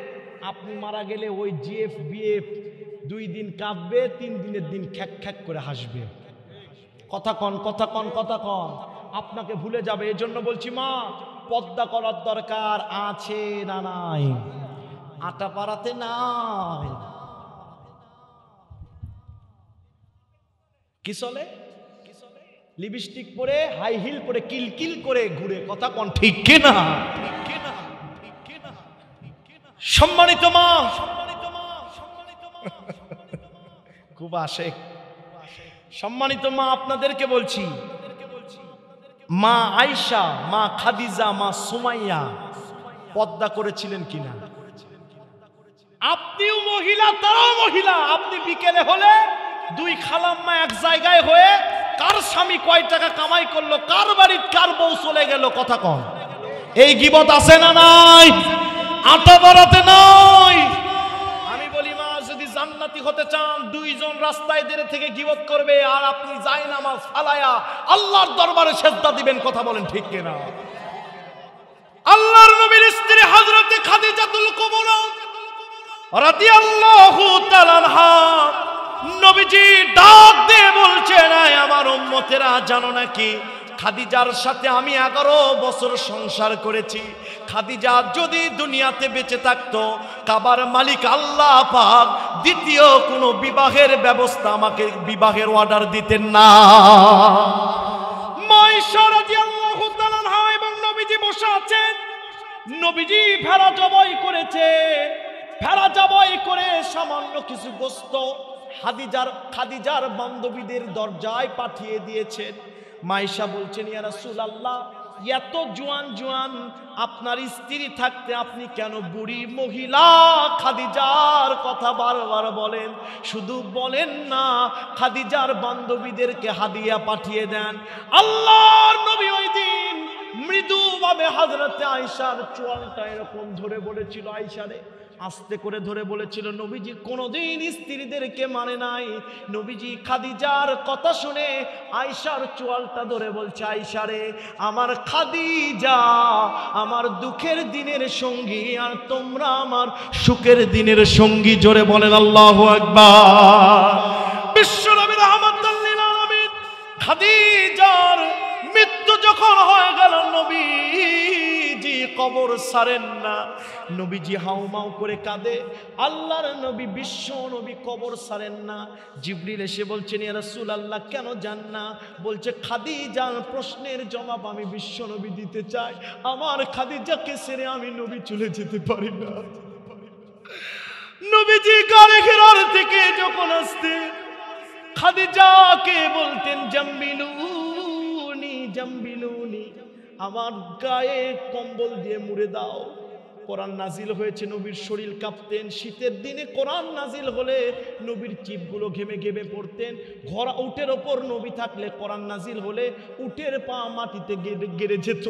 আপনি মারা গেলে ওই জিএফ বিএফ 2 দিন কাঁদবে, 3 দিনের দিন খ্যাক খ্যাক করে হাসবে। কথা কন, কথা কন, কথা কন। আপনাকে ভুলে যাবে। এজন্য বলছি, মা, পর্দা করার দরকার আছে না নাই? আটাপাড়াতে নাই। কি চলে? লিপস্টিক পরে, হাই হিল পরে, কিলকিল করে ঘুরে। কথা কন ঠিক কিনা? সম্মানিত মা, খুব আশেক। সম্মানিত মা, আপনাদেরকে বলছি, মা আয়েশা, মা খাদিজা, মা সুমাইয়া পর্দা করেছিলেন কিনা? আপনিও মহিলা, তারাও মহিলা। আপনি বিকেলে হলে 2 খালাম্মা এক জায়গায় হয়ে কার স্বামী কয় টাকা কামাই করলো, কার বাড়ির কার বউ চলে গেল। কথা কন। এই গীবত আছে না নাই? আটা বাড়াতে নাই। আমি বলি, মা, যদি জান্নাতি হতে চান, 2 জন রাস্তায় দেরে থেকে গীবত করবে, আর আপনি জায়নামাজ ফালায়া আল্লাহর দরবারে সিজদা দিবেন। কথা বলেন ঠিক কিনা? আল্লাহর নবীর স্ত্রী হযরতে খাদিজাতুল কুবরা রাদিয়াল্লাহু তাআলা আনহা, নবীজি ডাক দিয়ে বলছেন, আয় আমার উম্মতেরা, জানো নাকি খাদিজার সাথে আমি 11 বছর সংসার করেছি। খাদিজা যদি দুনিয়াতে বেঁচে থাকতো, কাবার মালিক আল্লাহ পাক দ্বিতীয় কোনো বিবাহের ব্যবস্থা, আমাকে বিবাহের অর্ডার দিতেন না। মা আয়েশা রাদিয়াল্লাহু তাআলা আনহা এবং নবীজি বসে আছেন। নবীজি ভেড়া জবাই করেছে, ভেড়া জবাই করে সামান্য কিছু গোস্ত খাদিজার বান্ধবীদের দরজায় পাঠিয়ে দিয়েছেন। মাইশা বলছেন, ইয়া রাসূলুল্লাহ, এত জোয়ান আপনার স্ত্রী থাকতে আপনি কেন বুড়ি মহিলা খাদিজার কথা বারবার বলেন? শুধু বলেন না, খাদিজার বান্ধবীদেরকে হাদিয়া পাঠিয়ে দেন। আল্লাহর নবী ওই দিন মৃদুভাবে হযরতে আয়েশার চোয়ালটা এরকম ধরে বলেছিল, আয়েশারে আস্তে করে ধরে বলেছিল, নবীজি কোনোদিন স্ত্রীদেরকে মানে নাই। নবীজি খাদিজার কথা শুনে আয়েশার চোয়ালটা ধরে বলছে, আয়েশারে, আমার খাদিজা আমার দুঃখের দিনের সঙ্গী, আর তোমরা আমার সুখের দিনের সঙ্গী। জোরে বলেন আল্লাহু আকবার। বিশ্বনবী রাহমাতুল লিল আলামিন খাদিজার মৃত্যু যখন হয়ে গেল, নবীজি কবর ছাড়েন না, নবীজি হাউমাউ করে কাঁদে। আল্লাহর নবী বিশ্ব নবী কবর ছাড়েন না। জিবরিল এসে বলছেন, ইয়া রাসূলুল্লাহ কেন যান না? বলছে, খাদিজার প্রশ্নের জবাব আমি বিশ্ব নবী দিতে চাই। আমার খাদিজাকে ছেড়ে আমি নবী চলে যেতে পারি না। নবীজি গাড়ি ঘেরার থেকে যখন আসতে খাদিজাকে বলতেন, জাম্বিলুনি জাম্বিলুনি, আমার গায়ে কম্বল দিয়ে মুড়ে দাও। কোরআন নাজিল হয়েছে, নবীর শরীর কাঁপতেন। শীতের দিনে কোরআন নাজিল হলে নবীর চিপগুলো ঘেমে ঘেমে পড়তেন। ঘোড়া উটের ওপর নবী থাকলে কোরআন নাজিল হলে উটের পা মাটিতে গেড়ে যেত।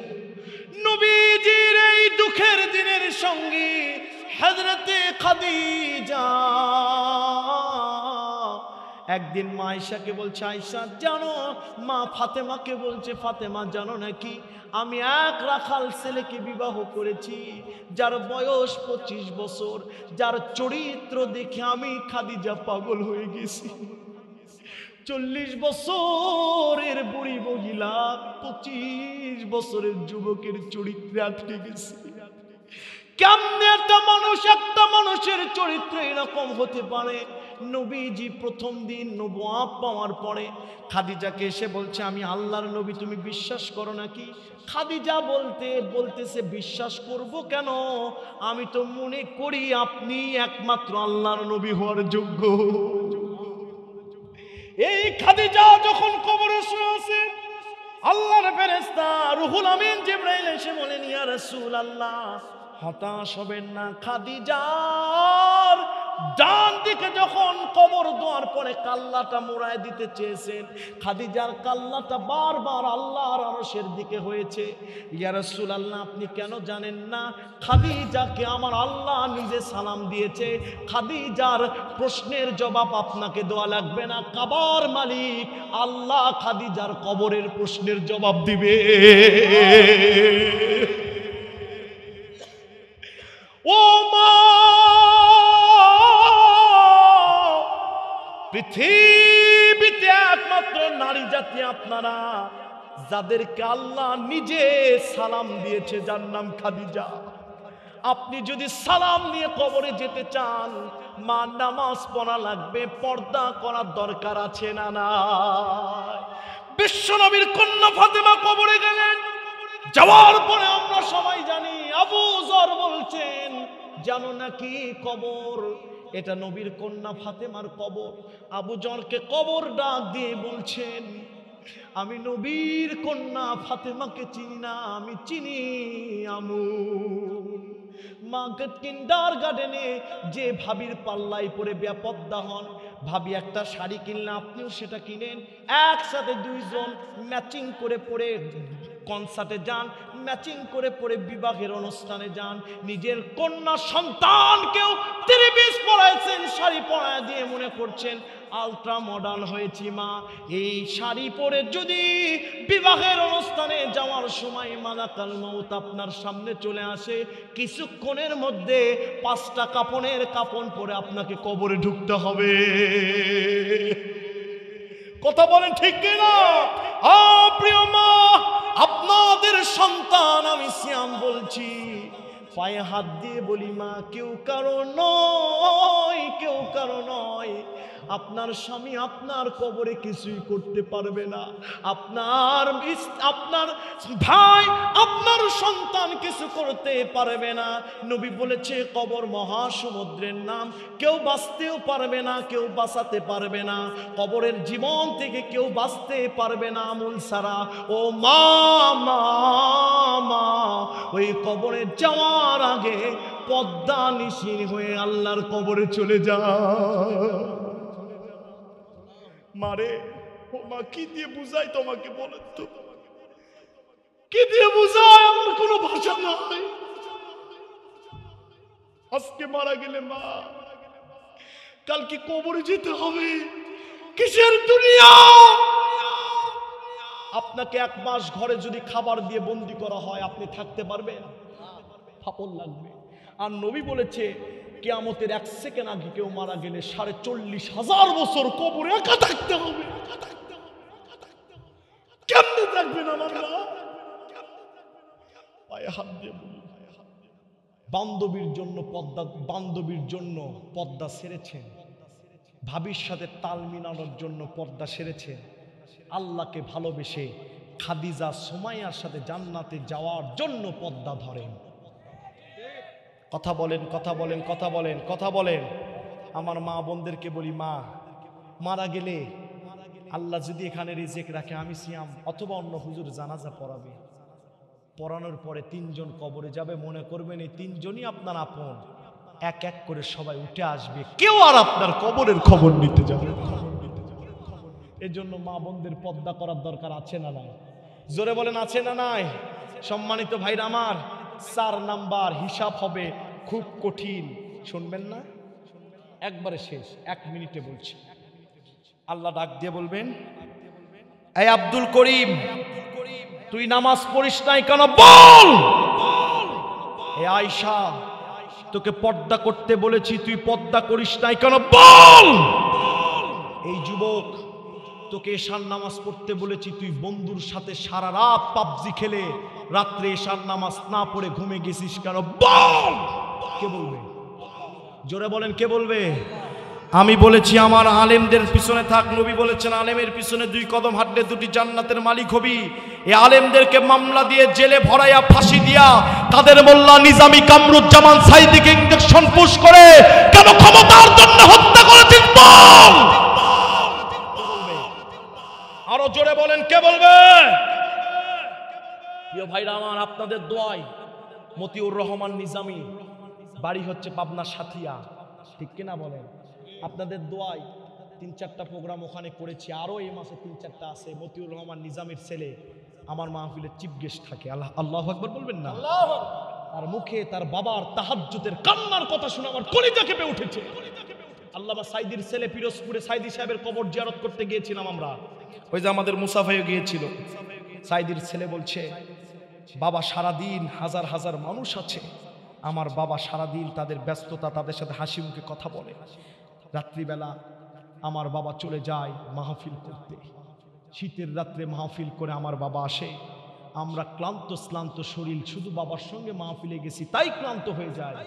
নবীজির এই দুঃখের দিনের সঙ্গী হযরতে খাদিজা একদিন মা আয়েশাকে বলছে, আয়েশা জানো, মা ফাতেমাকে বলছে, ফাতেমা জানো নাকি আমি এক রাখাল ছেলেকে বিবাহ করেছি, যার বয়স 25 বছর, যার চরিত্র দেখে আমি খাদিজা পাগল হয়ে গেছি। 40 বছরের বুড়ি মহিলা 25 বছরের যুবকের চরিত্রে আটকে গেছে। কেমনে একটা মানুষের চরিত্র এরকম হতে পারে? নবীজি প্রথম দিন নবুয়ত পাওয়ার পরে খাদিজাকে এসে বলছে, আমি আল্লাহর নবী, তুমি বিশ্বাস করো নাকি? খাদিজা বলতেছে, বিশ্বাস করব কেন? আমি তো মনে করি আপনি একমাত্র আল্লাহর নবী হওয়ার যোগ্য। এই খাদিজা যখন কবরে শুয়ে আছে, আল্লাহর ফেরেশতা রুহুল আমিন জিবরাইল এসে বলেন, ইয়া রাসূলুল্লাহ হতাশ হবেন না, খাদিজার ডান দিকে যখন কবর দেওয়ার পরে কাল্লাটা মোড়ায় দিতে চেয়েছেন, খাদিজার কাল্লাটা বারবার আল্লাহর আরশের দিকে হয়েছে। ইয়া রাসূলুল্লাহ আপনি কেন জানেন না? খাদিজাকে আমার আল্লাহ নিজে সালাম দিয়েছে। খাদিজার প্রশ্নের জবাব আপনাকে দেওয়া লাগবে না, কাবার মালিক আল্লাহ খাদিজার কবরের প্রশ্নের জবাব দিবে। ও মা, পৃথিবীতে একমাত্র নারী জাতি আপনারা যাদেরকে আল্লাহ নিজে সালাম দিয়েছে, যার নাম খাদিজা। আপনি যদি সালাম নিয়ে কবরে যেতে চান, মা নামাজ পড়া লাগবে, পর্দা করার দরকার আছে না নাই? বিশ্বনবীর কন্যা ফাতেমা কবরে গেলেন, যাওয়ার পরে আমরা সবাই জানি আবু যর বলছেন, জানো নাকি কবর এটা নবীর কন্যা ফাতেমার কবর। আবু যরকে কবর ডাক দিয়ে বলছেন, আমি নবীর কন্যা ফাতেমাকে চিনি না, আমি চিনি আমু। মার্কেট কিন্ডার গার্ডেনে যে ভাবির পাল্লায় পরে বেপদ্দা হন, ভাবি একটা শাড়ি কিনলে আপনিও সেটা কিনেন, একসাথে দুইজন ম্যাচিং করে পরে কনসার্টে যান, ম্যাচিং করে পরে বিবাহের অনুষ্ঠানে যান। নিজের কন্যা সন্তানকেও 30 পরাইছেন, শাড়ি পরায় দিয়ে মনে করছেন আলট্রা মডার্ন হয়েছি মা। এই শাড়ি পরে যদি বিবাহের অনুষ্ঠানে যাওয়ার সময় মালাকাল মউত আপনার সামনে চলে আসে, কিছুক্ষণের মধ্যে 5টা কাপন পরে আপনাকে কবরে ঢুকতে হবে। কথা বলেন ঠিক কিনা? প্রিয় মা, আপনাদের সন্তান আমি সিয়াম বলছি, পায়ে হাত দিয়ে বলি, মা কেউ কারো নয়, কেউ কারো নয়। আপনার স্বামী আপনার কবরে কিছুই করতে পারবে না, আপনার ভাই আপনার সন্তান কিছু করতে পারবে না। নবী বলেছে কবর মহাসমুদ্রের নাম, কেউ বাঁচতেও পারবে না, কেউ বাঁচাতে পারবে না। কবরের জীবন থেকে কেউ বাঁচতে পারবে না আমল ছাড়া। ও মা মা মা, ওই কবরে যাওয়ার আগে পদ্মা নিশিন হয়ে আল্লাহর কবরে চলে যা। মারে, ও মা কি দিয়ে বুঝাই তোমাকে বলেন তো, কি দিয়ে বুঝাই? আমার কোনো ভাষা নাই। আজকে মারা গেলে মা, কালকে কবরে যেতে হবে। কিসের দুনিয়া? আপনাকে 1 মাস ঘরে যদি খাবার দিয়ে বন্দি করা হয়, আপনি থাকতে পারবেন? ফাপড় লাগবে। আর নবী বলেছে কিয়ামতের 1 সেকেন্ড আগে কেউ মারা গেলে 40,000 বছর কবরে একা থাকতে হবে। কেমনে থাকবেন আমার মা? পায়ে হাত দিয়ে বলি, বান্ধবীর জন্য পর্দা সেরেছেন, ভাবির সাথে তাল মিলানোর জন্য পর্দা সেরেছেন, আল্লাহকে ভালোবেসে খাদিজা সুমাইয়ার সাথে জান্নাতে যাওয়ার জন্য পর্দা ধরেন। কথা বলেন, কথা বলেন, কথা বলেন, কথা বলেন। আমার মা বোনদেরকে বলি, মা মারা গেলে আল্লাহ যদি এখানে রিজিক রাখে, আমি সিয়াম অথবা অন্য হুজুর জানাজা পড়াবে, পড়ানোর পরে 3 জন কবরে যাবে, মনে করবেন এই 3 জনই আপনার আপন। এক এক করে সবাই উঠে আসবে, কেউ আর আপনার কবরের খবর নিতে যাবে। এই জন্য মা বোনদের পর্দা করার দরকার আছে না নাই? জোরে বলেন আছে না নাই? সম্মানিত ভাইরা আমার, 4 নাম্বার হিসাব হবে খুব কঠিন, শুনবেন না? একবারে শেষ, 1 মিনিটে বলছি। আল্লাহ ডাক দিয়ে বলবেন, এই আব্দুল করিম, তুই নামাজ পড়িস নাই কেন বল? এ আয়েশা, তোকে পর্দা করতে বলেছি, তুই পর্দা করিস নাই কেন বল? এই যুবক, তোকে এশার নামাজ পড়তে বলেছি, তুই বন্ধুর সাথে সারা রাত পাবজি খেলে রাত্রে এশার নামাজ না পড়ে ঘুমে গেছিস কেন বল? কে বলবে? জোরে বলেন, কে বলবে? আমি বলেছি আমার আলেমদের পিছনে থাক। নবী বলেছেন আলেমের পিছনে 2 কদম হাঁটলে 2টি জান্নাতের মালিক হবি। এই আলেমদেরকে মামলা দিয়ে জেলে ভরাইয়া ফাঁসি দিয়া তাদের মোল্লা নিজামী কামরুজ্জামান সাইদিকে ইনজেকশন পুশ করে কেন ক্ষমতার জন্য হত্যা করেছিস বল? আরো জোরে বলেন, কে বলবে? প্রিয় ভাইরা আমার, আপনাদের দোয়ায় মতিউর রহমান নিজামী, বাড়ি হচ্ছে পাবনা সাথিয়া, ঠিক কিনা বলেন? আপনাদের দোয়ায় 3-4টা প্রোগ্রাম ওখানে করেছি, আরো এই মাসে 3-4টা আছে। মতিউর রহমান নিজামীর ছেলে আমার মাহফিলের চিফ গেস্ট থাকে। আল্লাহু আকবার বলবেন না? তার মুখে তার বাবার তাহাজ্জুদের কান্নার কথা শুনে আমার কলিজা কেঁপে উঠেছে। আল্লামা সাইদির ছেলে পিরোজপুরে সাইদি সাহেবের কবর জিয়ারত করতে গিয়েছিলাম আমরা, ওই যে আমাদের মুসাফাইও গিয়েছিল। সাইদির ছেলে বলছে, বাবা সারাদিন হাজার হাজার মানুষ আছে, আমার বাবা সারাদিন তাদের ব্যস্ততা, তাদের সাথে হাসি মুখে কথা বলে, রাত্রিবেলা আমার বাবা চলে যায় মাহফিল করতে। শীতের রাত্রে মাহফিল করে আমার বাবা আসে, আমরা ক্লান্ত শরীর, শুধু বাবার সঙ্গে মাহফিলে গেছি তাই ক্লান্ত হয়ে যায়।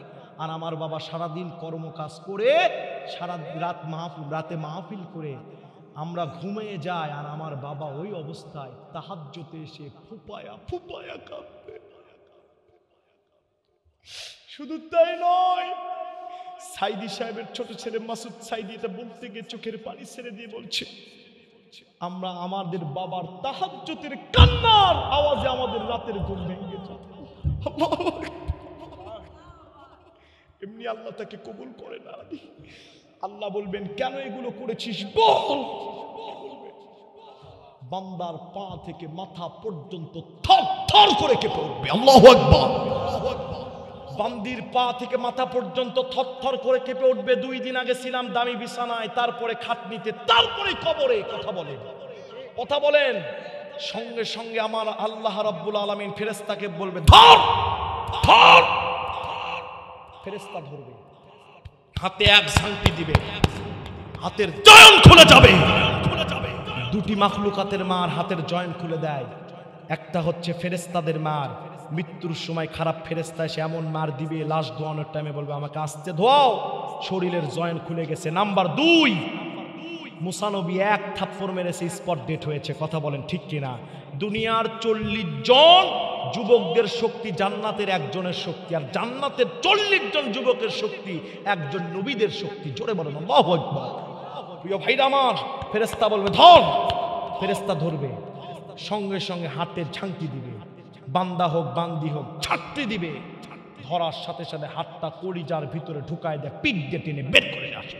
আর আমার বাবা সারাদিন কর্মকাজ করে সারা রাতে মাহফিল করে আমরা ঘুমিয়ে যাই, আর আমার বাবা ওই অবস্থায় তাহাজ্জুদে এসে ফুপায়া ফুপায়া কাঁদবে। শুধু তাই নয়, সাইদি সাহেবের ছোট ছেলে মাসুদ সাইদি এটা বলতে গিয়ে চোখের পানি ছেড়ে দিয়ে বলছে, আমরা আমাদের বাবার তাহাজ্জুদের কান্নার আওয়াজে আমাদের রাতের ঘুম ভেঙে যায়। এমনি আল্লাহ তাকে কবুল করে না। আল্লাহ বলবেন, কেন এগুলো করেছিস বল? বান্দার পা থেকে মাথা পর্যন্ত থর থর করে কেঁপে উঠবে। আল্লাহু আকবার। বান্দির পা থেকে মাথা পর্যন্ত থরথর করে কেঁপে উঠবে। 2 দিন আগে ছিলাম দামি বিছানায়, তারপরে খাটনিতে, তারপরে কবরে। কথা বলেন, কথা বলেন। সঙ্গে সঙ্গে আমার আল্লাহ রাব্বুল আলামিন ফেরেশতাকে বলবে, ধর ধর। ফেরেশতা ধরবে, হাতে 1 ঝাঁটি দিবে, হাতের জয়েন খুলে যাবে। 2টি মাখলুকাতের মার হাতের জয়েন খুলে দেয়। একটা হচ্ছে ফেরেশতাদের মার, মৃত্যুর সময় খারাপ ফেরেশতা এসে এমন মার দিবে, লাশ ধোয়ানোর টাইমে বলবে আমাকে আস্তে ধোয়াও, শরীরের জয়েন্ট খুলে গেছে। নাম্বার 2, মুসা নবী এক থাপ্পড় মেরেছে, স্পট ডেট হয়েছে। কথা বলেন ঠিক কিনা? দুনিয়ার 40 জন যুবকদের শক্তি জান্নাতের একজনের শক্তি, আর জান্নাতের 40 জন যুবকের শক্তি একজন নবীদের শক্তি। জোরে বলেন আল্লাহু আকবার। প্রিয় ভাইরা আমার, ফেরেশতা বলবে ধর, ফেরেশতা ধরবে, সঙ্গে সঙ্গে হাতে ঝাঁকি দিবে, বান্দা হোক বান্দি হোক ছাড়তে দিবে, ধরার সাথে সাথে হাতটা কলিজার ভিতরে ঢুকায় দেয়, পিঠ দিয়ে টেনে বের করে আসে।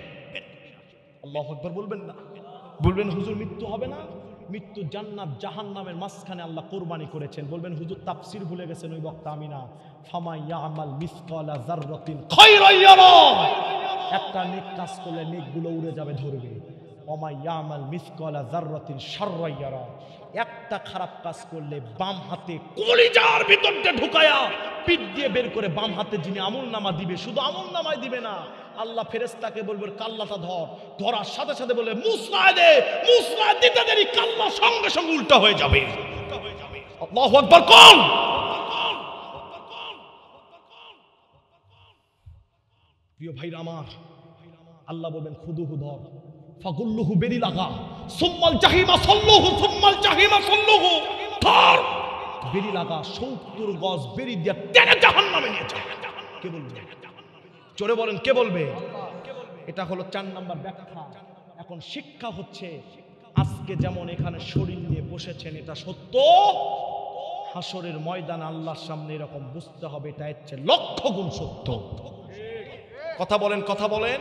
আল্লাহু আকবার বলবেন না? বলবেন হুজুর মৃত্যু হবে না? মৃত্যু জান্নাত জাহান্নামের মাঝখানে আল্লাহ কোরবানি করেছেন। বলবেন হুজুর তাফসীর ভুলে গেছেন, ওই বক্তা আমি না। ফামা ইয়ামাল মিসকালা যাররাতিন খায়রান ইয়ারা, একটা নেক কাজ করলে নেকগুলো উড়ে যাবে, ধরবে। ওমা ইয়ামাল মিসকালা যাররাতিন শাররান ইয়ারা, একটা খারাপ কাজ করলে বাম হাতে কলিজার ভিতর দিয়ে ঢুকায়া পিঠ দিয়ে বের করে বাম হাতে যিনি আমলনামা দিবে, শুধু আমলনামায় দিবে না, আল্লাহ ফেরেশতাকে বলবে কাল্লাটা ধর, ধরার সাথে সাথে বলে মুসরায় দে, মুসরায় দিতে দেরি কাল্লা সঙ্গে সঙ্গে উল্টা হয়ে যাবে। আল্লাহু আকবার কোন? প্রিয় ভাইরা আমার, আল্লাহ বলবেন খুদুহু ধর, ফাগুল্লুহু বেরি লাগা, সুম্মাল জাহিমা সাল্লুহু, সুম্মাল জাহিমা সাল্লুহু, ধর বেরি লাগা, 70 গজ বেরি দিয়ে টেনে জাহান্নামে নিয়ে যা। কে বলবে? জোরে বলেন কে বলবে? এটা হলো 4 নাম্বার ব্যাখ্যা। এখন শিক্ষা হচ্ছে, আজকে যেমন এখানে শরীর নিয়ে বসেছেন এটা সত্য, হাসরের ময়দানে আল্লাহর সামনে এরকম বুঝতে হবে, এটা হচ্ছে লক্ষ গুণ সত্য। কথা বলেন, কথা বলেন।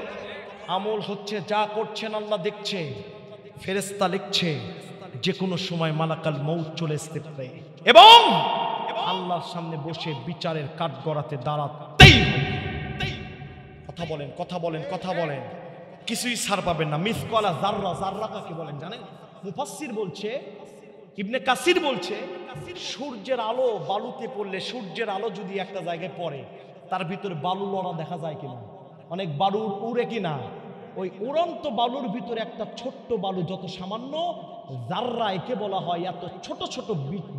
আমল হচ্ছে যা করছেন আল্লাহ দেখছে, ফেরেশতা লিখছে, যে কোনো সময় মালাকাল মউত চলে আসতে পারে, এবং আল্লাহর সামনে বসে বিচারের কাঠগড়াতে দাঁড়াতেই হবে। কথা বলেন, কথা বলেন, কথা বলেন। কিছুই ছাড় পাবেন না। মিসকালা যাররা, যাররা কাকে বলেন জানেন? মুফাসসির বলছে, ইবনে কাসির বলছে, সূর্যের আলো বালুতে পড়লে, সূর্যের আলো যদি একটা জায়গায় পড়ে, তার ভিতরে বালু লড়া দেখা যায় কিনা? অনেক বালু উড়ে কিনা? ওই উড়ন্ত বালুর ভিতরে একটা ছোট্ট বালু যত সামান্য, যাররা একে বলা হয়। এত ছোট ছোট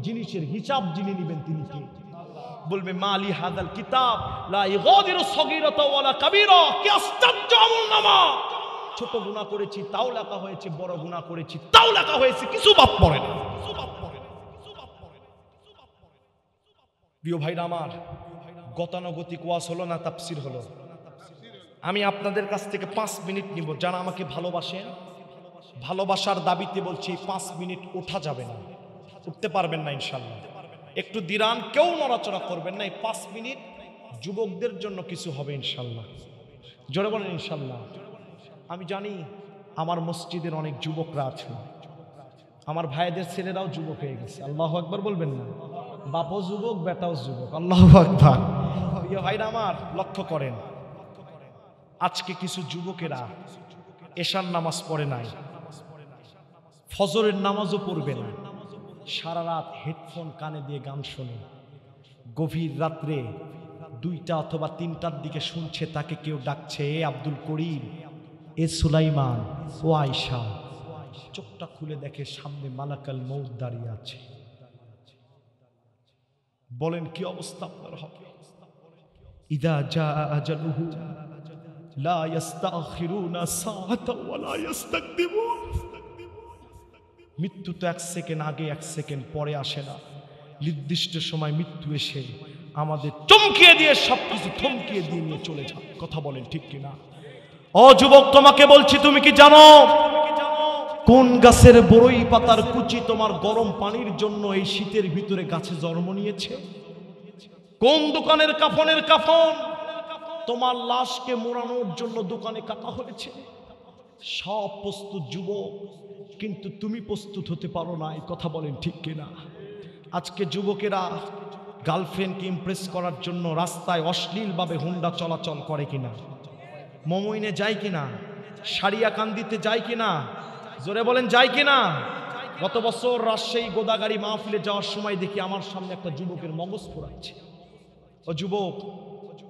জিনিসের হিসাব যিনি নেবেন তিনি কে? বলবে মালি হাদাল কিতাব লা ইগাদিরু সগীরাতা ওয়ালা কাবীরা, কি আশ্চর্য আমলনামা! ছোট গুনাহ করেছি তাও লেখা হয়েছে, বড় গুনাহ করেছি তাও লেখা হয়েছে, কিছু বাদ পড়ে না। প্রিয় ভাইরা আমার, গতানুগতিক ওয়াজ হলো না, তাফসীর হলো। আমি আপনাদের কাছ থেকে 5 মিনিট নিব, যারা আমাকে ভালোবাসেন, ভালোবাসার দাবিতে বলছি 5 মিনিট ওঠা যাবে না, উঠতে পারবেন না ইনশাল্লাহ। একটু দিরান, কেউ নড়াচড়া করবেন না। এই 5 মিনিট যুবকদের জন্য কিছু হবে ইনশাল্লাহ। জোরে বলেন ইনশাল্লাহ। আমি জানি আমার মসজিদের অনেক যুবকরা আছে, আমার ভাইদের ছেলেরাও যুবক হয়ে গেছে। আল্লাহু আকবার বলবেন না? বাপও যুবক, বেটাও যুবক। আল্লাহু আকবার। প্রিয় ভাইরা আমার, লক্ষ্য করেন, আজকে কিছু যুবকেরা এশার নামাজ পড়ে নাই, ফজরের নামাজও পড়বে না, সারা রাত হেডফোন কানে দিয়ে গান শোনে, গভীর রাত্রে 2টা অথবা 3টার দিকে শুনছে তাকে কেউ ডাকছে, এ আব্দুল করিম, এ সুলাইমান, ও আয়েশা। চোখটা খুলে দেখে সামনে মালাকাল মউত দাঁড়িয়ে আছে। বলেন কি অবস্থা আপনার হবে? ইদা জা আজালুহু লা ইস্তাখিরুনা সাআতাও ওয়া লা ইস্তাকদিমুন। মৃত্যু তো 1 সেকেন্ড আগে 1 সেকেন্ড পরে আসে না। নির্দিষ্ট সময় মৃত্যু এসে আমাদের চমকিয়ে দিয়ে সবকিছু থমকিয়ে দিয়ে নিয়ে চলে যায়। কথা বলেন ঠিক কিনা? ও যুবক, তোমাকে বলছি, তুমি কি জানো কোন গাছের বড়ই পাতার কুচি তোমার গরম পানির জন্য এই শীতের ভিতরে গাছে জন্ম নিয়েছে? কোন দোকানের কাফনের কাফন তোমার লাশকে মোড়ানোর জন্য দোকানে কাটা হয়েছে? সব প্রস্তুত যুবক, কিন্তু তুমি প্রস্তুত হতে পারো না। এই কথা বলেন ঠিক কিনা? আজকে যুবকেরা গার্লফ্রেন্ডকে ইমপ্রেস করার জন্য রাস্তায় অশ্লীলভাবে হুন্ডা চলাচল করে কিনা? মমইনে যায় কিনা? সারিয়াকান্দিতে যায় কিনা? জোরে বলেন যায় কিনা? গত বছর রাজশাহী গোদাগাড়ি মাহফিলে যাওয়ার সময় দেখি আমার সামনে একটা যুবকের মগজ পোড়াচ্ছে। ও যুবক,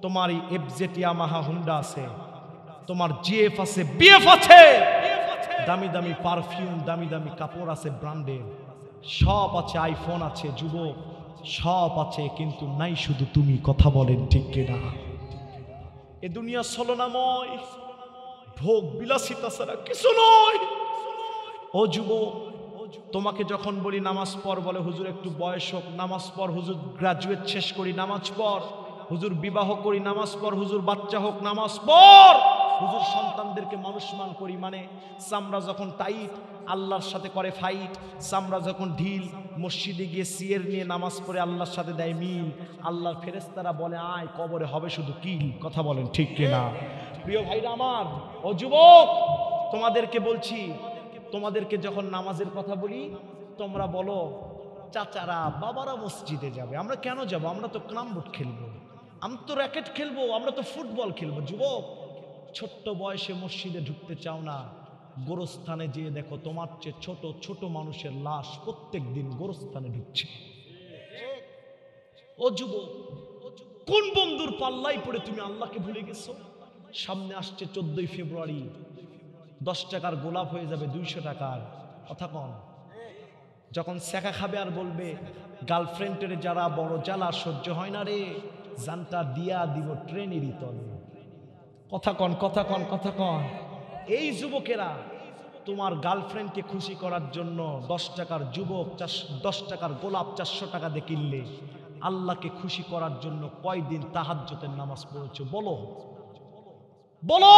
তোমার এই এফজেড ইয়ামাহা হুন্ডা আছে, তোমার জিএফ আছে, বিএফ আছে, দামি দামি পারফিউম, দামি দামি কাপড় আছে ব্র্যান্ডের, সব আছে, আইফোন আছে যুবক, সব আছে, কিন্তু নাই শুধু তুমি। কথা বলেন ঠিক কিনা? এ দুনিয়া ছলনাময়, ভোগ বিলাসিতা ছাড়া কিছু নয়। ও যুবক, তোমাকে যখন বলি নামাজ পড়, বলে হুজুর একটু বয়স হোক, নামাজ পড়। হুজুর গ্রাজুয়েট শেষ করি, নামাজ পড়। হুজুর বিবাহ করি, নামাজ পড়। হুজুর বাচ্চা হোক, নামাজ পড়। হুজুর সন্তানদেরকে মানুষমান করি, মানে চামড়া যখন টাইট আল্লাহর সাথে করে ফাইট, চামড়া যখন ঢিল মসজিদে গিয়ে সিয়ের নিয়ে নামাজ পড়ে আল্লাহর সাথে দেয় মিল। আল্লাহর ফেরেশতারা বলে আয়, কবরে হবে শুধু কিল। কথা বলেন ঠিক কিনা? প্রিয় ভাইরা আমার, ও যুবক, তোমাদেরকে বলছি, তোমাদেরকে যখন নামাজের কথা বলি তোমরা বলো চাচারা বাবারা মসজিদে যাবে, আমরা কেন যাব? আমরা তো ক্যারাম বোর্ড খেলবো, আমরা তো র্যাকেট খেলবো, আমরা তো ফুটবল খেলবো। যুবক, ছোট্ট বয়সে মসজিদে ঢুকতে চাও না? গোরস্থানে যেয়ে দেখো, তোমার চেয়ে ছোট ছোট মানুষের লাশ প্রত্যেক দিন গোরস্থানে ঢুকছে। ও যুবক, কোন বন্ধুর পাল্লাই পড়ে তুমি আল্লাহকে ভুলে গেছো? সামনে আসছে 14ই ফেব্রুয়ারি, 10 টাকার গোলাপ হয়ে যাবে 200 টাকার। কথা কন। যখন শেখা খাবে আর বলবে গার্লফ্রেন্ডের যারা বড় জ্বালা সহ্য হয় না রে, জানটা দিয়া দিব ট্রেনেরই তলে। কথা কন, কথা কন, কথা কন। এই যুবকেরা তোমার গার্লফ্রেন্ডকে খুশি করার জন্য 10 টাকার যুবক 10 টাকার গোলাপ 400 টাকা দিয়ে কিনলে, আল্লাহকে খুশি করার জন্য কয়দিন তাহাজ্জুদের নামাজ পড়েছো? বলো বলো।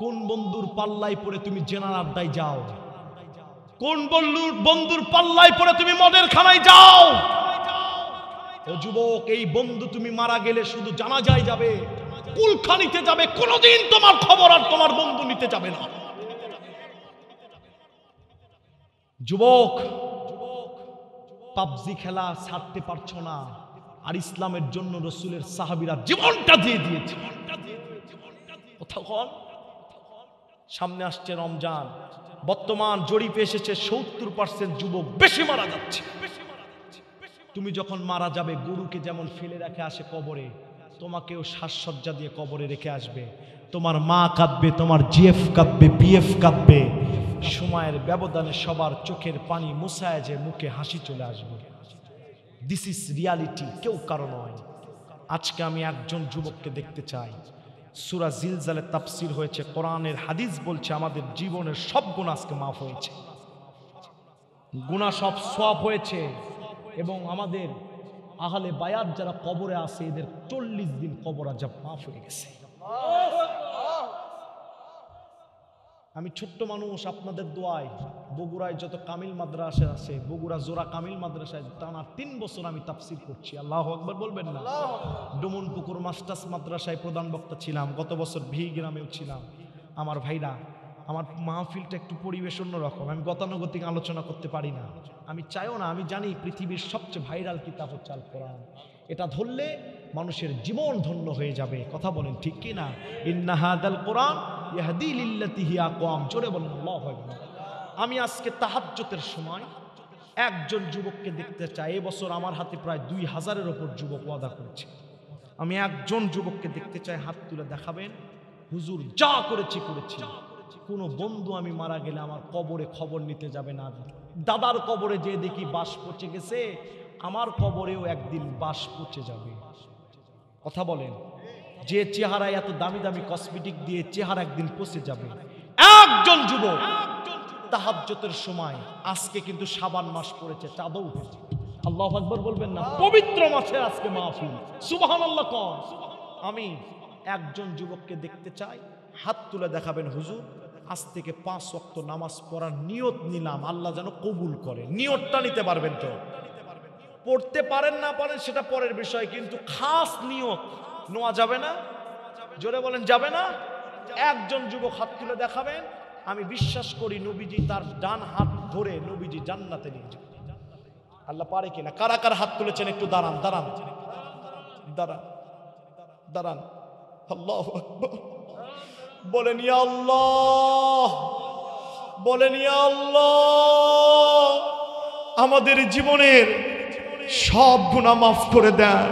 কোন বন্ধুর পাল্লাই পড়ে তুমি জেনার আড্ডায় যাও? কোন বন্ধুর পাল্লাই পড়ে তুমি মদের খানায় যাও? ও যুবক, এই বন্ধু তুমি মারা গেলে শুধু জানাজায় যাবে, কুলখানিতে যাবে, কোনোদিন তোমার খবর আর তোমার বন্ধু নিতে যাবে না। যুবক, পাবজি খেলা ছাড়তে পারছো না, আর ইসলামের জন্য রসুলের সাহাবীরা জীবনটা দিয়ে দিয়েছে। কথা কন। সামনে আসছে রমজান, বর্তমান জরিপে এসেছে 70% যুবক বেশি মারা যাচ্ছে। তুমি যখন মারা যাবে, গরুকে যেমন ফেলে রেখে আসে কবরে, তোমাকেও সাজসজ্জা দিয়ে কবরে রেখে আসবে। তোমার মা কাঁদবে, তোমার জিএফ কাঁদবে, বিএফ কাঁদবে। সময়ের ব্যবধানে সবার চোখের পানি মুছায় যে মুখে হাসি চলে আসবে। দিস ইজ রিয়ালিটি, কেউ কারো নয়। আজকে আমি একজন যুবককে দেখতে চাই। সূরা জিলজালের তাফসীর হয়েছে, কোরআনের হাদিস বলছে আমাদের জীবনের সব গুনাহ আজকে মাফ হয়েছে, গুনাহ সব সওয়াব হয়েছে। এবং আমাদের আহলে বায়াত যারা কবরে আছে, এদের 40 দিন কবর আযাব মাফ হয়ে গেছে। আমি ছোট্ট মানুষ, আপনাদের দোয়ায় বগুড়ায় যত কামিল মাদ্রাসা আছে, বগুড়া জোড়া কামিল মাদ্রাসায় টানা 3 বছর আমি তাফসীর করছি। আল্লাহু আকবার বলবেন না? ডুমনপুকুর মাস্টার্স মাদ্রাসায় প্রধান বক্তা ছিলাম, গত বছর ভি গ্রামেও ছিলাম। আমার ভাইরা, আমার মাহফিলটা একটু পরিবেশ অন্যরকম, আমি গতানুগতিক আলোচনা করতে পারি না, আমি চাইও না। আমি জানি পৃথিবীর সবচেয়ে ভাইরাল কিতাব হচ্ছে আল কোরআন, এটা ধরলে মানুষের জীবন ধন্য হয়ে যাবে। কথা বলেন ঠিক কি না? ইন্না হাদাল কোরআন ইয়াহদি লিল্লাতি হিয়া আকওয়াম। জোরে বলেন আল্লাহু আকবার। আমি আজকে তাহাজ্জুদের সময় একজন যুবককে দেখতে চাই। এবছর আমার হাতে প্রায় 2000-এর ওপর যুবক ওয়াদা করেছে। আমি একজন যুবককে দেখতে চাই, হাত তুলে দেখাবেন, হুজুর যা করেছি করেছি। কোনো বন্ধু আমি মারা গেলে আমার কবরে খবর নিতে যাবে না। দাদার কবরে যে দেখি বাঁশ পচে গেছে, আমার কবরেও একদিন বাঁশ পচে যাবে। কথা বলেন। যে চেহারায় এত দামি দামি কসমেটিক দিয়ে চেহারা একদিন পচে যাবে। একজন যুবক তাহাজ্জুদের সময়, আজকে কিন্তু শাবান মাস পড়েছে, চাঁদও উঠেছে। আল্লাহু আকবার বলবেন না? পবিত্র মাসে আজকে মাহফিল, সুবহানাল্লাহ কোন। আমি একজন যুবককে দেখতে চাই, হাত তুলে দেখাবেন, হুজুর আজ থেকে 5 ওয়াক্ত নামাজ পড়ার নিয়ত নিলাম, আল্লাহ যেন কবুল করে। নিয়তটা নিতে পারবেন তো? পড়তে পারেন না পারেন সেটা পরের বিষয়, কিন্তু খাস নিয়ত নেওয়া যাবে না? জোরে বলেন যাবে না? একজন যুবক হাত তুলে দেখাবেন। আমি বিশ্বাস করি নবীজি তার ডান হাত ধরে নবীজি জান্নাতে নিয়ে যাবে। আল্লাহ পারে কিনা? কারা কারা হাত তুলেছেন একটু দাঁড়ান, দাঁড়ান, দাঁড়ান, দাঁড়ান। আল্লাহু আকবার। বলেন ইয়া আল্লাহ, বলেন ইয়া আল্লাহ, আমাদের জীবনের সব গুনাহ মাফ করে দেন।